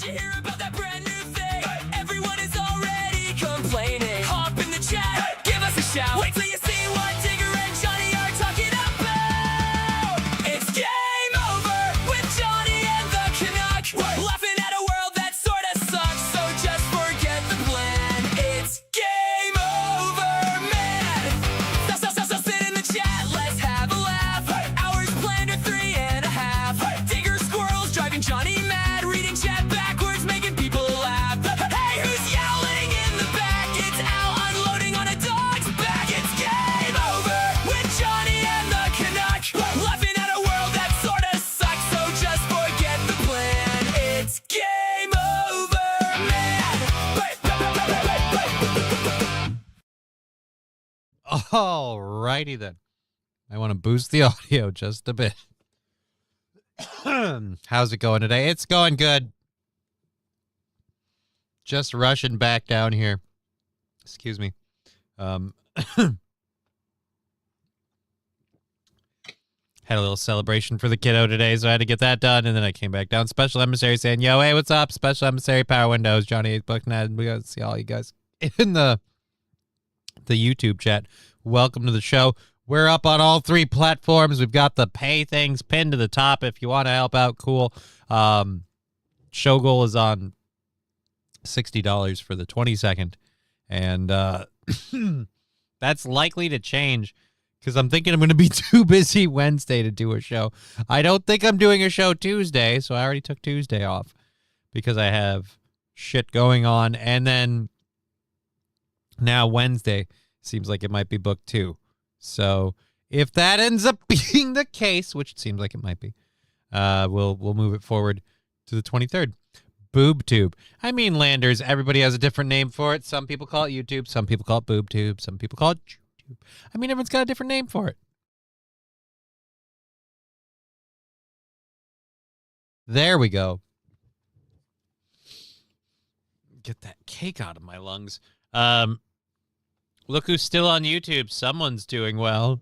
you hear about that brand new thing? Everyone is already complaining. Hop in the chat, give us a shout. Wait till you see what Digger and Johnny are talking about. It's game over with Johnny and the Canuck. Laughing at a world that sorta sucks, so just forget the plan. It's game over, man. So sit in the chat, let's have a laugh. Hours planned are 3.5. Digger squirrels driving Johnny mad, reading chat backwards, making people laugh. Hey, who's yelling in the back? It's Al unloading on a dog's back. It's game over with Johnny and the Canuck. Laughing at a world that sorta sucks, so just forget the plan. It's game over, man. Alrighty then. I want to boost the audio just a bit. How's it going today? It's going good. Just rushing back down here. Excuse me. Had a little celebration for the kiddo today, so I had to get that done, and then I came back down. Special Emissary saying, yo, hey, what's up? Special Emissary Power Windows, Johnny Booknet, and we got to see all you guys in the YouTube chat. Welcome to the show. We're up on all 3 platforms. We've got the pay things pinned to the top if you want to help out. Cool. Show goal is on $60 for the 22nd. And that's likely to change because I'm thinking I'm going to be too busy Wednesday to do a show. I don't think I'm doing a show Tuesday, so I already took Tuesday off because I have shit going on. And then now Wednesday seems like it might be booked too. So if that ends up being the case, which it seems like it might be, we'll move it forward to the 23rd. BoobTube. I mean, Landers, everybody has a different name for it. Some people call it YouTube. Some people call it BoobTube. Some people call it YouTube. I mean, everyone's got a different name for it. There we go. Get that cake out of my lungs. Look who's still on YouTube. Someone's doing well.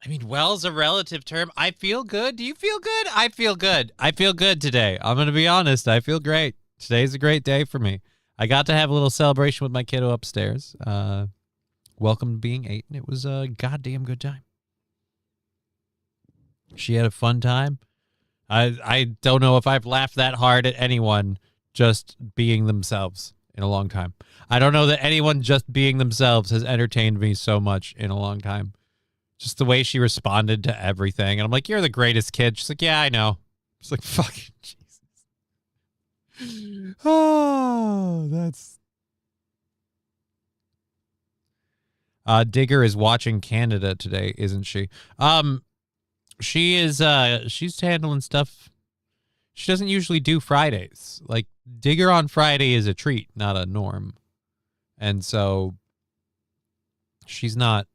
I mean, well's a relative term. I feel good. Do you feel good? I feel good. I feel good today. I'm going to be honest. I feel great. Today's a great day for me. I got to have a little celebration with my kiddo upstairs. Welcome to being 8, and it was a goddamn good time. She had a fun time. I don't know if I've laughed that hard at anyone just being themselves in a long time. I don't know that anyone just being themselves has entertained me so much in a long time. Just the way she responded to everything. And I'm like, you're the greatest kid. She's like, yeah, I know. It's like, fucking Jesus. Oh, that's... Digger is watching Canada today, isn't she? She is, she's handling stuff. She doesn't usually do Fridays. Like, Digger on Friday is a treat, not a norm. And so she's not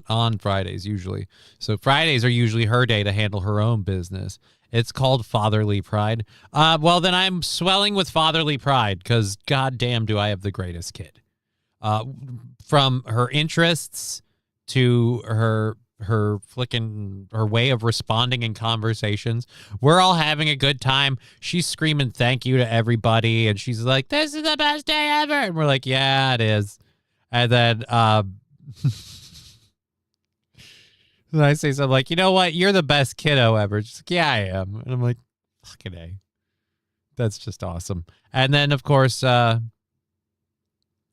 on Fridays usually. So Fridays are usually her day to handle her own business. It's called fatherly pride. Well, then I'm swelling with fatherly pride because goddamn do I have the greatest kid. From her interests to her way of responding in conversations. We're all having a good time. She's screaming thank you to everybody, and she's like, this is the best day ever. And we're like, yeah, it is. And then then I say something like, you know what? You're the best kiddo ever. She's like, yeah, I am. And I'm like, fucking A. That's just awesome. And then, of course, I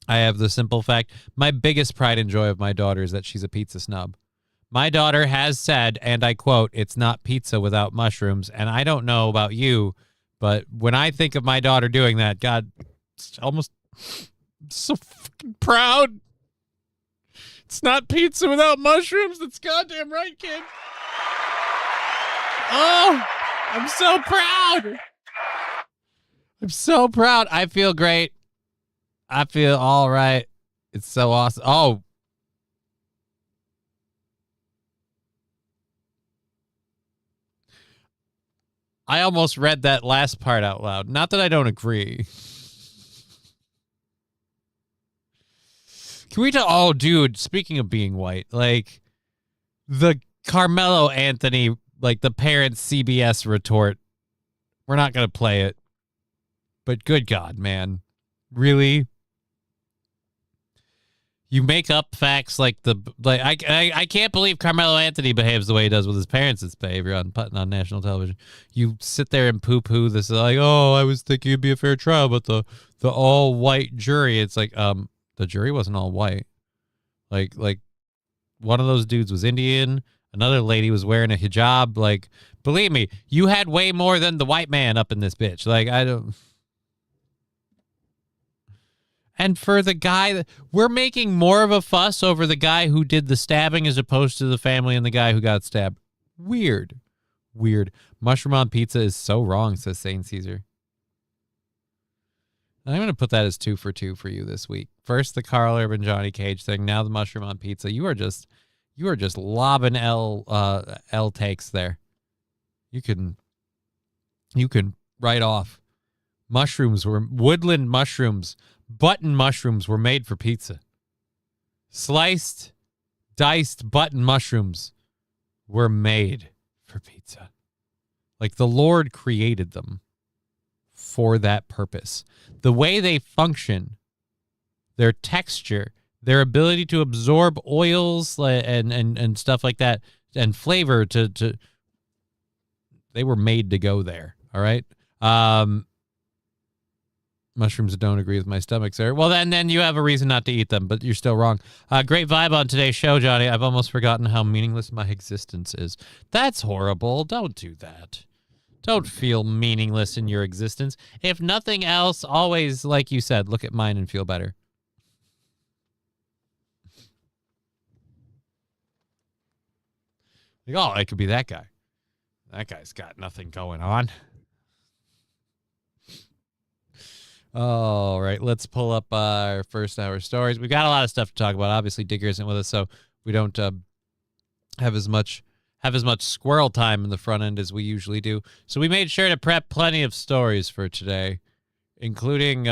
have the simple fact. My biggest pride and joy of my daughter is that she's a pizza snub. My daughter has said, and I quote, it's not pizza without mushrooms. And I don't know about you, but when I think of my daughter doing that, God, it's almost so fucking proud. It's not pizza without mushrooms. That's goddamn right, kid. Oh, I'm so proud. I'm so proud. I feel great. I feel all right. It's so awesome. Oh. I almost read that last part out loud. Not that I don't agree. Can we talk? Oh, dude, speaking of being white, like the Carmelo Anthony, like the parents CBS retort, we're not going to play it. But good God, man. Really? You make up facts like I can't believe Carmelo Anthony behaves the way he does with his parents' behavior on national television. You sit there and poo-poo this like, oh, I was thinking it'd be a fair trial, but the all-white jury. It's like, the jury wasn't all white. Like one of those dudes was Indian. Another lady was wearing a hijab. Like, believe me, you had way more than the white man up in this bitch. Like, I don't. And for the guy, we're making more of a fuss over the guy who did the stabbing as opposed to the family and the guy who got stabbed. Weird. Mushroom on pizza is so wrong, says Saint Caesar. I'm going to put that as 2 for 2 for you this week. First, the Carl Urban Johnny Cage thing. Now the mushroom on pizza. You are just lobbing L takes there. You can write off. Woodland mushrooms. Button mushrooms were made for pizza. Sliced, diced button mushrooms were made for pizza. Like the Lord created them for that purpose. The way they function, their texture, their ability to absorb oils and stuff like that, and flavor to they were made to go there. All right. Mushrooms don't agree with my stomach, sir. Well, then you have a reason not to eat them, but you're still wrong. Great vibe on today's show, Johnny. I've almost forgotten how meaningless my existence is. That's horrible. Don't do that. Don't feel meaningless in your existence. If nothing else, always, like you said, look at mine and feel better. Like, oh, I could be that guy. That guy's got nothing going on. All right, let's pull up our first hour stories. We've got a lot of stuff to talk about. Obviously, Digger isn't with us, so we don't have as much squirrel time in the front end as we usually do. So we made sure to prep plenty of stories for today, including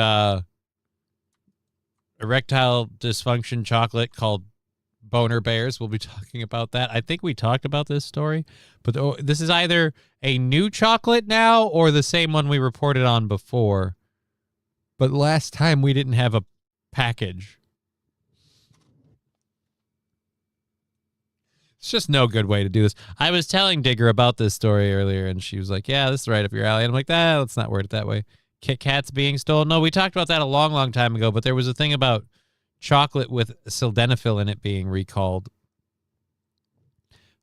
erectile dysfunction chocolate called Boner Bears. We'll be talking about that. I think we talked about this story, but this is either a new chocolate now or the same one we reported on before. But last time we didn't have a package. It's just no good way to do this. I was telling Digger about this story earlier, and she was like, yeah, this is right up your alley. And I'm like, let's not word it that way. Kit Kats being stolen. No, we talked about that a long, long time ago, but there was a thing about chocolate with sildenafil in it being recalled.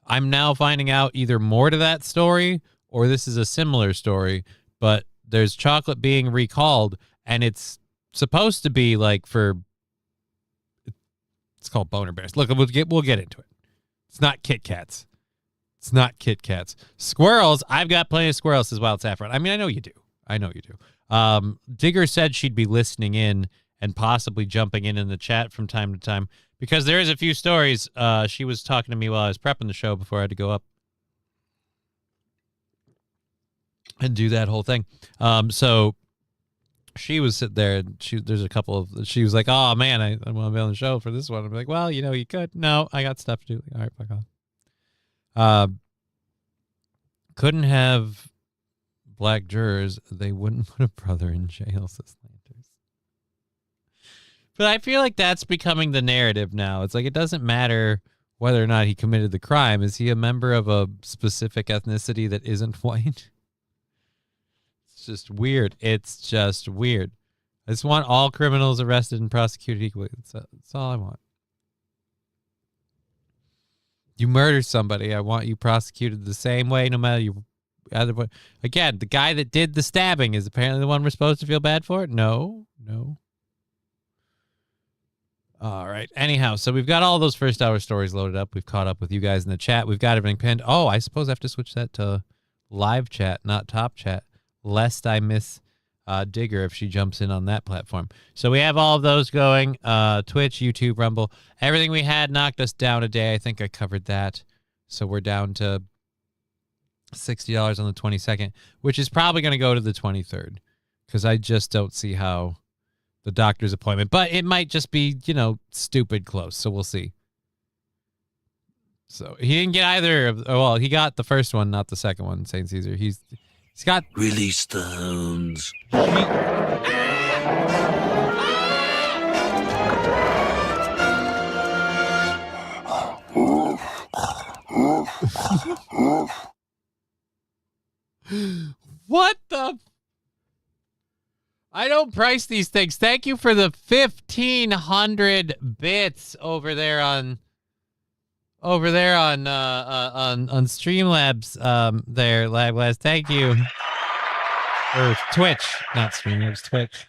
I'm now finding out either more to that story or this is a similar story, but there's chocolate being recalled. And it's supposed to be like it's called Boner Bears. Look, we'll get into it. It's not Kit Kats. It's not Kit Kats. Squirrels. I've got plenty of squirrels, says Wild Saffron. I mean, I know you do. Digger said she'd be listening in and possibly jumping in the chat from time to time because there is a few stories. She was talking to me while I was prepping the show before I had to go up and do that whole thing. So she was sitting there and there's a couple of, she was like, oh man, I want to be on the show for this one. I'm like, well, you could. No, I got stuff to do. All right, fuck off. Couldn't have black jurors. They wouldn't put a brother in jail, says Landers. But I feel like that's becoming the narrative now. It's like, it doesn't matter whether or not he committed the crime. Is he a member of a specific ethnicity that isn't white? Just weird. It's just weird. I just want all criminals arrested and prosecuted equally. That's all I want. You murder somebody, I want you prosecuted the same way, no matter you. Again, the guy that did the stabbing is apparently the one we're supposed to feel bad for. No. All right. Anyhow, so we've got all those first hour stories loaded up. We've caught up with you guys in the chat. We've got everything pinned. Oh, I suppose I have to switch that to live chat, not top chat, lest I miss Digger if she jumps in on that platform. So we have all of those going. Twitch, YouTube, Rumble. Everything we had knocked us down a day. I think I covered that. So we're down to $60 on the 22nd, which is probably going to go to the 23rd because I just don't see how the doctor's appointment. But it might just be, stupid close. So we'll see. So he didn't get either of. Well, he got the first one, not the second one, St. Caesar. He's He's got Release the hounds. What the? I don't price these things. Thank you for the 1,500 bits over there on Streamlabs. There, LabGlass. Thank you. Or Twitch, not Streamlabs. Twitch.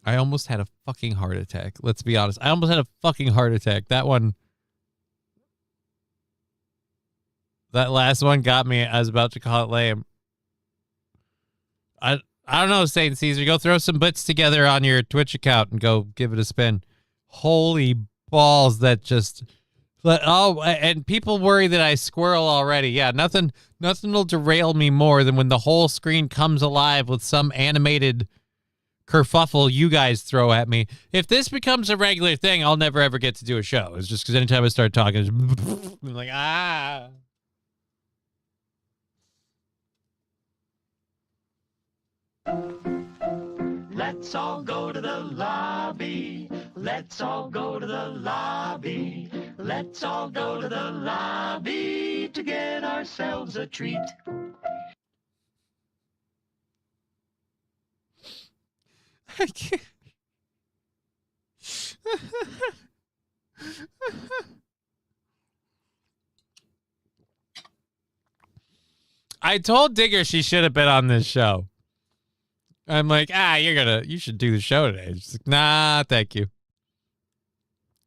I almost had a fucking heart attack. Let's be honest. I almost had a fucking heart attack. That last one got me. I was about to call it lame. I don't know, Saint Caesar. Go throw some bits together on your Twitch account and go give it a spin. Holy balls, that just... and people worry that I squirrel already. Yeah, nothing will derail me more than when the whole screen comes alive with some animated kerfuffle you guys throw at me. If this becomes a regular thing, I'll never ever get to do a show. It's just because anytime I start talking, I'm like, ah. Let's all go to the lobby. Let's all go to the lobby. Let's all go to the lobby to get ourselves a treat. I can't. I told Digger she should have been on this show. I'm like, you should do the show today. She's like, nah, thank you.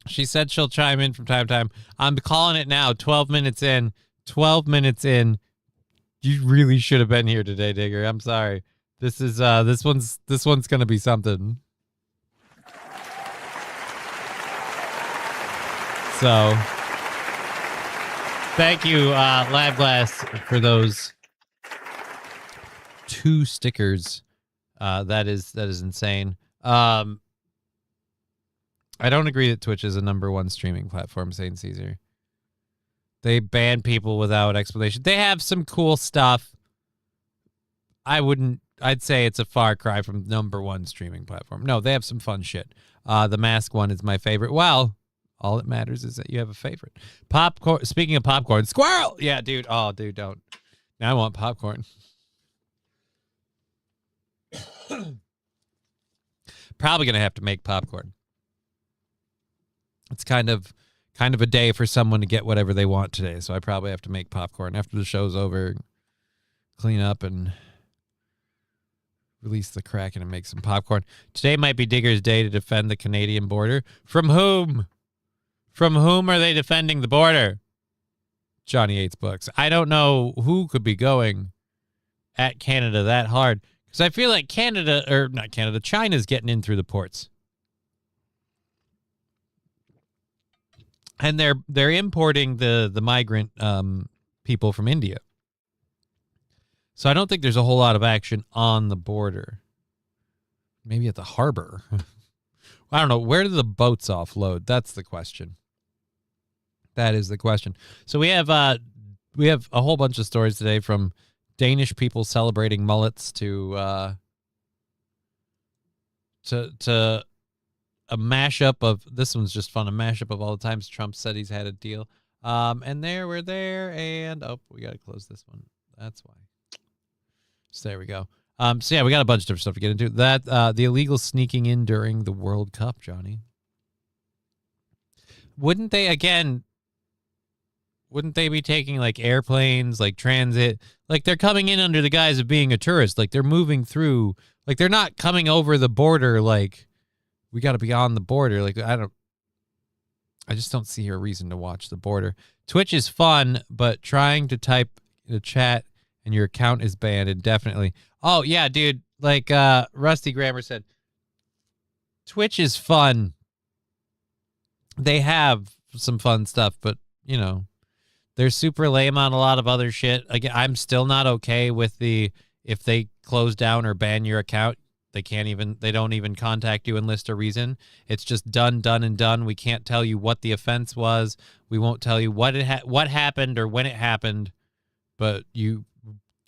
She said she'll chime in from time to time. I'm calling it now. 12 minutes in. 12 minutes in. You really should have been here today, Digger. I'm sorry. This is this one's gonna be something. So thank you, LabGlass, for those 2 stickers. That is insane. I don't agree that Twitch is a #1 streaming platform, Saint Caesar. They ban people without explanation. They have some cool stuff. I'd say it's a far cry from #1 streaming platform. No, they have some fun shit. The mask one is my favorite. Well, all that matters is that you have a favorite. Popcorn. Speaking of popcorn, squirrel. Yeah, dude. Oh, dude, don't. Now I want popcorn. Probably gonna have to make popcorn. It's kind of a day for someone to get whatever they want today, so I probably have to make popcorn after the show's over. Clean up and release the Kraken and make some popcorn. Today might be Digger's day to defend the Canadian border. From whom? From whom are they defending the border? Johnny Hates Books. I don't know who could be going at Canada that hard. Because I feel like China's getting in through the ports. And they're importing the migrant people from India. So I don't think there's a whole lot of action on the border. Maybe at the harbor. I don't know. Where do the boats offload? That's the question. That is the question. So we have a whole bunch of stories today, from Danish people celebrating mullets to a mashup of, this one's just fun, a mashup of all the times Trump said he's had a deal. And we're there, and we got to close this one. That's why. So there we go. So yeah, we got a bunch of different stuff to get into. That the illegal sneaking in during the World Cup, Johnny. Wouldn't they be taking like airplanes, like transit? Like they're coming in under the guise of being a tourist. Like they're moving through, like they're not coming over the border. Like we got to be on the border. Like I just don't see a reason to watch the border. Twitch is fun, but trying to type in a chat and your account is banned indefinitely. Oh yeah, dude. Like Rusty Grammar said, Twitch is fun. They have some fun stuff, but you know, they're super lame on a lot of other shit. Again, I'm still not okay with if they close down or ban your account, They don't even contact you and list a reason. It's just done, and done. We can't tell you what the offense was. We won't tell you what happened or when it happened, but you're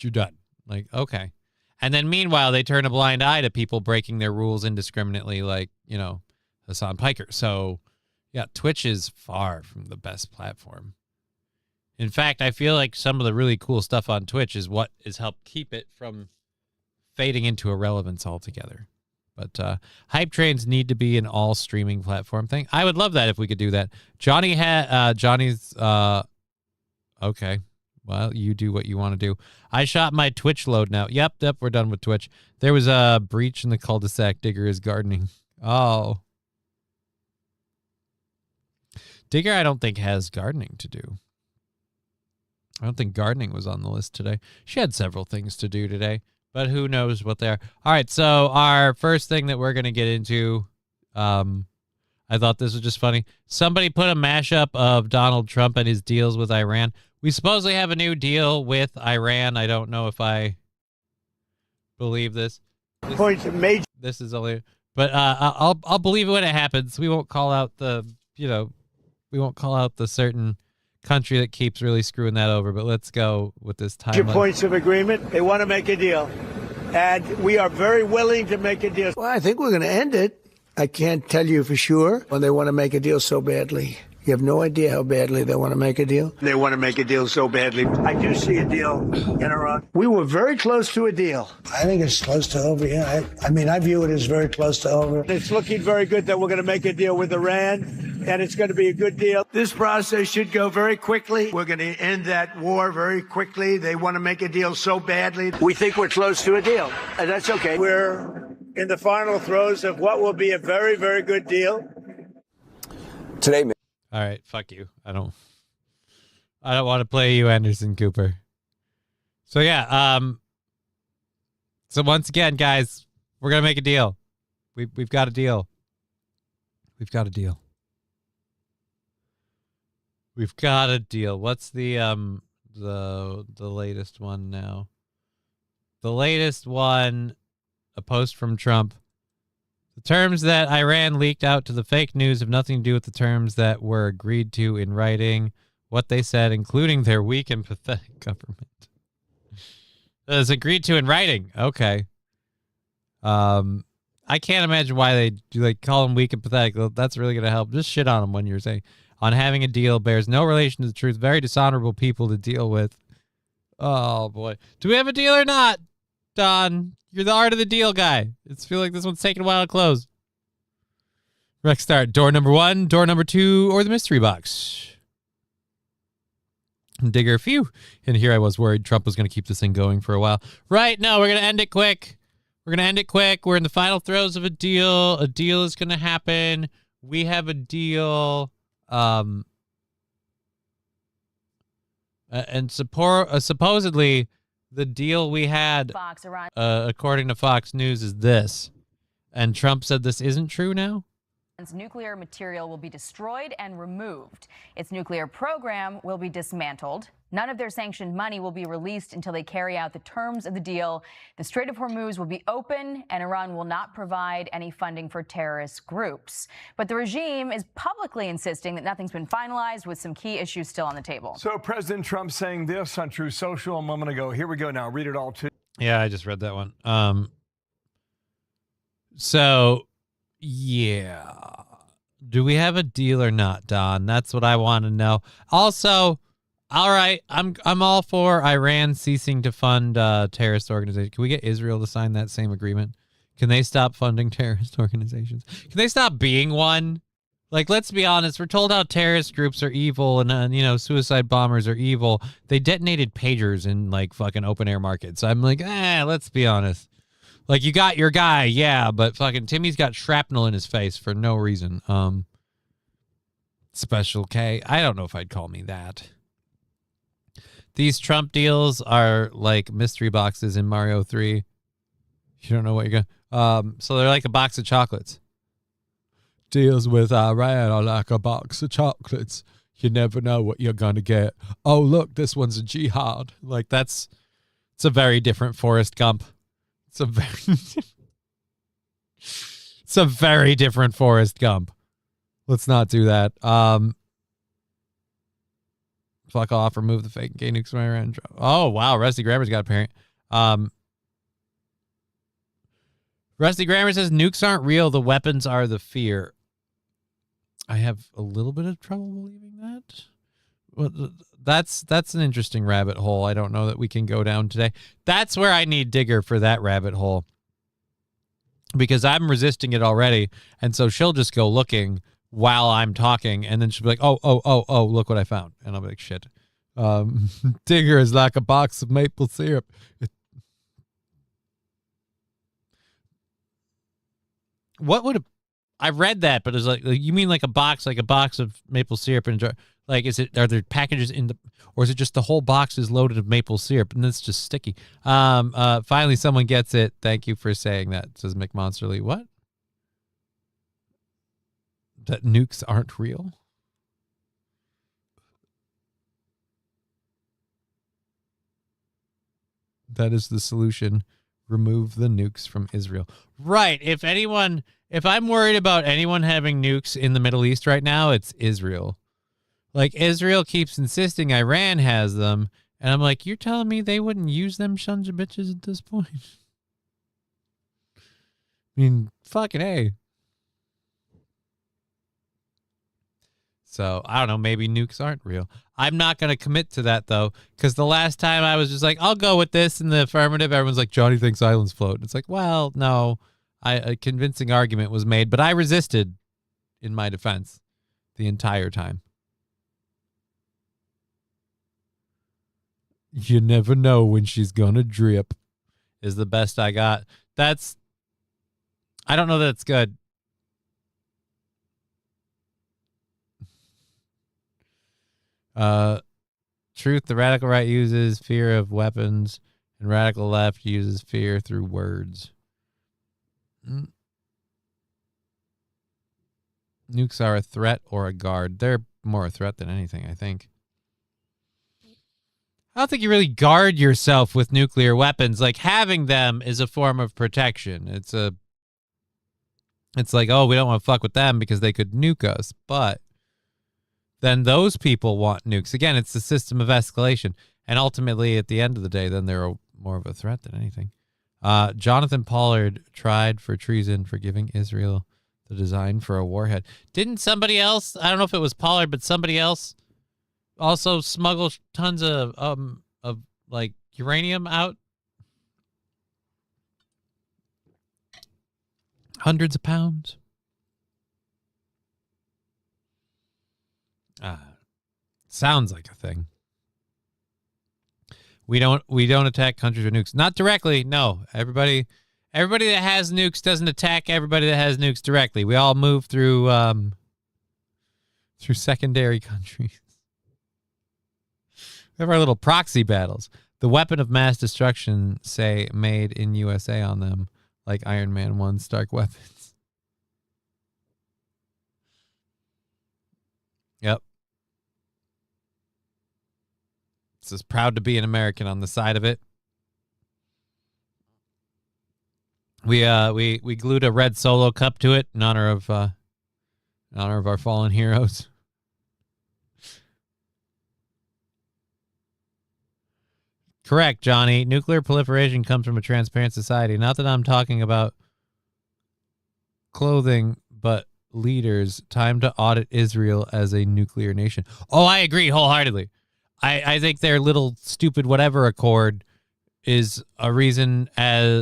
done. Like, okay. And then meanwhile, they turn a blind eye to people breaking their rules indiscriminately, like, Hassan Piker. So, yeah, Twitch is far from the best platform. In fact, I feel like some of the really cool stuff on Twitch is what has helped keep it from fading into irrelevance altogether. But hype trains need to be an all streaming platform thing. I would love that if we could do that. Johnny's okay. Well, you do what you want to do. I shot my Twitch load now. Yep, we're done with Twitch. There was a breach in the cul-de-sac. Digger is gardening. Oh. Digger, I don't think, has gardening to do. I don't think gardening was on the list today. She had several things to do today, but who knows what they are. All right, so our first thing that we're going to get into, I thought this was just funny. Somebody put a mashup of Donald Trump and his deals with Iran. We supposedly have a new deal with Iran. I don't know if I believe this. This is only, but I'll believe it when it happens. We won't call out the certain country that keeps really screwing that over. But let's go with this timeline. Your points of agreement. They want to make a deal, and we are very willing to make a deal. Well, I think we're going to end it. I can't tell you for sure when they want to make a deal so badly. You have no idea how badly they want to make a deal. They want to make a deal so badly. I do see a deal in Iran. We were very close to a deal. I think it's close to over, yeah. I mean, I view it as very close to over. It's looking very good that we're going to make a deal with Iran, and it's going to be a good deal. This process should go very quickly. We're going to end that war very quickly. They want to make a deal so badly. We think we're close to a deal, and that's okay. We're in the final throes of what will be a very, very good deal. Today, All right, fuck you. I don't want to play you, Anderson Cooper. So yeah, so once again, guys, we're gonna make a deal. We've got a deal. We've got a deal. We've got a deal. What's the latest one now? The latest one, a post from Trump. The terms that Iran leaked out to the fake news have nothing to do with the terms that were agreed to in writing. What they said, including their weak and pathetic government. It was agreed to in writing. Okay. I can't imagine why they do call them weak and pathetic. That's really going to help. Just shit on them when you're saying on having a deal bears no relation to the truth. Very dishonorable people to deal with. Oh boy. Do we have a deal or not? Don, you're the art of the deal guy. It's feel like this one's taking a while to close. Rex start. Door number 1, door number 2, or the mystery box. Digger, phew. And here I was worried Trump was going to keep this thing going for a while. Right, no, we're going to end it quick. We're in the final throes of a deal. A deal is going to happen. We have a deal. And supposedly the deal we had, according to Fox News, is this. And Trump said this isn't true now? Nuclear material will be destroyed and removed. Its nuclear program will be dismantled. None of their sanctioned money will be released until they carry out the terms of the deal. The Strait of Hormuz will be open, and Iran will not provide any funding for terrorist groups. But the regime is publicly insisting that nothing's been finalized, with some key issues still on the table. So President Trump saying this on True Social a moment ago. Here we go now. Read it all too. Yeah, I just read that one. So, yeah. Do we have a deal or not, Don? That's what I want to know. Also, all right, I'm all for Iran ceasing to fund terrorist organizations. Can we get Israel to sign that same agreement? Can they stop funding terrorist organizations? Can they stop being one? Like, let's be honest. We're told how terrorist groups are evil and suicide bombers are evil. They detonated pagers in fucking open air markets. I'm like, let's be honest. Like, you got your guy, yeah, but fucking Timmy's got shrapnel in his face for no reason. Special K. I don't know if I'd call me that. These Trump deals are like mystery boxes in Mario 3. You don't know what you're going to... So they're like a box of chocolates. Deals with Iran are like a box of chocolates. You never know what you're going to get. Oh, look, this one's a jihad. It's a very different Forrest Gump. It's a very... It's a very different Forrest Gump. Let's not do that. Fuck off. Remove the fake gay nukes from Iran. Oh, wow. Rusty Grammar's got a parent. Rusty Grammar says nukes aren't real. The weapons are the fear. I have a little bit of trouble believing that. Well, that's an interesting rabbit hole. I don't know that we can go down today. That's where I need Digger for that rabbit hole. Because I'm resisting it already. And so she'll just go looking while I'm talking. And then she'll be like, oh, look what I found. And I'll be like, shit. Digger is like a box of maple syrup. What would I read that, but it's like you mean like a box of maple syrup in a jar? Like, are there packages in the, or is it just the whole box is loaded of maple syrup and it's just sticky? Finally, someone gets it. Thank you for saying that. Says McMonsterly. What? That nukes aren't real? That is the solution. Remove the nukes from Israel. Right. If I'm worried about anyone having nukes in the Middle East right now, it's Israel. Like, Israel keeps insisting Iran has them. And I'm like, you're telling me they wouldn't use them sons of bitches at this point? I mean, fucking A. So, I don't know. Maybe nukes aren't real. I'm not going to commit to that, though, because the last time I was just like, I'll go with this in the affirmative. Everyone's like, Johnny thinks islands float. It's like, well, no. A convincing argument was made, but I resisted in my defense the entire time. You never know when she's going to drip is the best I got. I don't know that it's good. Truth, the radical right uses fear of weapons, and radical left uses fear through words. Nukes are a threat or a guard. They're more a threat than anything, I think. I don't think you really guard yourself with nuclear weapons. Like, having them is a form of protection. It's like, oh, we don't want to fuck with them because they could nuke us, but then those people want nukes. Again, it's the system of escalation. And ultimately, at the end of the day, then they're more of a threat than anything. Jonathan Pollard tried for treason for giving Israel the design for a warhead. Didn't somebody else, I don't know if it was Pollard, but somebody else also smuggle tons of like uranium out? Hundreds of pounds. Sounds like a thing. We don't attack countries with nukes. Not directly, no. Everybody that has nukes doesn't attack everybody that has nukes directly. We all move through secondary countries. We have our little proxy battles. The weapon of mass destruction, say, made in USA on them, like Iron Man 1 Stark weapons. Yep. Is proud to be an American on the side of it. We glued a red Solo cup to it in honor of our fallen heroes. Correct, Johnny. Nuclear proliferation comes from a transparent society. Not that I'm talking about clothing, but leaders. Time to audit Israel as a nuclear nation. Oh, I agree wholeheartedly. I think their little stupid whatever accord is a reason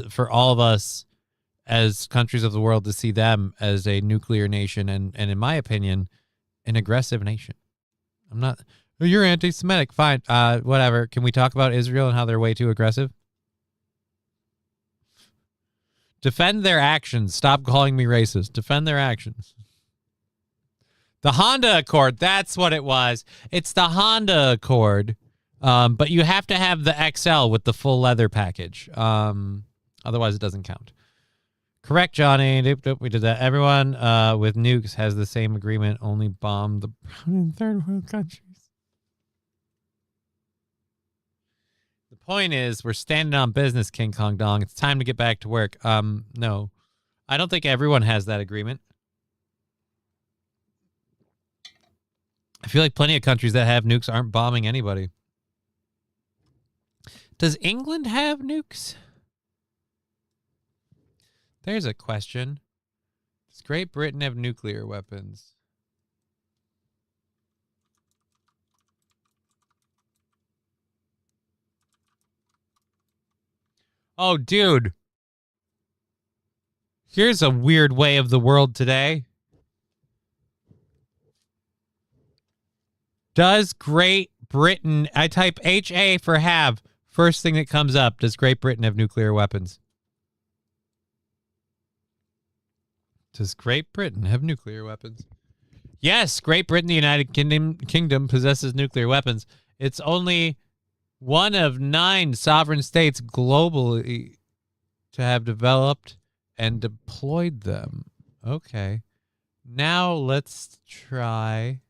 for all of us as countries of the world to see them as a nuclear nation and in my opinion, an aggressive nation. I'm not... You're anti-Semitic. Fine. Whatever. Can we talk about Israel and how they're way too aggressive? Defend their actions. Stop calling me racist. Defend their actions. The Honda Accord, that's what it was. It's the Honda Accord, but you have to have the XL with the full leather package. Otherwise, it doesn't count. Correct, Johnny. We did that. Everyone with nukes has the same agreement, only bomb the third world countries. The point is, we're standing on business, King Kong Dong. It's time to get back to work. No. I don't think everyone has that agreement. I feel like plenty of countries that have nukes aren't bombing anybody. Does England have nukes? There's a question. Does Great Britain have nuclear weapons? Oh, dude. Here's a weird way of the world today. Does Great Britain, I type HA for have, first thing that comes up, does Great Britain have nuclear weapons? Does Great Britain have nuclear weapons? Yes, Great Britain, the United Kingdom possesses nuclear weapons. It's only one of 9 sovereign states globally to have developed and deployed them. Okay. Now let's try.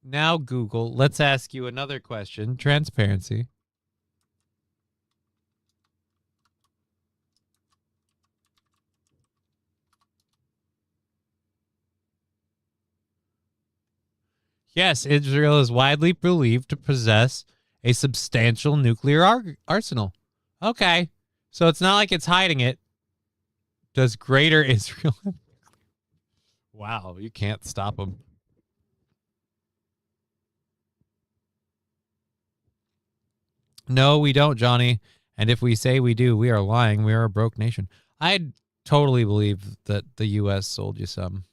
Now Google, let's ask you another question. Transparency. Yes, Israel is widely believed to possess a substantial nuclear arsenal. Okay. So it's not like it's hiding it. Does Greater Israel... Wow, you can't stop them. No, we don't, Johnny. And if we say we do, we are lying. We are a broke nation. I totally believe that the U.S. sold you some.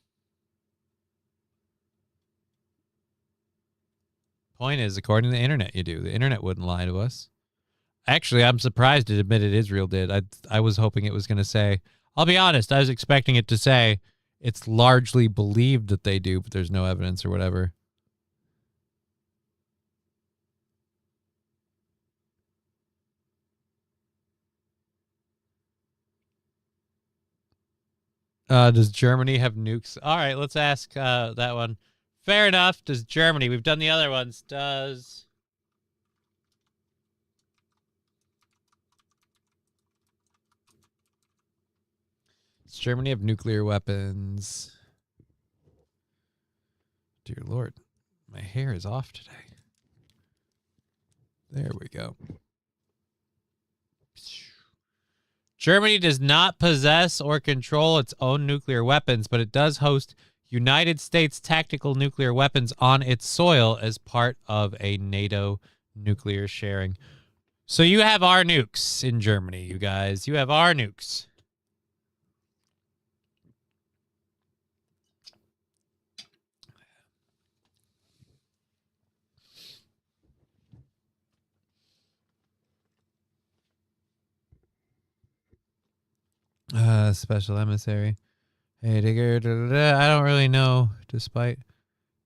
Point is, according to the internet, you do. The internet wouldn't lie to us. Actually, I'm surprised it admitted Israel did. I was hoping it was going to say, I'll be honest, I was expecting it to say it's largely believed that they do, but there's no evidence or whatever. Does Germany have nukes? All right, let's ask that one. Fair enough. Does Germany? We've done the other ones. Does Germany have nuclear weapons? Dear Lord, my hair is off today. There we go. Germany does not possess or control its own nuclear weapons, but it does host United States tactical nuclear weapons on its soil as part of a NATO nuclear sharing. So you have our nukes in Germany, you guys. You have our nukes. Special emissary. Hey, Digger. I don't really know, despite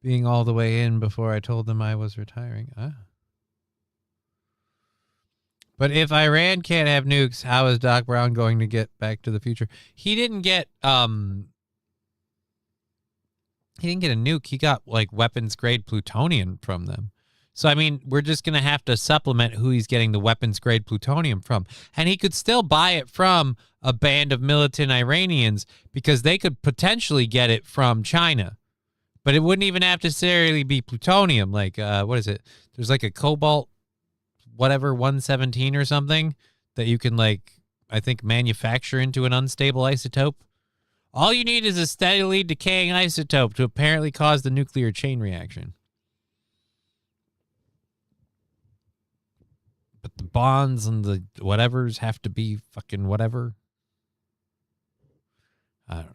being all the way in before I told them I was retiring. But if Iran can't have nukes, how is Doc Brown going to get Back to the Future? He didn't get a nuke. He got like weapons grade plutonium from them. So, I mean, we're just going to have to supplement who he's getting the weapons-grade plutonium from. And he could still buy it from a band of militant Iranians because they could potentially get it from China. But it wouldn't even have to necessarily be plutonium. Like, what is it? There's like a cobalt, whatever, 117 or something that you can, like, I think, manufacture into an unstable isotope. All you need is a steadily decaying isotope to apparently cause the nuclear chain reaction. But the bonds and the whatevers have to be fucking whatever. I don't know.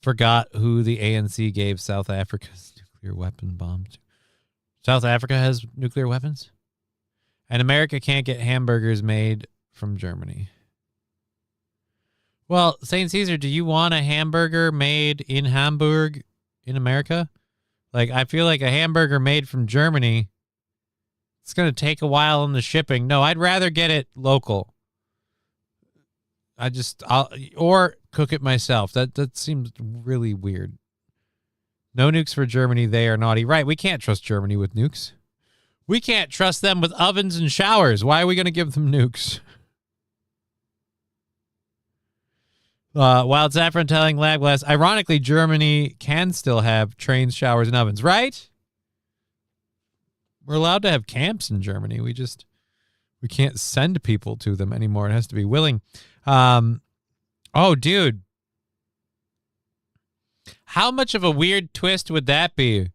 Forgot who the ANC gave South Africa's nuclear weapon bomb to. South Africa has nuclear weapons? And America can't get hamburgers made from Germany. Well, St. Caesar, do you want a hamburger made in Hamburg in America? Like, I feel like a hamburger made from Germany, it's going to take a while in the shipping. No, I'd rather get it local. Or cook it myself. That seems really weird. No nukes for Germany. They are naughty. Right, we can't trust Germany with nukes. We can't trust them with ovens and showers. Why are we going to give them nukes? Wild Saffron telling Labglass, ironically, Germany can still have trains, showers, and ovens, right? We're allowed to have camps in Germany. We can't send people to them anymore. It has to be willing. Oh, dude. How much of a weird twist would that be?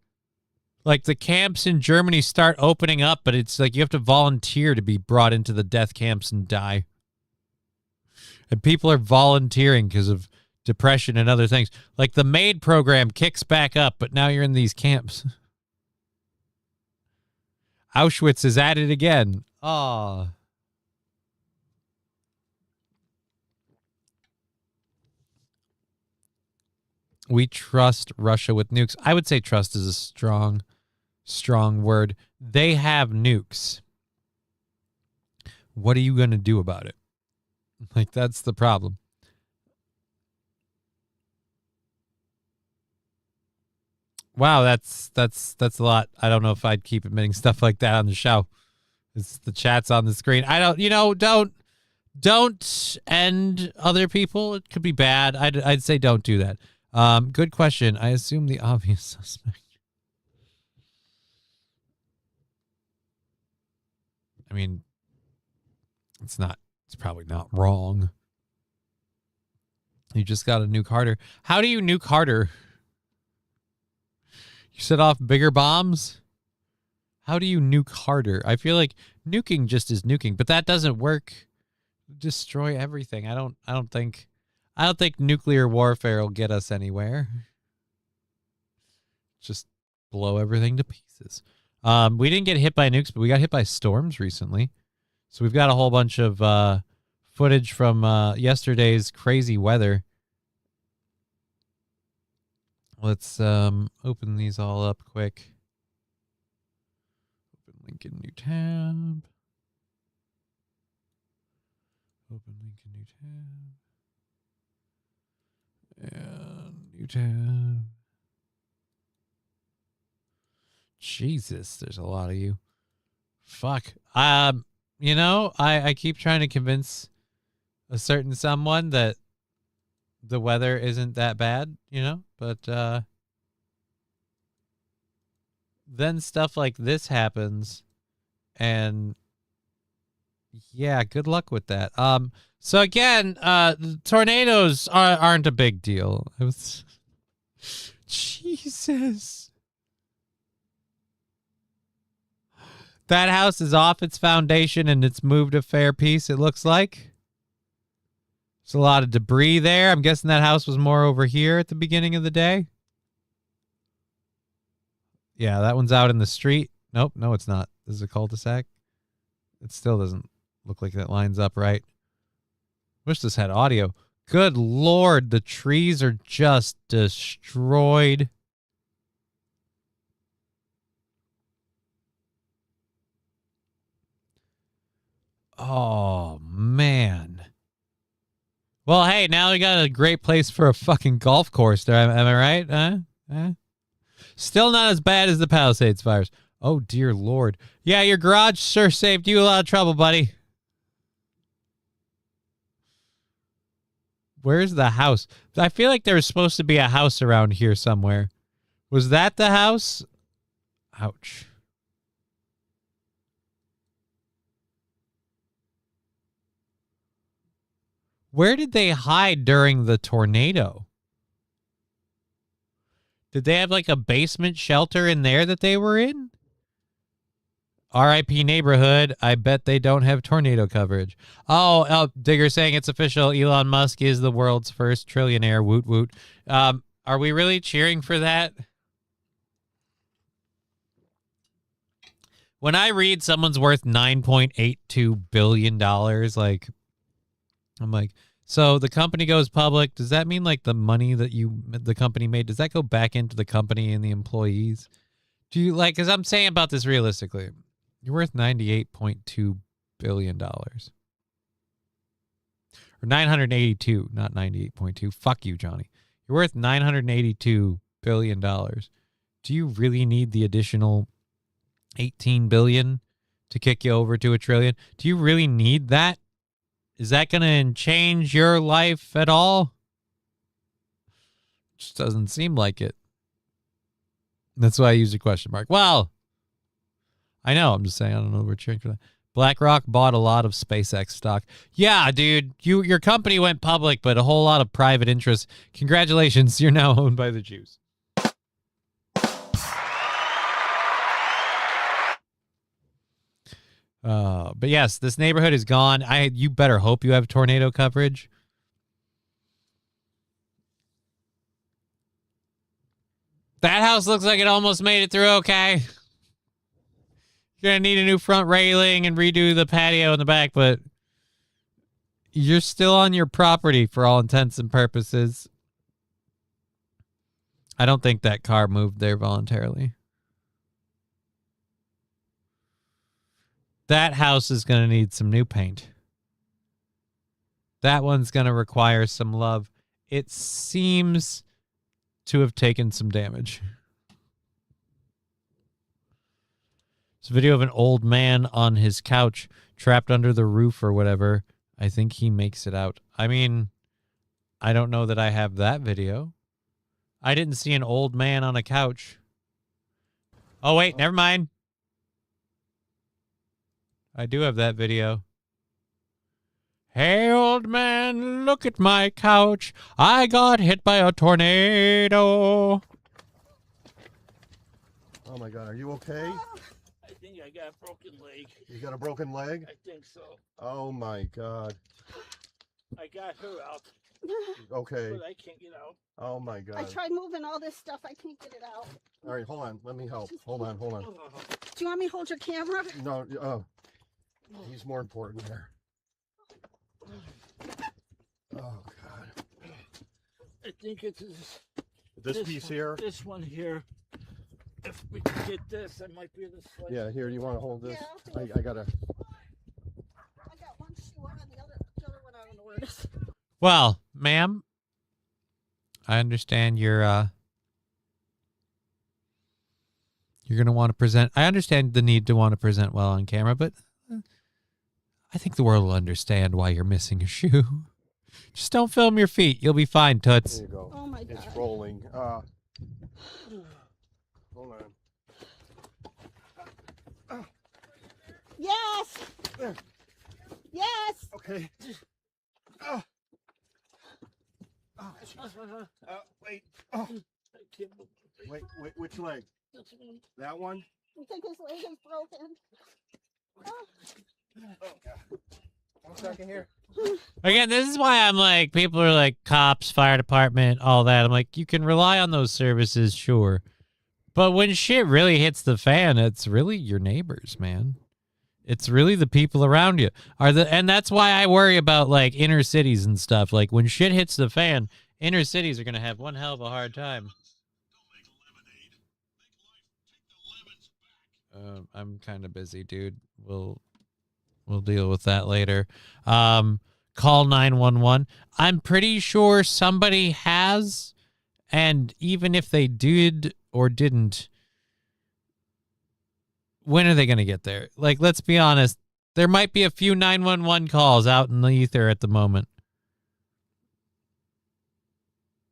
Like the camps in Germany start opening up, but it's like you have to volunteer to be brought into the death camps and die. And people are volunteering because of depression and other things. Like the MAID program kicks back up, but now you're in these camps. Auschwitz is at it again. Oh. We trust Russia with nukes. I would say trust is a strong word. They have nukes. What are you going to do about it? Like, that's the problem. Wow, that's a lot. I don't know if I'd keep admitting stuff like that on the show. It's the chat's on the screen. I don't end other people. It could be bad. I'd say don't do that. Good question. I assume the obvious suspect. I mean, it's probably not wrong. You just got to nuke harder. How do you nuke harder? You set off bigger bombs? How do you nuke harder? I feel like nuking just is nuking, but that doesn't work. Destroy everything. I don't think nuclear warfare will get us anywhere. Just blow everything to pieces. We didn't get hit by nukes, but we got hit by storms recently. So we've got a whole bunch of footage from yesterday's crazy weather. Let's open these all up quick. Open link in new tab. Open link in new tab. And new tab. Jesus, there's a lot of you. Fuck. You know, I keep trying to convince a certain someone that the weather isn't that bad, you know, but then stuff like this happens, and yeah, good luck with that. So again, tornadoes aren't a big deal. It was Jesus. That house is off its foundation and it's moved a fair piece, it looks like. There's a lot of debris there. I'm guessing that house was more over here at the beginning of the day. Yeah, that one's out in the street. Nope, no, it's not. This is a cul-de-sac. It still doesn't look like that lines up right. Wish this had audio. Good Lord, the trees are just destroyed. Oh, man. Well, hey, now we got a great place for a fucking golf course there. Am I right? Still not as bad as the Palisades fires. Oh, dear Lord. Yeah, your garage sure saved you a lot of trouble, buddy. Where's the house? I feel like there was supposed to be a house around here somewhere. Was that the house? Ouch. Where did they hide during the tornado? Did they have like a basement shelter in there that they were in? RIP neighborhood. I bet they don't have tornado coverage. Oh, Digger saying it's official. Elon Musk is the world's first trillionaire. Woot woot. Are we really cheering for that? When I read someone's worth $9.82 billion, like, I'm like, so the company goes public. Does that mean like the money that the company made, does that go back into the company and the employees? Do you like, because I'm saying about this realistically, you're worth $98.2 billion. Or 982, not 98.2. Fuck you, Johnny. You're worth $982 billion. Do you really need the additional $18 billion to kick you over to $1 trillion. Do you really need that? Is that going to change your life at all? Just doesn't seem like it. That's why I use a question mark. Well, I know. I'm just saying. I don't know if we're cheering for that. BlackRock bought a lot of SpaceX stock. Yeah, dude. Your company went public, but a whole lot of private interest. Congratulations. You're now owned by the Jews. But yes, this neighborhood is gone. You better hope you have tornado coverage. That house looks like it almost made it through okay. You're going to need a new front railing and redo the patio in the back, but you're still on your property for all intents and purposes. I don't think that car moved there voluntarily. That house is going to need some new paint. That one's going to require some love. It seems to have taken some damage. It's a video of an old man on his couch, trapped under the roof or whatever. I think he makes it out. I mean, I don't know that I have that video. I didn't see an old man on a couch. Oh, wait, never mind. I do have that video. Hey, old man, look at my couch. I got hit by a tornado. Oh, my God. Are you okay? I think I got a broken leg. You got a broken leg? I think so. Oh, my God. I got her out, Okay. but I can't get out. Oh, my God. I tried moving all this stuff. I can't get it out. All right, hold on. Let me help. Hold on. Do you want me to hold your camera? No, he's more important here. Oh, God. I think it's This piece one, here? This one here. If we can get this, I might be able to slice. Yeah, here, you want to hold this? Yeah, I got to... I got one shoe on, the other one I don't know where it is. Well, ma'am, I understand you're going to want to present. I understand the need to want to present well on camera, but I think the world will understand why you're missing a shoe. Just don't film your feet. You'll be fine, Toots. There you go. Oh, my God. It's rolling. Hold on. Yes! Yes! Okay. Wait. Oh. Wait, which leg? That one? I think his leg is broken. Oh, God. 1 second here. Again, this is why I'm like, people are like cops, fire department, all that. I'm like, you can rely on those services, sure. But when shit really hits the fan, it's really your neighbors, man. It's really the people around you. And that's why I worry about like inner cities and stuff. Like when shit hits the fan, inner cities are going to have one hell of a hard time. I'm kind of busy, dude. We'll deal with that later. Call 911. I'm pretty sure somebody has, and even if they did or didn't, when are they going to get there? Like, let's be honest. There might be a few 911 calls out in the ether at the moment.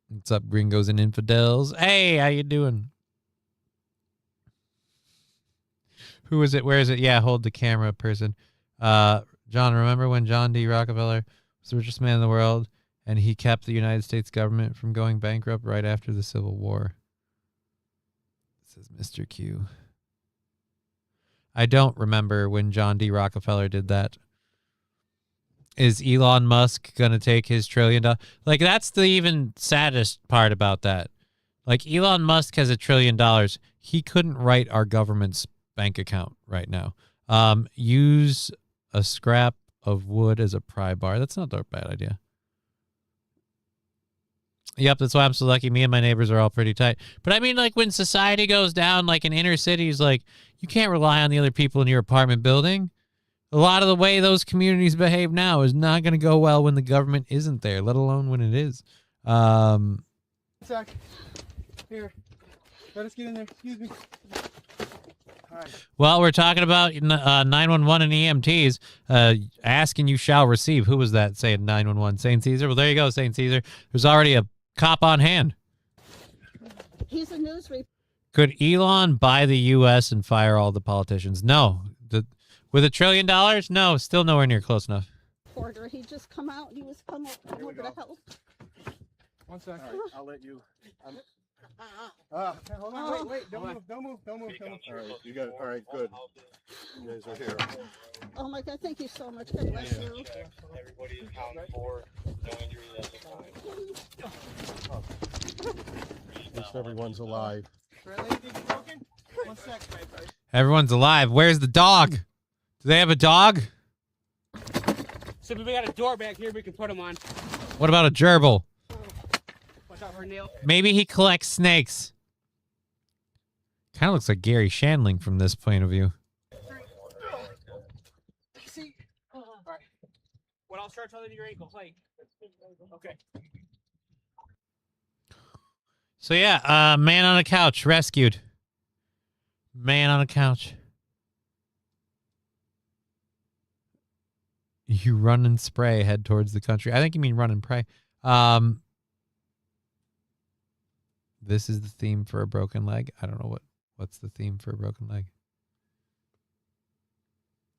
What's up, gringos and infidels? Hey, how you doing? Who is it? Where is it? Yeah, hold the camera, person. John, remember when John D. Rockefeller was the richest man in the world and he kept the United States government from going bankrupt right after the Civil War? This is Mr. Q. I don't remember when John D. Rockefeller did that. Is Elon Musk going to take his $1 trillion? Like, that's the even saddest part about that. Like, Elon Musk has $1 trillion. He couldn't write our government's bank account right now. Use a scrap of wood as a pry bar. That's not a bad idea. Yep, that's why I'm so lucky. Me and my neighbors are all pretty tight. But I mean, like, when society goes down, like in inner cities, like, you can't rely on the other people in your apartment building. A lot of the way those communities behave now is not going to go well when the government isn't there, let alone when it is. Zach, here. Let us get in there. Excuse me. Well, we're talking about 911 and EMTs. Asking you shall receive. Who was that saying 911? St. Caesar? Well, there you go, St. Caesar. There's already a cop on hand. He's a news Could Elon buy the U.S. and fire all the politicians? No. With $1 trillion? No, still nowhere near close enough. reporter. He just come out. He was come over to help. 1 second. All right, I'll let you. Hold on. Wait. Don't move. All right, you got it. All right, good. You guys are here. Oh my God! Thank you so much. God bless you. Everybody is accounted for. No injuries at the time. At least everyone's alive. Everyone's alive. Where's the dog? Do they have a dog? So we got a door back here we can put them on. What about a gerbil? Watch out for a nail. Maybe he collects snakes. Kind of looks like Gary Shandling from this point of view. See? All right. What I'll start telling your ankle. Like. Okay. So yeah, man on a couch rescued. Man on a couch. You run and spray, head towards the country. I think you mean run and pray. This is the theme for a broken leg. I don't know what's the theme for a broken leg.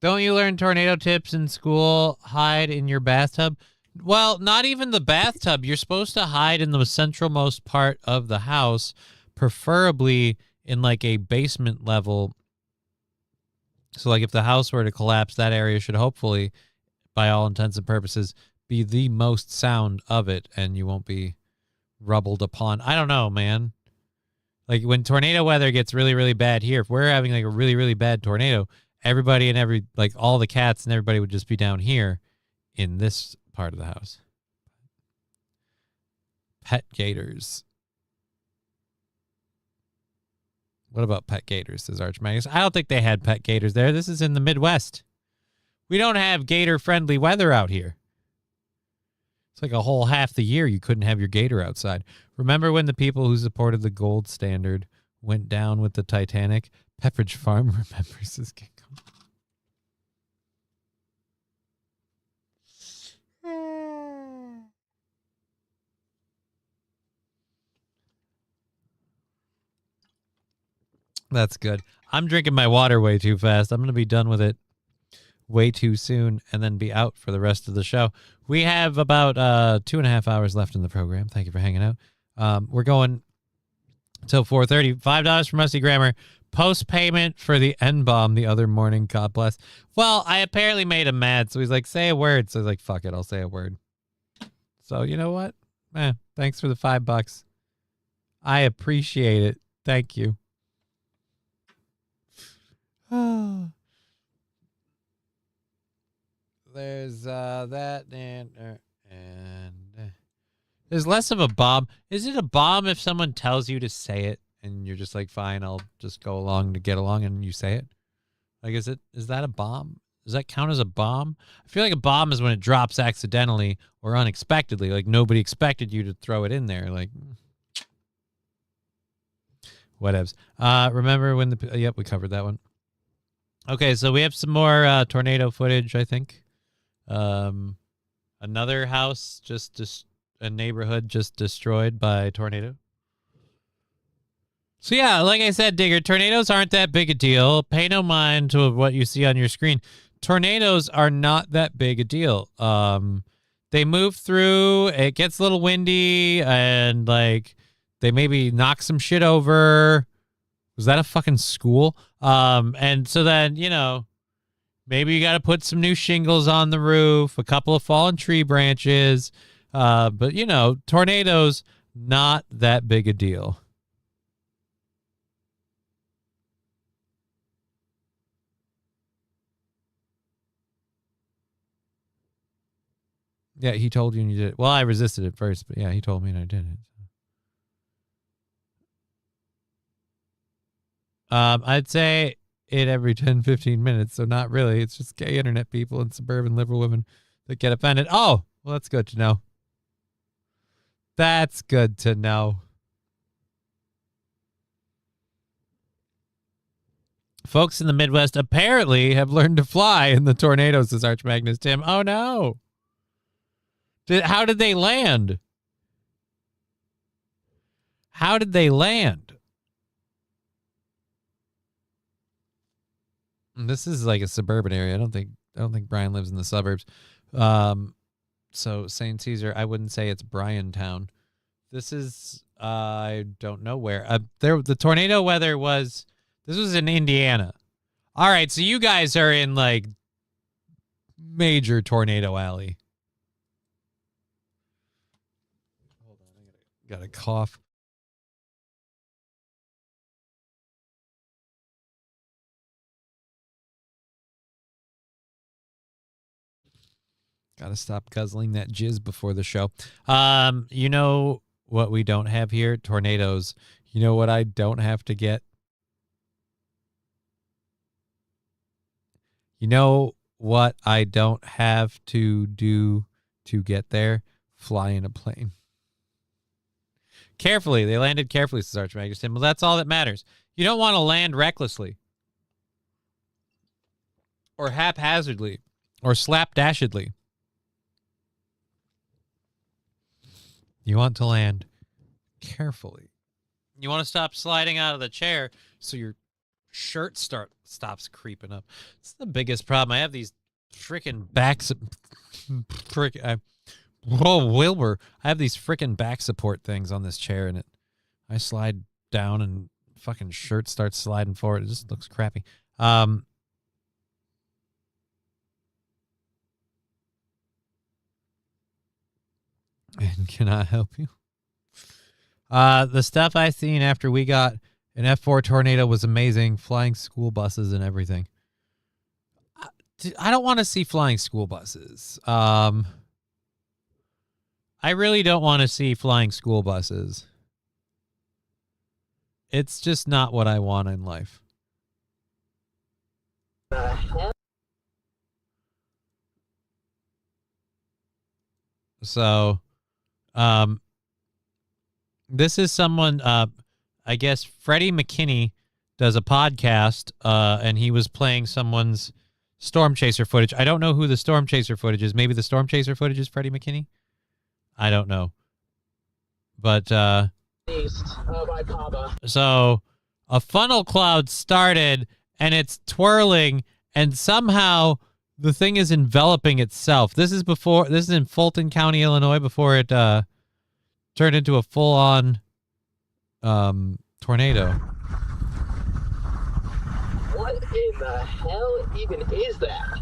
Don't you learn tornado tips in school? Hide in your bathtub. Well, not even the bathtub. You're supposed to hide in the centralmost part of the house, preferably in like a basement level. So like if the house were to collapse, that area should hopefully, by all intents and purposes, be the most sound of it, and you won't be rubbled upon. I don't know, man. Like when tornado weather gets really, really bad here, if we're having like a really, really bad tornado, everybody and all the cats and everybody would just be down here in this part of the house. Pet gators. What about pet gators, says Arch Magnus? I don't think they had pet gators there. This is in the Midwest. We don't have gator-friendly weather out here. It's like a whole half the year you couldn't have your gator outside. Remember when the people who supported the gold standard went down with the Titanic? Pepperidge Farm remembers this game. That's good. I'm drinking my water way too fast. I'm going to be done with it way too soon and then be out for the rest of the show. We have about 2.5 hours left in the program. Thank you for hanging out. We're going until 4:30. $5 from Rusty Grammar. Post payment for the N-bomb the other morning. God bless. Well, I apparently made him mad, so he's like, say a word. So he's like, fuck it, I'll say a word. So you know what? Thanks for the $5. I appreciate it. Thank you. There's that and there's less of a bomb. Is it a bomb if someone tells you to say it and you're just like, fine, I'll just go along to get along, and you say it? Like, is that a bomb? Does that count as a bomb? I feel like a bomb is when it drops accidentally or unexpectedly, like nobody expected you to throw it in there. Like, whatevs. Remember when yep, we covered that one. Okay, so we have some more tornado footage, I think. Another house a neighborhood just destroyed by tornado. So yeah, like I said, Digger, tornadoes aren't that big a deal. Pay no mind to what you see on your screen. Tornadoes are not that big a deal. They move through, it gets a little windy, and like they maybe knock some shit over. Was that a fucking school? And so then, maybe you got to put some new shingles on the roof, a couple of fallen tree branches. But, tornadoes, not that big a deal. Yeah, he told you and you did it. Well, I resisted it first, but yeah, he told me and I did it. I'd say it every 10, 15 minutes. So not really. It's just gay internet people and suburban liberal women that get offended. Oh, well, that's good to know. That's good to know. Folks in the Midwest apparently have learned to fly in the tornadoes, says Arch Magnus Tim. Oh, no. How did they land? How did they land? This is like a suburban area. I don't think Brian lives in the suburbs. So St. Caesar, I wouldn't say it's Bryantown. This is I don't know where. The tornado weather was. This was in Indiana. All right, so you guys are in like major tornado alley. Hold on, I got a cough. Got to stop guzzling that jizz before the show. You know what we don't have here? Tornadoes. You know what I don't have to get? You know what I don't have to do to get there? Fly in a plane. Carefully. They landed carefully, says Arch Magnus Tim. Well, that's all that matters. You don't want to land recklessly. Or haphazardly. Or slapdashedly. You want to land carefully. You want to stop sliding out of the chair so your shirt stops creeping up. It's the biggest problem. I have these freaking backs. Wilbur. I have these freaking back support things on this chair, and I slide down and fucking shirt starts sliding forward. It just looks crappy. And can I help you? The stuff I seen after we got an F4 tornado was amazing. Flying school buses and everything. I don't want to see flying school buses. I really don't want to see flying school buses. It's just not what I want in life. So, this is someone, I guess Freddie McKinney does a podcast, and he was playing someone's Storm Chaser footage. I don't know who the Storm Chaser footage is. Maybe the Storm Chaser footage is Freddie McKinney? I don't know. But, so a funnel cloud started, and it's twirling, and somehow the thing is enveloping itself. This is in Fulton County, Illinois, before it turned into a full-on tornado. What in the hell even is that?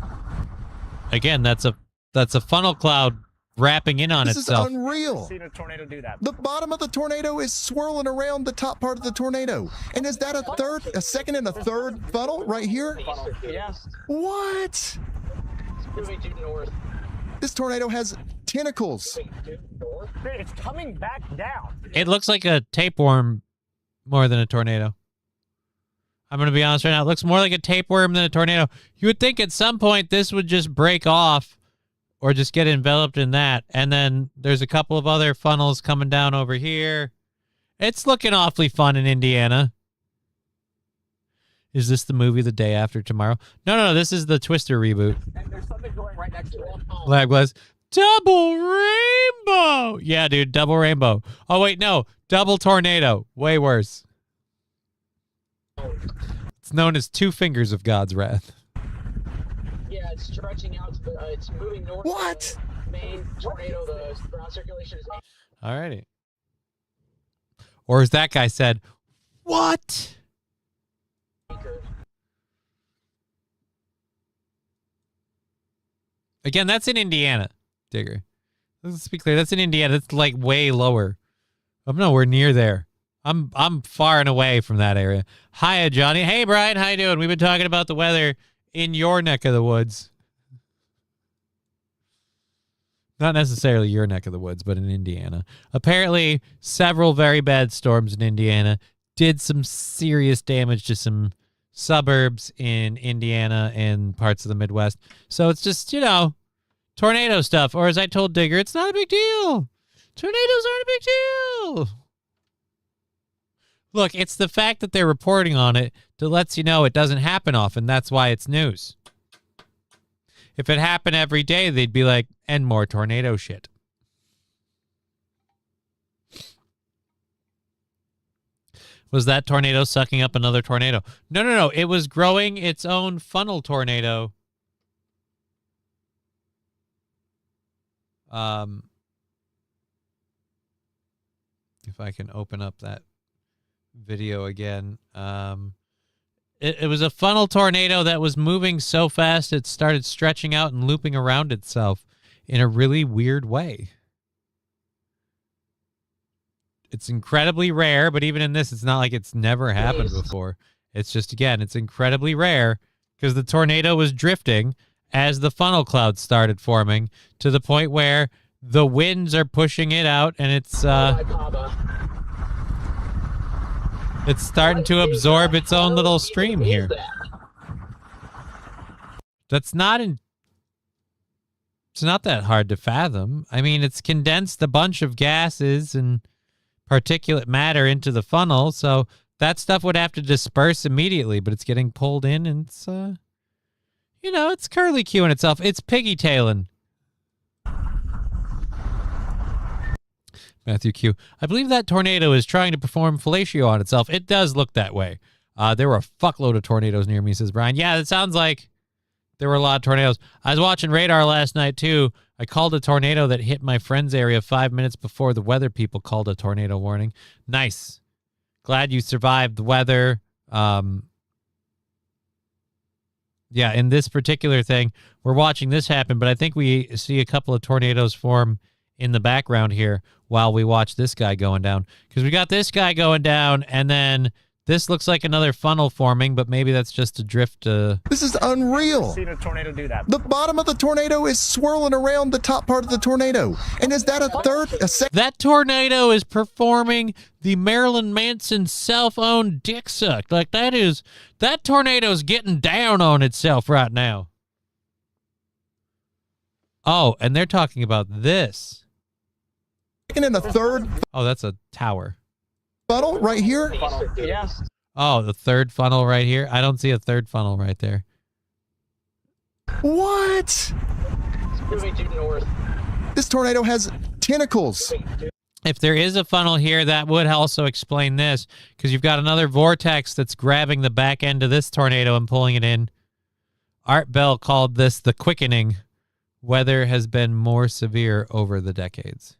Again, that's a funnel cloud wrapping in on itself. This is unreal. I've seen a tornado do that. The bottom of the tornado is swirling around the top part of the tornado. And is that a second and a third funnel right here? Yes. What? It's moving due north. This tornado has tentacles. It's coming back down. It looks like a tapeworm more than a tornado. I'm going to be honest right now. It looks more like a tapeworm than a tornado. You would think at some point this would just break off or just get enveloped in that. And then there's a couple of other funnels coming down over here. It's looking awfully fun in Indiana. Is this the movie The Day After Tomorrow? No. This is the Twister reboot. And there's something going right next to it. Lab Glass. Double rainbow. Yeah, dude. Double rainbow. Oh, wait. No. Double tornado. Way worse. It's known as Two Fingers of God's Wrath. Yeah, it's stretching out. It's moving north. What? The main tornado, the ground circulation is. Alrighty. Or as that guy said, what? Again, that's in Indiana, Digger. Let's be clear. That's in Indiana. That's like way lower. I'm nowhere near there. I'm far and away from that area. Hiya, Johnny. Hey, Brian. How you doing? We've been talking about the weather in your neck of the woods. Not necessarily your neck of the woods, but in Indiana. Apparently, several very bad storms in Indiana did some serious damage to some suburbs in Indiana and parts of the Midwest. So it's just, tornado stuff. Or as I told Digger, it's not a big deal. Tornadoes aren't a big deal. Look, it's the fact that they're reporting on it that lets you know it doesn't happen often. That's why it's news. If it happened every day, they'd be like, and more tornado shit. Was that tornado sucking up another tornado? No, no, no. It was growing its own funnel tornado. If I can open up that video again. It was a funnel tornado that was moving so fast it started stretching out and looping around itself in a really weird way. It's incredibly rare, but even in this, it's not like it's never happened before. It's just, again, it's incredibly rare because the tornado was drifting as the funnel clouds started forming to the point where the winds are pushing it out and it's starting to absorb its own little stream here. That's not in... It's not that hard to fathom. I mean, it's condensed a bunch of gases and particulate matter into the funnel, so that stuff would have to disperse immediately, but it's getting pulled in, and it's, you know, it's curly-cueing itself. It's piggy-tailing. Matthew Q. I believe that tornado is trying to perform fellatio on itself. It does look that way. There were a fuckload of tornadoes near me, says Brian. Yeah, it sounds like there were a lot of tornadoes. I was watching radar last night, too. I called a tornado that hit my friend's area 5 minutes before the weather people called a tornado warning. Nice. Glad you survived the weather. Yeah, in this particular thing, we're watching this happen, but I think we see a couple of tornadoes form in the background here while we watch this guy going down. Because we got this guy going down, and then this looks like another funnel forming, but maybe that's just a drift. This is unreal. I've seen a tornado do that. The bottom of the tornado is swirling around the top part of the tornado. And is that a second? That tornado is performing the Marilyn Manson self-owned dick suck. Like, that tornado's getting down on itself right now. Oh, and they're talking about this. And a third. Oh, that's a tower. Funnel right here? Yeah. Oh, the third funnel right here? I don't see a third funnel right there. What? Moving due north. This tornado has tentacles. If there is a funnel here, that would also explain this, because you've got another vortex that's grabbing the back end of this tornado and pulling it in. Art Bell called this the quickening. Weather has been more severe over the decades.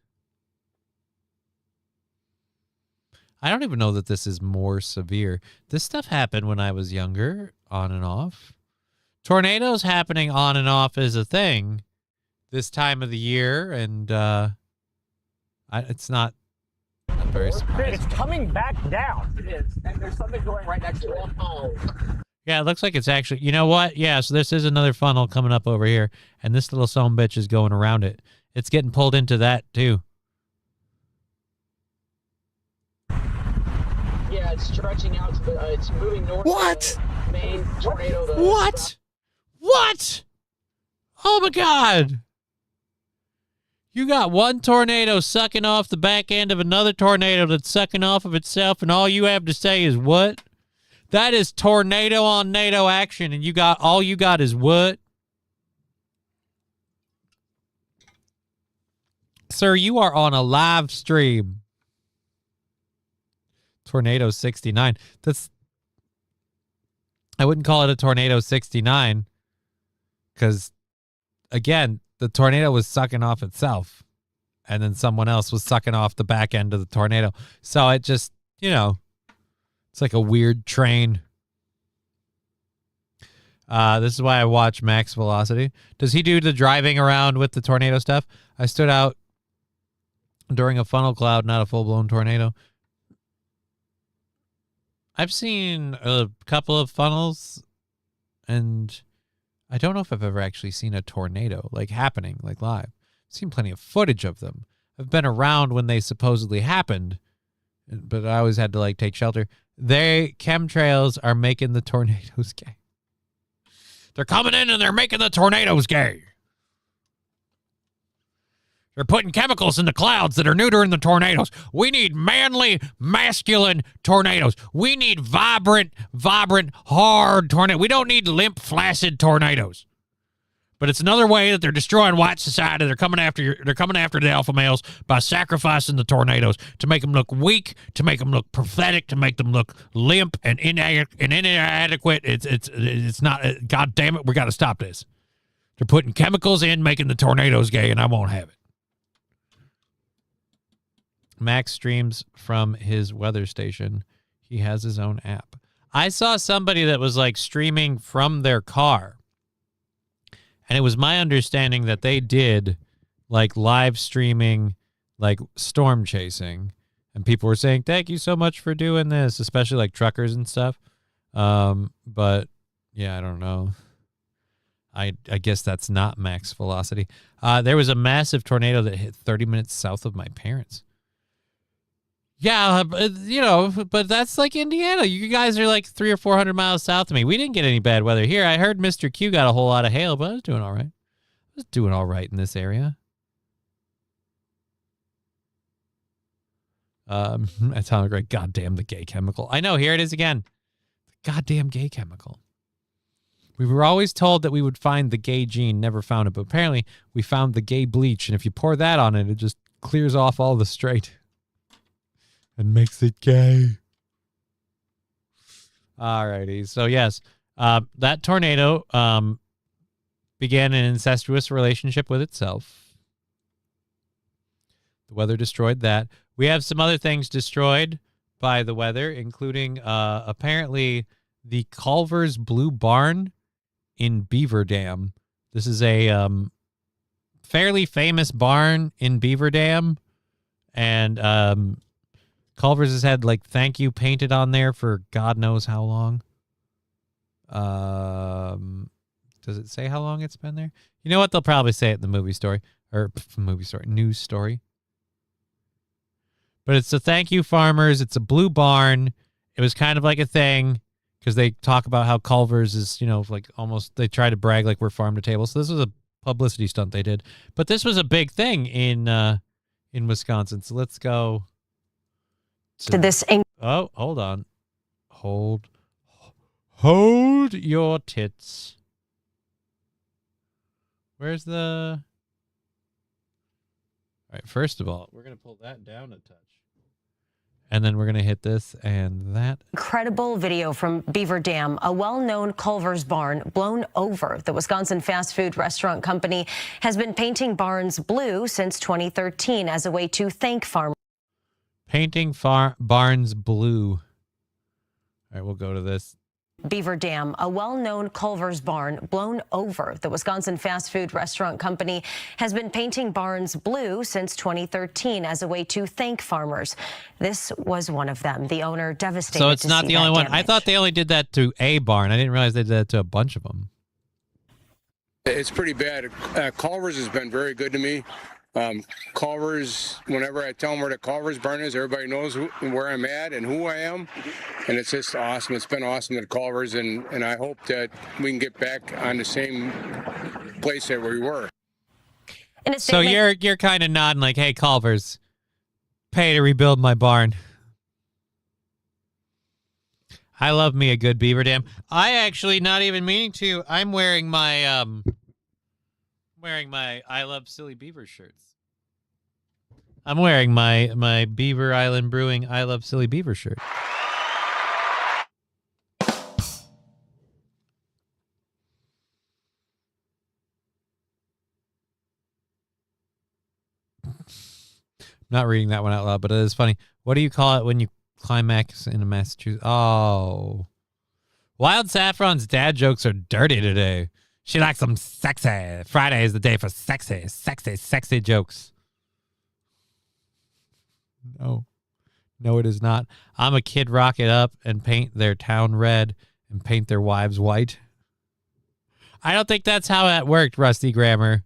I don't even know that this is more severe. This stuff happened when I was younger, on and off. Tornadoes happening on and off is a thing this time of the year, and it's not very surprising. It's coming back down. It is. And there's something going right next to it. Yeah, it looks like it's actually... You know what? Yeah, so this is another funnel coming up over here, and this little sumbitch is going around it. It's getting pulled into that, too. Yeah, it's stretching out. It's moving north. What? Main tornado. What? What? Oh, my God. You got one tornado sucking off the back end of another tornado that's sucking off of itself, and all you have to say is what? That is tornado on NATO action, and all you got is what? Sir, you are on a live stream. Tornado 69. I wouldn't call it a tornado 69 because, again, the tornado was sucking off itself, and then someone else was sucking off the back end of the tornado. So it just, you know, it's like a weird train. This is why I watch Max Velocity. Does he do the driving around with the tornado stuff? I stood out during a funnel cloud, not a full-blown tornado. I've seen a couple of funnels, and I don't know if I've ever actually seen a tornado, like, happening, like, live. I've seen plenty of footage of them. I've been around when they supposedly happened, but I always had to, like, take shelter. Chemtrails are making the tornadoes gay. They're coming in and they're making the tornadoes gay. They're putting chemicals in the clouds that are neutering the tornadoes. We need manly, masculine tornadoes. We need vibrant, hard tornadoes. We don't need limp, flaccid tornadoes. But it's another way that they're destroying white society. They're coming after the alpha males by sacrificing the tornadoes to make them look weak, to make them look pathetic, to make them look limp and inadequate. It's not. God damn it, we got to stop this. They're putting chemicals in, making the tornadoes gay, and I won't have it. Max streams from his weather station. He has his own app. I saw somebody that was like streaming from their car. And it was my understanding that they did like live streaming, like storm chasing. And people were saying, thank you so much for doing this, especially like truckers and stuff. But yeah, I don't know. I guess that's not max velocity. There was a massive tornado that hit 30 minutes south of my parents. Yeah, you know, but that's like Indiana. You guys are like 300 or 400 miles south of me. We didn't get any bad weather here. I heard Mr. Q got a whole lot of hail, but I was doing all right. I was doing all right in this area. I sound like, goddamn the gay chemical. I know, here it is again. The goddamn gay chemical. We were always told that we would find the gay gene, never found it, but apparently we found the gay bleach, and if you pour that on it, it just clears off all the straight. And makes it gay. Alrighty. So, yes, that tornado began an incestuous relationship with itself. The weather destroyed that. We have some other things destroyed by the weather, including apparently the Culver's Blue Barn in Beaver Dam. This is a fairly famous barn in Beaver Dam. And Culver's has had like thank you painted on there for God knows how long. Does it say how long it's been there? You know what? They'll probably say it in the news story. But it's a thank you farmers. It's a blue barn. It was kind of like a thing because they talk about how Culver's is, you know, like almost, they try to brag like we're farm to table. So this was a publicity stunt they did. But this was a big thing in Wisconsin. So let's go. Oh, hold on. Hold your tits. Where's the... All right, first of all, we're going to pull that down a touch. And then we're going to hit this and that. Incredible video from Beaver Dam, a well-known Culver's barn blown over. The Wisconsin fast food restaurant company has been painting barns blue since 2013 as a way to thank farmers. Painting barns blue. All right, we'll go to this. Beaver Dam, a well-known Culver's barn blown over. The Wisconsin fast food restaurant company has been painting barns blue since 2013 as a way to thank farmers. This was one of them. The owner devastated. So it's not the only one. I thought they only did that to a barn. I didn't realize they did that to a bunch of them. It's pretty bad. Culver's has been very good to me. Culver's, whenever I tell them where the Culver's barn is, everybody knows where I'm at and who I am. And it's just awesome. It's been awesome at Culver's, and I hope that we can get back on the same place that we were. So you're kind of nodding like, hey, Culver's, pay to rebuild my barn. I love me a good Beaver Dam. I actually, not even meaning to, I'm wearing my I Love Silly Beaver shirts. I'm wearing my Beaver Island Brewing I Love Silly Beaver shirt. Not reading that one out loud, but it is funny. What do you call it when you climax in Massachusetts? Oh. Wild Saffron's dad jokes are dirty today. She likes them sexy. Friday is the day for sexy jokes. No, it is not. I'm a Kid Rock it up and paint their town red and paint their wives white. I don't think that's how that worked, Rusty Grammar.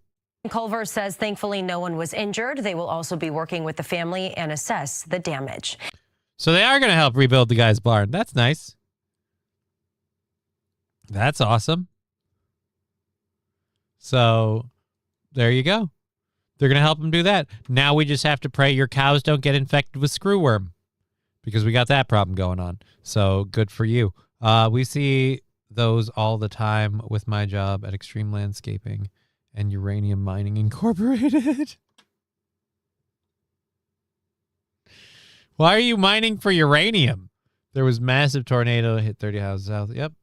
Culver says thankfully no one was injured. They will also be working with the family and assess the damage. So they are going to help rebuild the guy's barn. That's nice. That's awesome. So there you go. They're going to help them do that. Now we just have to pray your cows don't get infected with screwworm because we got that problem going on. So good for you. We see those all the time with my job at Extreme Landscaping and Uranium Mining Incorporated. Why are you mining for uranium? There was massive tornado hit 30 houses south. Yep.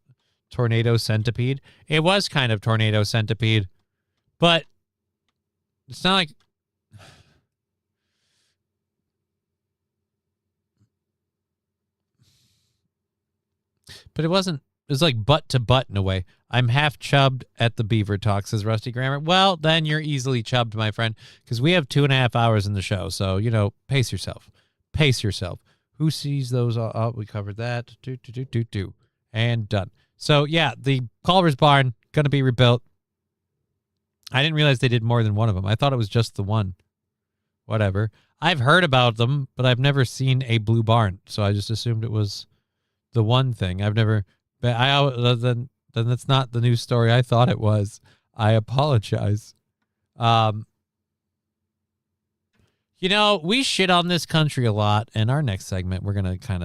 Tornado centipede. It was kind of tornado centipede, but it's not like but it wasn't. It was like butt to butt in a way. I'm half chubbed at the beaver talk, says Rusty Grammar. Well, then you're easily chubbed, my friend, because we have 2.5 hours in the show. So, you know, pace yourself. Pace yourself. Who sees those? Oh, we covered that. And done. So, yeah, the Culver's Barn, going to be rebuilt. I didn't realize they did more than one of them. I thought it was just the one. Whatever. I've heard about them, but I've never seen a blue barn. So I just assumed it was the one thing. I've never... But then that's not the news story I thought it was. I apologize. You know, we shit on this country a lot. In our next segment, we're gonna kind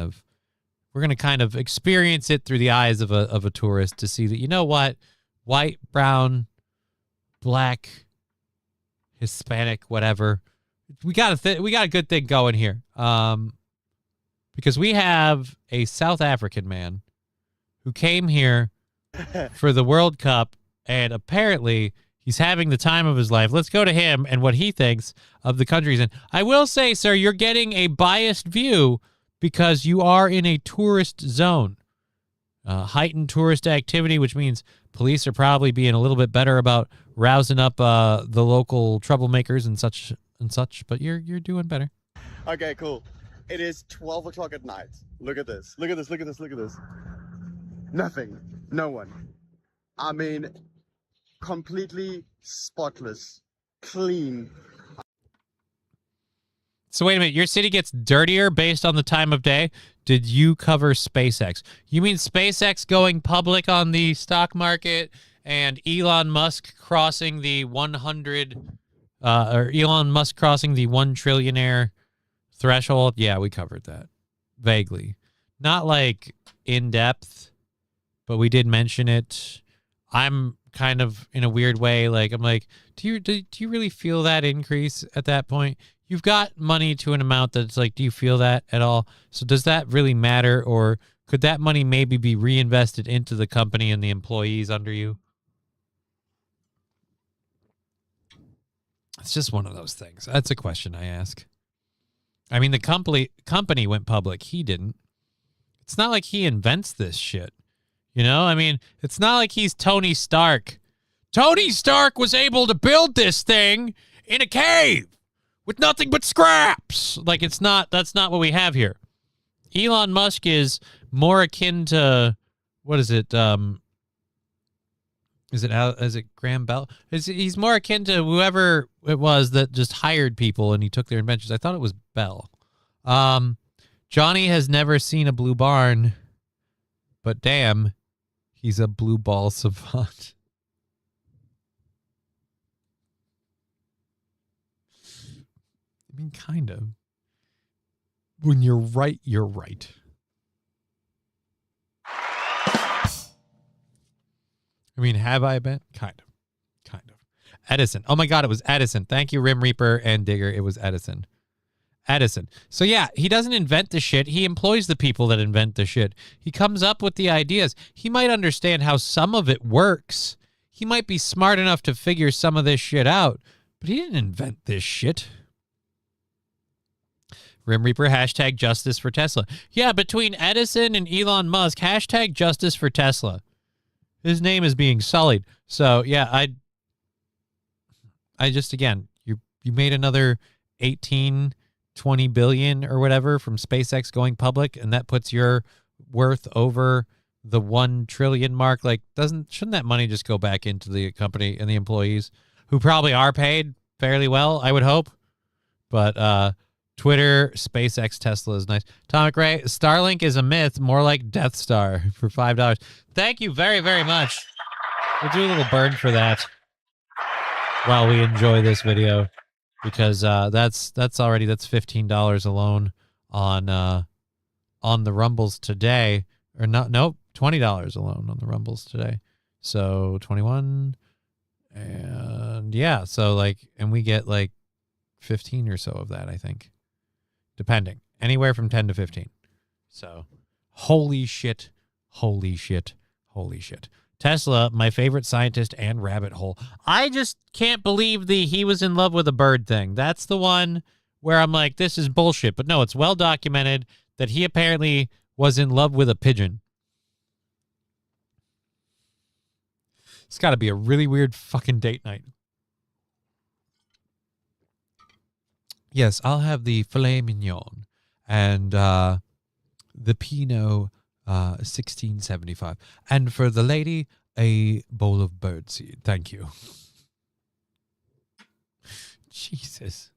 of experience it through the eyes of a tourist to see that, you know what, white, brown, black, Hispanic, whatever, we got a good thing going here. Because we have a South African man who came here for the World Cup, and apparently he's having the time of his life. Let's go to him and what he thinks of the country he's in. I will say, sir, you're getting a biased view because you are in a tourist zone. Heightened tourist activity, which means police are probably being a little bit better about rousing up the local troublemakers and such, but you're doing better. Okay, cool. It is 12 o'clock at night. Look at this. Look at this. Look at this. Look at this. Nothing. No one. I mean, completely spotless, clean. So wait a minute, your city gets dirtier based on the time of day? Did you cover SpaceX? You mean SpaceX going public on the stock market and Elon Musk crossing the 100 or Elon Musk crossing the 1 trillionaire threshold? Yeah, we covered that vaguely. Not like in depth, but we did mention it. I'm kind of in a weird way, like I'm like, do you really feel that increase at that point? You've got money to an amount that's like, do you feel that at all? So does that really matter, or could that money maybe be reinvested into the company and the employees under you? It's just one of those things. That's a question I ask. I mean, the company went public. He didn't. It's not like he invents this shit. You know, I mean, it's not like he's Tony Stark. Tony Stark was able to build this thing in a cave with nothing but scraps. Like, that's not what we have here. Elon Musk is more akin to, what is it? Is it Graham Bell? He's more akin to whoever it was that just hired people and he took their inventions. I thought it was Bell. Johnny has never seen a blue barn, but damn, he's a blue ball savant. I mean, kind of. When you're right, you're right. I mean, have I been? Kind of. Edison. Oh my God, it was Edison. Thank you, Rim Reaper and Digger. It was Edison. So yeah, he doesn't invent the shit. He employs the people that invent the shit. He comes up with the ideas. He might understand how some of it works. He might be smart enough to figure some of this shit out, but he didn't invent this shit. Rim Reaper, hashtag justice for Tesla. Yeah, between Edison and Elon Musk, hashtag justice for Tesla. His name is being sullied. So yeah, I just, again, you made another 18, 20 billion or whatever from SpaceX going public, and that puts your worth over the 1 trillion mark. Like, shouldn't that money just go back into the company and the employees who probably are paid fairly well, I would hope. But Twitter, SpaceX, Tesla is nice. Atomic Ray, Starlink is a myth, more like Death Star for $5. Thank you very, very much. We'll do a little burn for that while we enjoy this video. because that's $15 alone on the Rumbles today, or not? Nope, $20 alone on the Rumbles today. So 21, and yeah, so like, and we get like 15 or so of that, I think, depending, anywhere from 10 to 15. So holy shit, holy shit, holy shit. Tesla, my favorite scientist and rabbit hole. I just can't believe the he was in love with a bird thing. That's the one where I'm like, this is bullshit. But no, it's well documented that he apparently was in love with a pigeon. It's got to be a really weird fucking date night. Yes, I'll have the filet mignon and the Pinot 1675. And for the lady, a bowl of birdseed. Thank you. Jesus.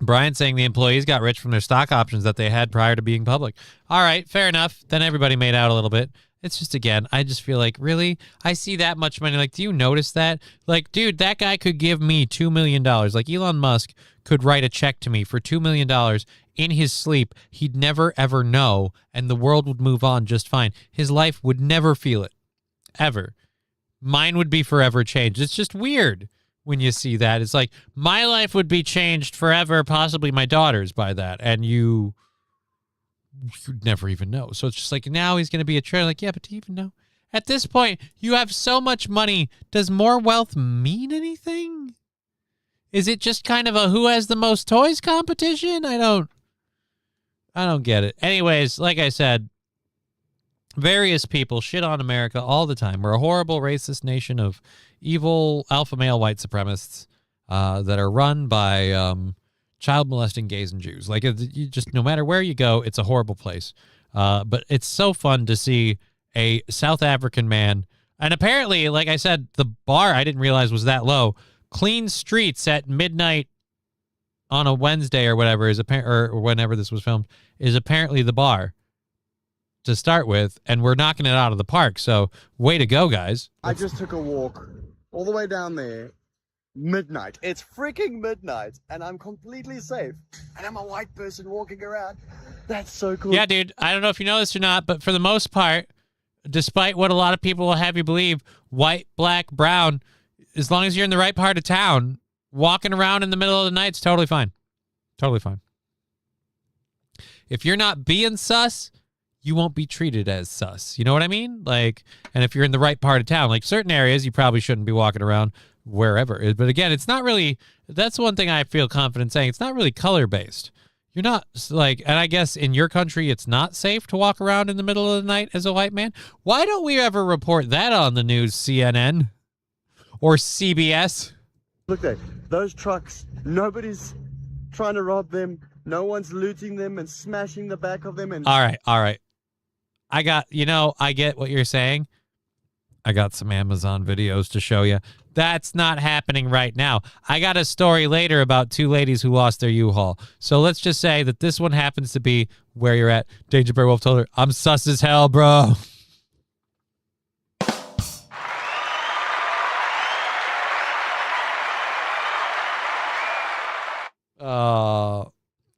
Brian saying the employees got rich from their stock options that they had prior to being public. All right, fair enough. Then everybody made out a little bit. It's just, again, I just feel like, really? I see that much money. Like, do you notice that? Like, dude, that guy could give me $2 million. Like, Elon Musk could write a check to me for $2 million in his sleep. He'd never, ever know, and the world would move on just fine. His life would never feel it. Ever. Mine would be forever changed. It's just weird when you see that. It's like, my life would be changed forever, possibly my daughter's by that, and you'd never even know. So it's just like, now he's going to be a trailer. Like, yeah, but do you even know? At this point, you have so much money. Does more wealth mean anything? Is it just kind of a who has the most toys competition? I don't get it. Anyways, like I said, various people shit on America all the time. We're a horrible, racist nation of evil alpha male white supremacists that are run by child molesting gays and Jews. Like, you just, no matter where you go, it's a horrible place. But it's so fun to see a South African man, and apparently, like I said, the bar I didn't realize was that low. Clean streets at midnight on a Wednesday or whatever is or whenever this was filmed, is apparently the bar to start with, and we're knocking it out of the park. So way to go, guys. I just took a walk all the way down there. Midnight. It's freaking midnight, and I'm completely safe. And I'm a white person walking around. That's so cool. Yeah, dude. I don't know if you know this or not, but for the most part, despite what a lot of people will have you believe, white, black, brown, as long as you're in the right part of town, walking around in the middle of the night, it's totally fine. Totally fine. If you're not being sus, you won't be treated as sus. You know what I mean? Like, and if you're in the right part of town, like certain areas, you probably shouldn't be walking around wherever. But again, it's not really, that's one thing I feel confident saying. It's not really color-based. You're not like, and I guess in your country, it's not safe to walk around in the middle of the night as a white man. Why don't we ever report that on the news, CNN or CBS? Look there, those trucks, nobody's trying to rob them. No one's looting them and smashing the back of them. And All right. I get what you're saying. I got some Amazon videos to show you. That's not happening right now. I got a story later about two ladies who lost their U-Haul. So let's just say that this one happens to be where you're at. Danger Bear Wolf told her, I'm sus as hell, bro.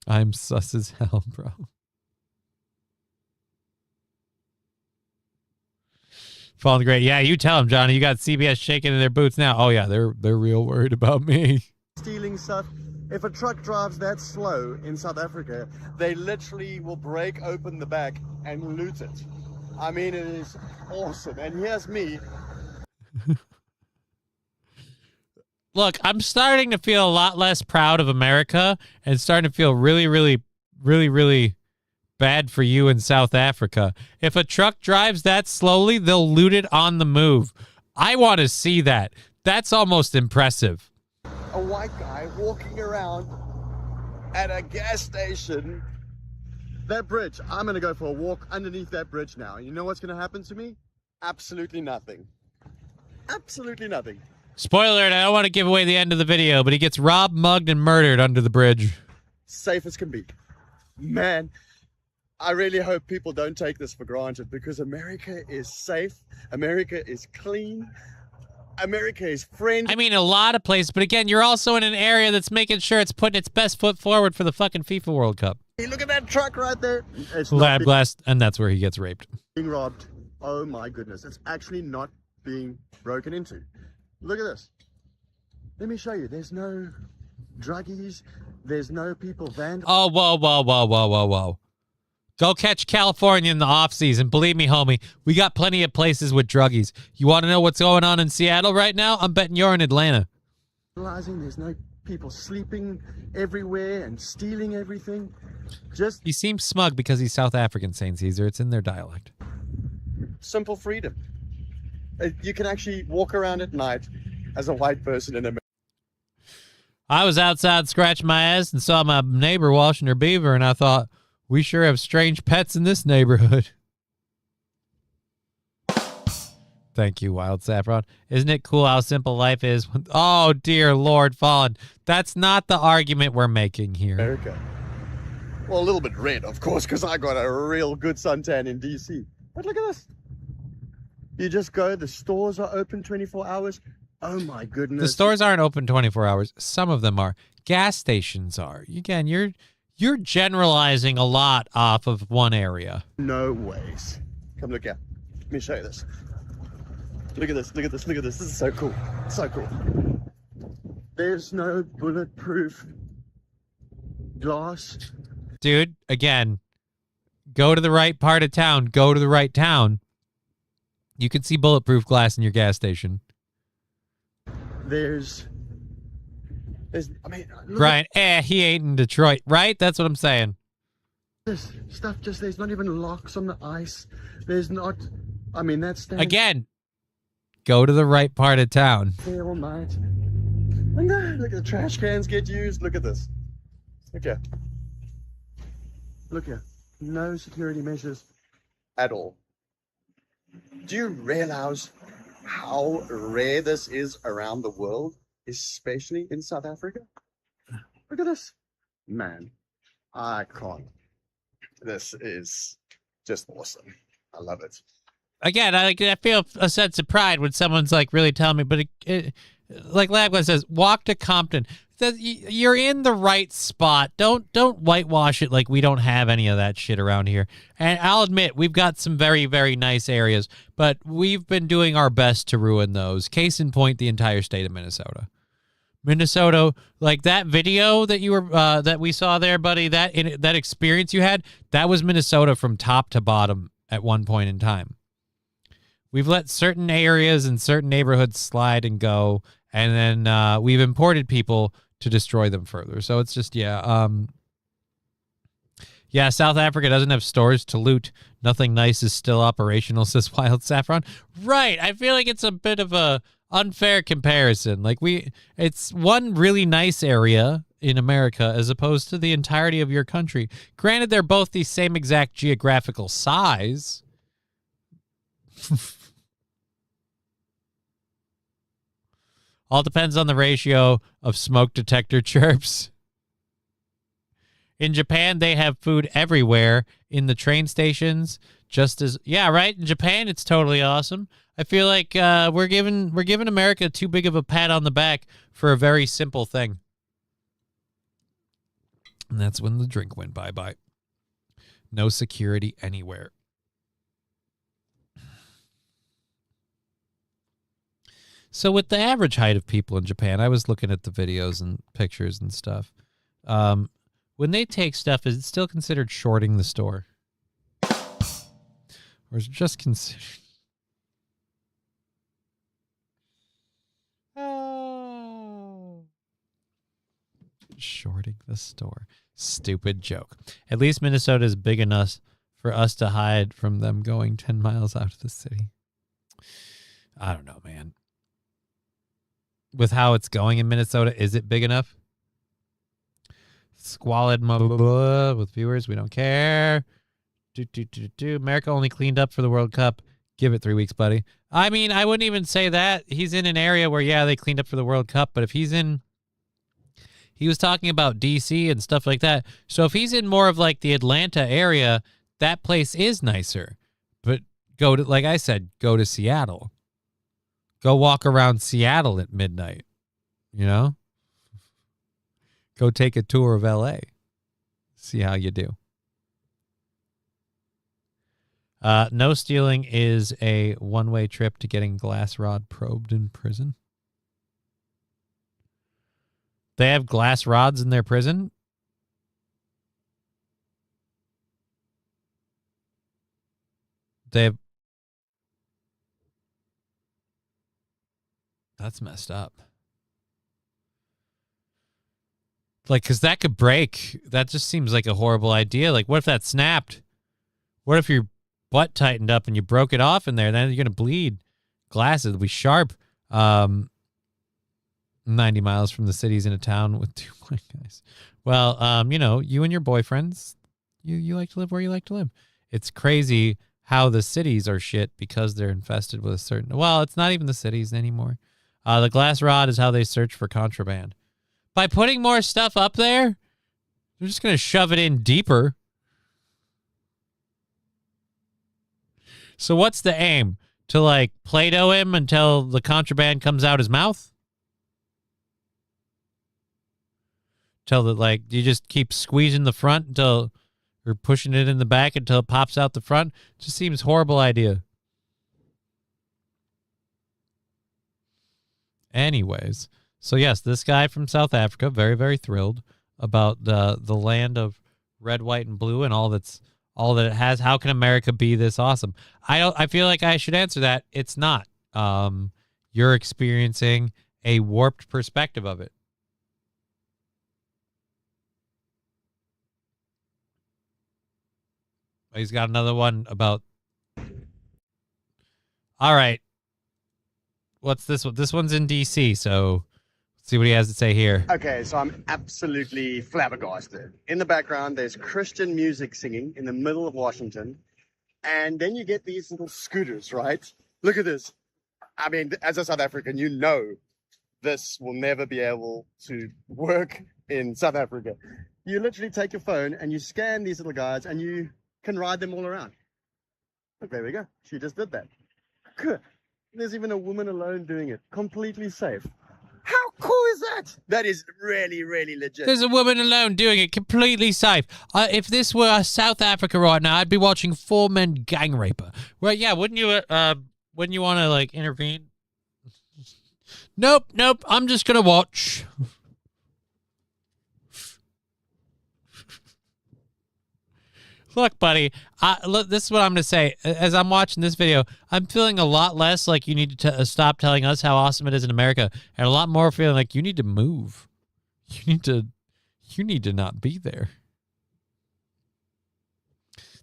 I'm sus as hell, bro. Falling great. Yeah, you tell them, Johnny. You got CBS shaking in their boots now. Oh yeah, they're real worried about me. Stealing stuff. If a truck drives that slow in South Africa, they literally will break open the back and loot it. I mean, it is awesome. And here's me. Look, I'm starting to feel a lot less proud of America and starting to feel really, really, really, really bad for you in South Africa. If a truck drives that slowly, they'll loot it on the move. I want to see that. That's almost impressive. A white guy walking around at a gas station. That bridge, I'm going to go for a walk underneath that bridge now. You know what's going to happen to me? Absolutely nothing. Absolutely nothing. Spoiler alert, I don't want to give away the end of the video, but he gets robbed, mugged, and murdered under the bridge. Safe as can be. Man, I really hope people don't take this for granted because America is safe. America is clean. America is friends. I mean, a lot of places, but again, you're also in an area that's making sure it's putting its best foot forward for the fucking FIFA World Cup. Hey, look at that truck right there. It's Lab not blast, and that's where he gets raped. being robbed. Oh my goodness. It's actually not being broken into. Look at this. Let me show you. There's no druggies. There's no people vandalizing. Oh, whoa. Go catch California in the off season. Believe me, homie, we got plenty of places with druggies. You want to know what's going on in Seattle right now? I'm betting you're in Atlanta. There's no people sleeping everywhere and stealing everything. He seems smug because he's South African, St. Caesar. It's in their dialect. Simple freedom. You can actually walk around at night as a white person in America. I was outside scratching my ass and saw my neighbor washing her beaver, and I thought, we sure have strange pets in this neighborhood. Thank you, Wild Saffron. Isn't it cool how simple life is? Oh, dear Lord, Fallen. That's not the argument we're making here. America. Well, a little bit red, of course, because I got a real good suntan in DC. But look at this. You just go, the stores are open 24 hours. Oh, my goodness. The stores aren't open 24 hours. Some of them are. Gas stations are. Again, you're generalizing a lot off of one area. No ways. Come look here. Let me show you this. Look at this. Look at this. Look at this. This is so cool. So cool. There's no bulletproof glass. Dude, again, go to the right part of town. Go to the right town. You can see bulletproof glass in your gas station. There's I mean, Brian, he ain't in Detroit, right? That's what I'm saying. This stuff there's not even locks on the ice. There's not, I mean, that's... Again, go to the right part of town. There all night. Look at the trash cans get used. Look at this. Look here. Look here. No security measures at all. Do you realize how rare this is around the world, especially in South Africa? Look at this. Man, I can't. This is just awesome. I love it. Again, I feel a sense of pride when someone's like really telling me, but like Labglass says, walk to Compton. You're in the right spot. Don't whitewash it like we don't have any of that shit around here. And I'll admit, we've got some very, very nice areas, but we've been doing our best to ruin those. Case in point, the entire state of Minnesota. Minnesota, like that video that you were that we saw there, buddy, that experience you had, that was Minnesota from top to bottom at one point in time. We've let certain areas and certain neighborhoods slide and go, and then we've imported people to destroy them further. So it's just, South Africa doesn't have stores to loot. Nothing nice is still operational, says Wild Saffron. Right. I feel like it's a bit of a unfair comparison. Like it's one really nice area in America as opposed to the entirety of your country. Granted, they're both the same exact geographical size. All depends on the ratio of smoke detector chirps. In Japan, they have food everywhere in the train stations. Just as, yeah, right? In Japan, it's totally awesome. I feel like we're giving America too big of a pat on the back for a very simple thing. And that's when the drink went bye-bye. No security anywhere. So with the average height of people in Japan, I was looking at the videos and pictures and stuff. When they take stuff, is it still considered shorting the store? Or is it just considered... Shorting the store. Stupid joke. At least Minnesota is big enough for us to hide from them going 10 miles out of the city. I don't know, man. With how it's going in Minnesota, is it big enough? Squalid blah, blah, blah, with viewers, we don't care. America only cleaned up for the World Cup. Give it 3 weeks, buddy. I mean, I wouldn't even say that. He's in an area where, yeah, they cleaned up for the World Cup, but if he's in... He was talking about D.C. and stuff like that. So if he's in more of like the Atlanta area, that place is nicer. But go to, like I said, go to Seattle. Go walk around Seattle at midnight, you know? Go take a tour of LA. See how you do. No stealing is a one-way trip to getting glass rod probed in prison. They have glass rods in their prison? They have... That's messed up. Like, because that could break. That just seems like a horrible idea. Like, what if that snapped? What if your butt tightened up and you broke it off in there? Then you're going to bleed. Glass will be sharp. 90 miles from the city's in a town with 2 white guys. Well, you know, you and your boyfriends, you like to live where you like to live. It's crazy how the cities are shit because they're infested with a certain... Well, it's not even the cities anymore. The glass rod is how they search for contraband. By putting more stuff up there, they're just going to shove it in deeper. So what's the aim? To, like, Play-Doh him until the contraband comes out his mouth? Till that, like, you just keep squeezing the front until... Or pushing it in the back until it pops out the front? Just seems horrible idea. Anyways, so yes, this guy from South Africa, very, very thrilled about the land of red, white, and blue and all that it has. How can America be this awesome? I feel like I should answer that. It's not. You're experiencing a warped perspective of it. He's got another one about... All right. What's this one? This one's in D.C., so let's see what he has to say here. Okay, so I'm absolutely flabbergasted. In the background, there's Christian music singing in the middle of Washington. And then you get these little scooters, right? Look at this. I mean, as a South African, you know this will never be able to work in South Africa. You literally take your phone and you scan these little guys and you can ride them all around. Look, there we go. She just did that. Good. There's even a woman alone doing it. Completely safe. How cool is that? That is really, really legit. There's a woman alone doing it completely safe. If this were South Africa right now, I'd be watching 4 men gang rape her. Well, yeah, wouldn't you want to, like, intervene? Nope. I'm just going to watch. Look, buddy, look, this is what I'm going to say. As I'm watching this video, I'm feeling a lot less like you need to stop telling us how awesome it is in America, and a lot more feeling like you need to move. You need to not be there.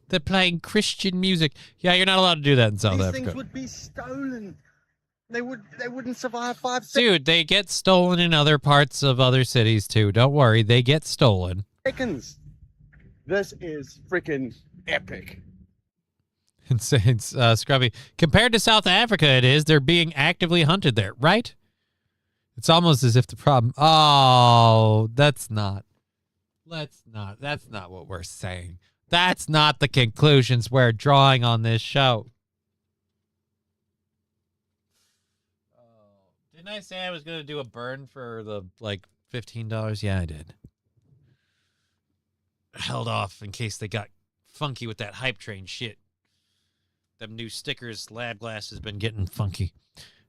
They're playing Christian music. Yeah, you're not allowed to do that in South Africa. These things would be stolen. They wouldn't survive 5 Dude, they get stolen in other parts of other cities, too. Don't worry, they get stolen. seconds. This is freaking epic. It's Scrubby. Compared to South Africa, it is. They're being actively hunted there, right? It's almost as if the problem... Oh, that's not what we're saying. That's not the conclusions we're drawing on this show. Didn't I say I was going to do a burn for the, like, $15? Yeah, I did. Held off in case they got funky with that hype train shit. Them new stickers, Lab Glass has been getting funky.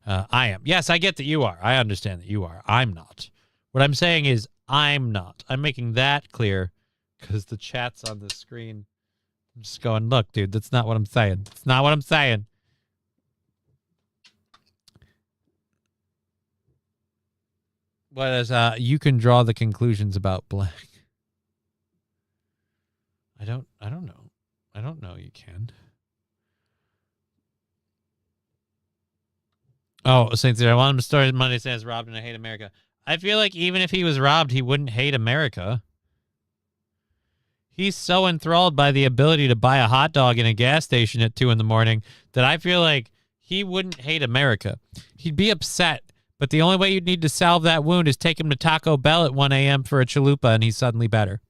I am. Yes, I get that you are. I understand that you are. I'm not. What I'm saying is I'm not. I'm making that clear because the chat's on the screen. I'm just going, look, dude, that's not what I'm saying. That's not what I'm saying. What is, you can draw the conclusions about black. I don't know. I don't know you can. Oh, Saints, I want him to start Monday says robbed and I hate America. I feel like even if he was robbed, he wouldn't hate America. He's so enthralled by the ability to buy a hot dog in a gas station at 2 a.m. that I feel like he wouldn't hate America. He'd be upset, but the only way you'd need to salve that wound is take him to Taco Bell at 1 a.m. for a chalupa and he's suddenly better.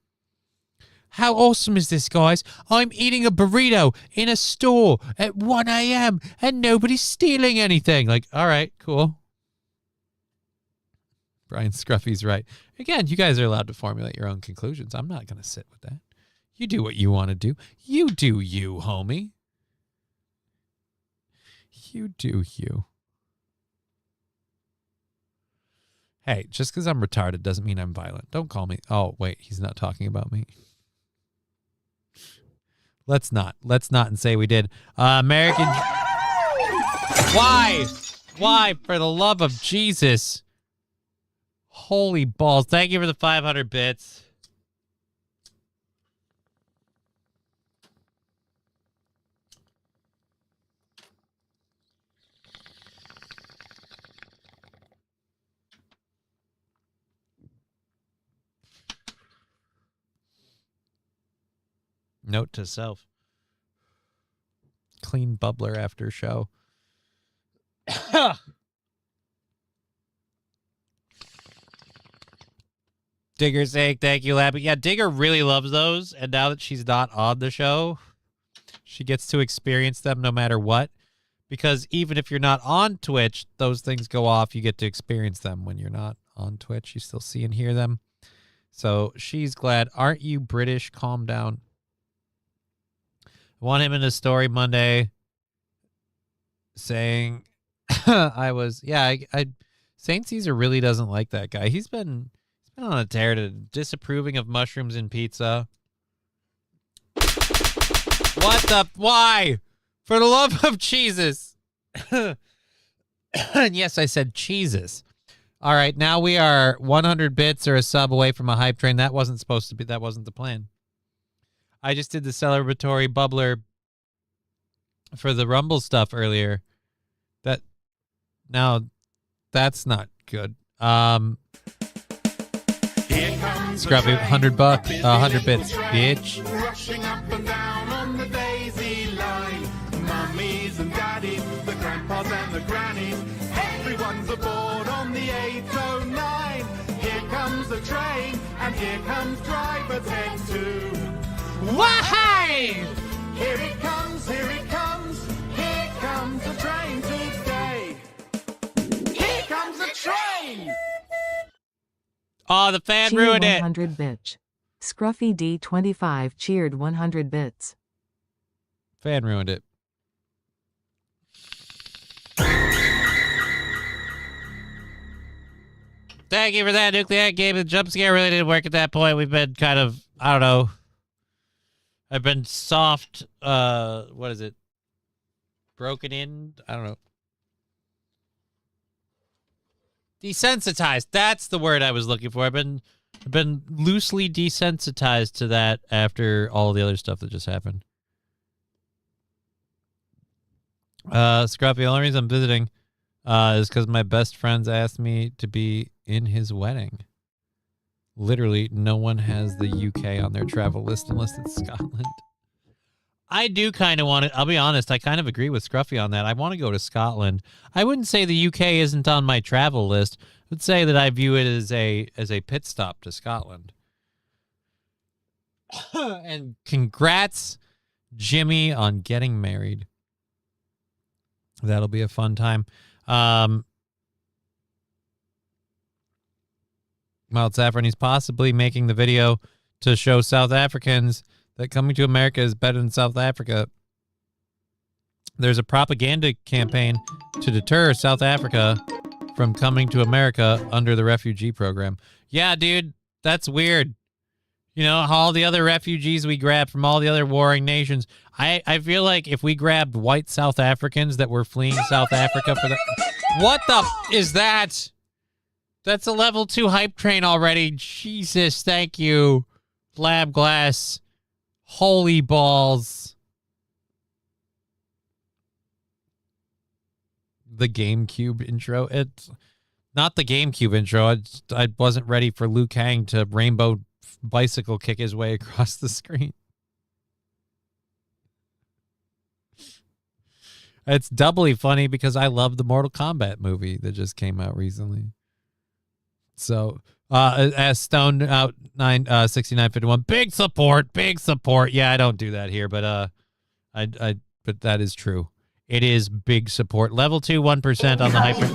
How awesome is this, guys? I'm eating a burrito in a store at 1 a.m. and nobody's stealing anything. Like, all right, cool. Brian Scruffy's right. Again, you guys are allowed to formulate your own conclusions. I'm not going to sit with that. You do what you want to do. You do you, homie. You do you. Hey, just because I'm retarded doesn't mean I'm violent. Don't call me. Oh, wait, he's not talking about me. Let's not and say we did. American. Why? Why? For the love of Jesus. Holy balls. Thank you for the 500 bits. Note to self. Clean bubbler after show. Digger saying thank you, Lab. Yeah, Digger really loves those. And now that she's not on the show, she gets to experience them no matter what. Because even if you're not on Twitch, those things go off. You get to experience them when you're not on Twitch. You still see and hear them. So she's glad. Aren't you British? Calm down. I want him in a story Monday saying Saint Caesar really doesn't like that guy. He's been on a tear to disapproving of mushrooms in pizza. Why? For the love of Jesus. And yes, I said cheeses. All right, now we are 100 bits or a sub away from a hype train. That wasn't the plan. I just did the celebratory bubbler for the Rumble stuff earlier. That's not good. Scruffy, $100, 100 bits, bitch. Rushing up and down on the daisy line. Mummies and daddies, the grandpas and the grannies. Everyone's aboard on the 809. Here comes the train, and here comes driver 10-2. Why? Here it comes, here it comes. Here comes the train today. Here comes the train! Oh, the fan ruined it. 100 bitch. Scruffy D25 cheered 100 bits. Fan ruined it. Thank you for that, Nuclear Game. The jump scare really didn't work at that point. We've been kind of, I don't know. I've been soft, what is it? Broken in? I don't know. Desensitized. That's the word I was looking for. I've been loosely desensitized to that after all the other stuff that just happened. Scruffy, the only reason I'm visiting is because my best friends asked me to be in his wedding. Literally, no one has the UK on their travel list unless it's Scotland. I do kind of want to, I'll be honest, I kind of agree with Scruffy on that. I want to go to Scotland. I wouldn't say the UK isn't on my travel list. I would say that I view it as a pit stop to Scotland. And congrats, Jimmy, on getting married. That'll be a fun time. Mild Saffron, he's possibly making the video to show South Africans that coming to America is better than South Africa. There's a propaganda campaign to deter South Africa from coming to America under the refugee program. Yeah, dude, that's weird. You know, all the other refugees we grabbed from all the other warring nations. I feel like if we grabbed white South Africans that were fleeing South Africa for the... What the is that? That's a level 2 hype train already. Jesus, thank you. Lab Glass. Holy balls. The GameCube intro. It's not the GameCube intro. I wasn't ready for Liu Kang to rainbow bicycle kick his way across the screen. It's doubly funny because I love the Mortal Kombat movie that just came out recently. So, As Stone out 6951. Big support. Yeah, I don't do that here, but but that is true. It is big support. Level 2, 1% on the hyper.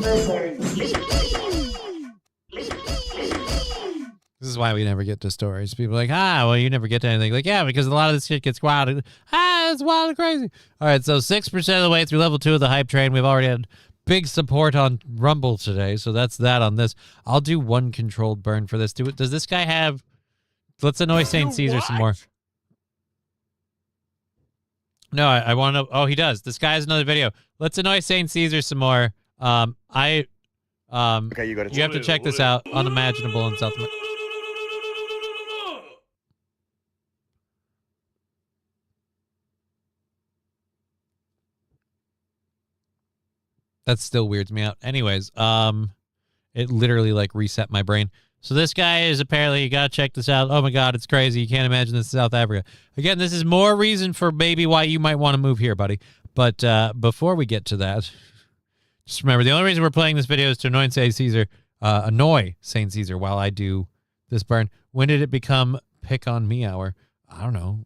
This is why we never get to stories. People are like, well, you never get to anything. Like, yeah, because a lot of this shit gets wild. It's wild and crazy. All right, so 6% of the way through level 2 of the hype train. We've already had big support on Rumble today, so that's that on this. I'll do one controlled burn for this. Does this guy have... Let's annoy St. Caesar some more. No, I want to... Oh, he does. This guy has another video. Let's annoy St. Caesar some more. Okay, you have to check this out. Unimaginable in South America. That still weirds me out. Anyways, it literally like reset my brain. So this guy is apparently, you gotta check this out. Oh my God, it's crazy. You can't imagine this in South Africa. Again, this is more reason for maybe why you might want to move here, buddy. But before we get to that, just remember the only reason we're playing this video is to annoy St. Caesar while I do this burn. When did it become pick on me hour? I don't know.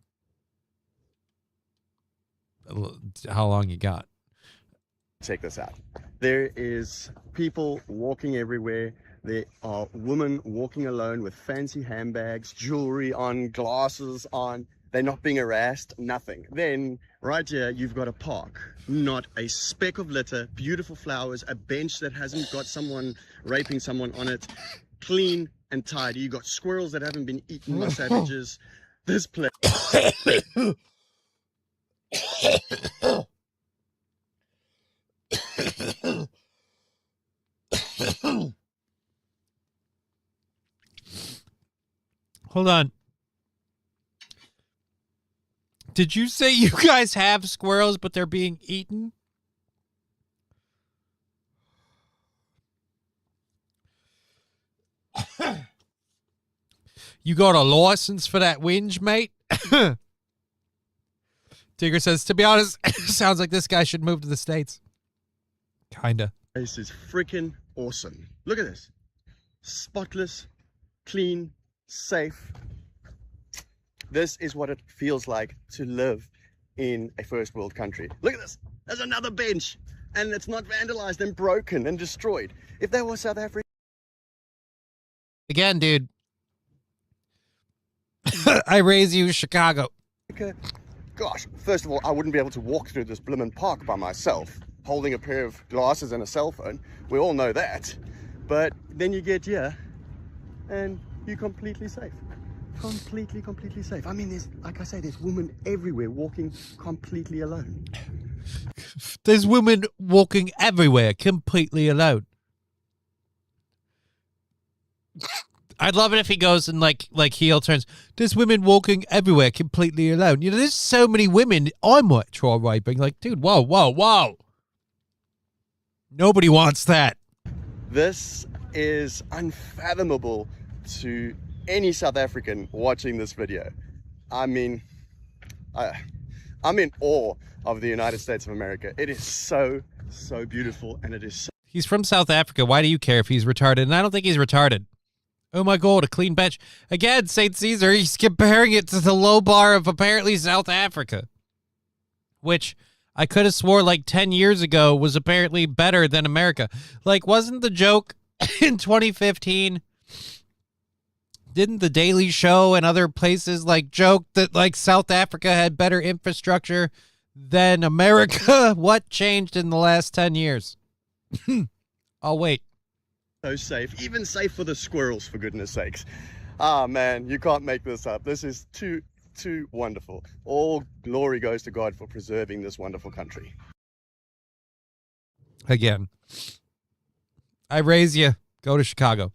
How long you got? Check this out. There is people walking everywhere. There are women walking alone with fancy handbags, jewelry on, glasses on. They're not being harassed, nothing. Then, right here, you've got a park. Not a speck of litter, beautiful flowers, a bench that hasn't got someone raping someone on it. Clean and tidy. You've got squirrels that haven't been eaten by savages. This place... Hold on. Did you say you guys have squirrels, but they're being eaten? You got a license for that whinge, mate? Tigger says, to be honest, sounds like this guy should move to the States. Kinda. This is freaking awesome. Look at this. Spotless, clean, safe. This is what it feels like to live in a first world country. Look at this. There's another bench. And it's not vandalized and broken and destroyed. If that was South Africa... Again, dude. I raise you, Chicago. Gosh, first of all, I wouldn't be able to walk through this blimmin' park by myself, holding a pair of glasses and a cell phone. We all know that. But then you get here, and you're completely safe. Completely safe. I mean, there's, like I say, there's women everywhere walking completely alone. There's women walking everywhere completely alone. I'd love it if he goes and like heel turns. There's women walking everywhere completely alone. You know, there's so many women I might try raping. Like, dude, whoa. Nobody wants that. This is unfathomable to any South African watching this video. I mean, I'm in awe of the United States of America. It is so beautiful, and it is so... He's from South Africa. Why do you care if he's retarded? And I don't think he's retarded. Oh my God, a clean bench. Again, St. Caesar, he's comparing it to the low bar of apparently South Africa. Which I could have swore like 10 years ago was apparently better than America. Like, wasn't the joke in 2015? Didn't the Daily Show and other places like joke that like South Africa had better infrastructure than America? What changed in the last 10 years? I'll wait. So safe, even safe for the squirrels, for goodness sakes. Ah, man, you can't make this up. This is too wonderful. All glory goes to God for preserving this wonderful country. Again, I raise you. Go to Chicago.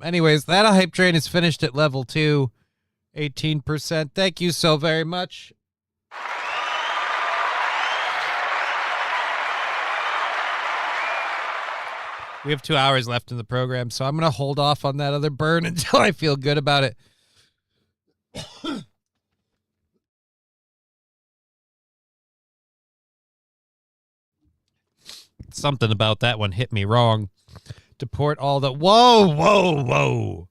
Anyways, that hype train is finished at level 2, 18%. Thank you so very much. We have 2 hours left in the program, so I'm going to hold off on that other burn until I feel good about it. Something about that one hit me wrong. Deport all the whoa.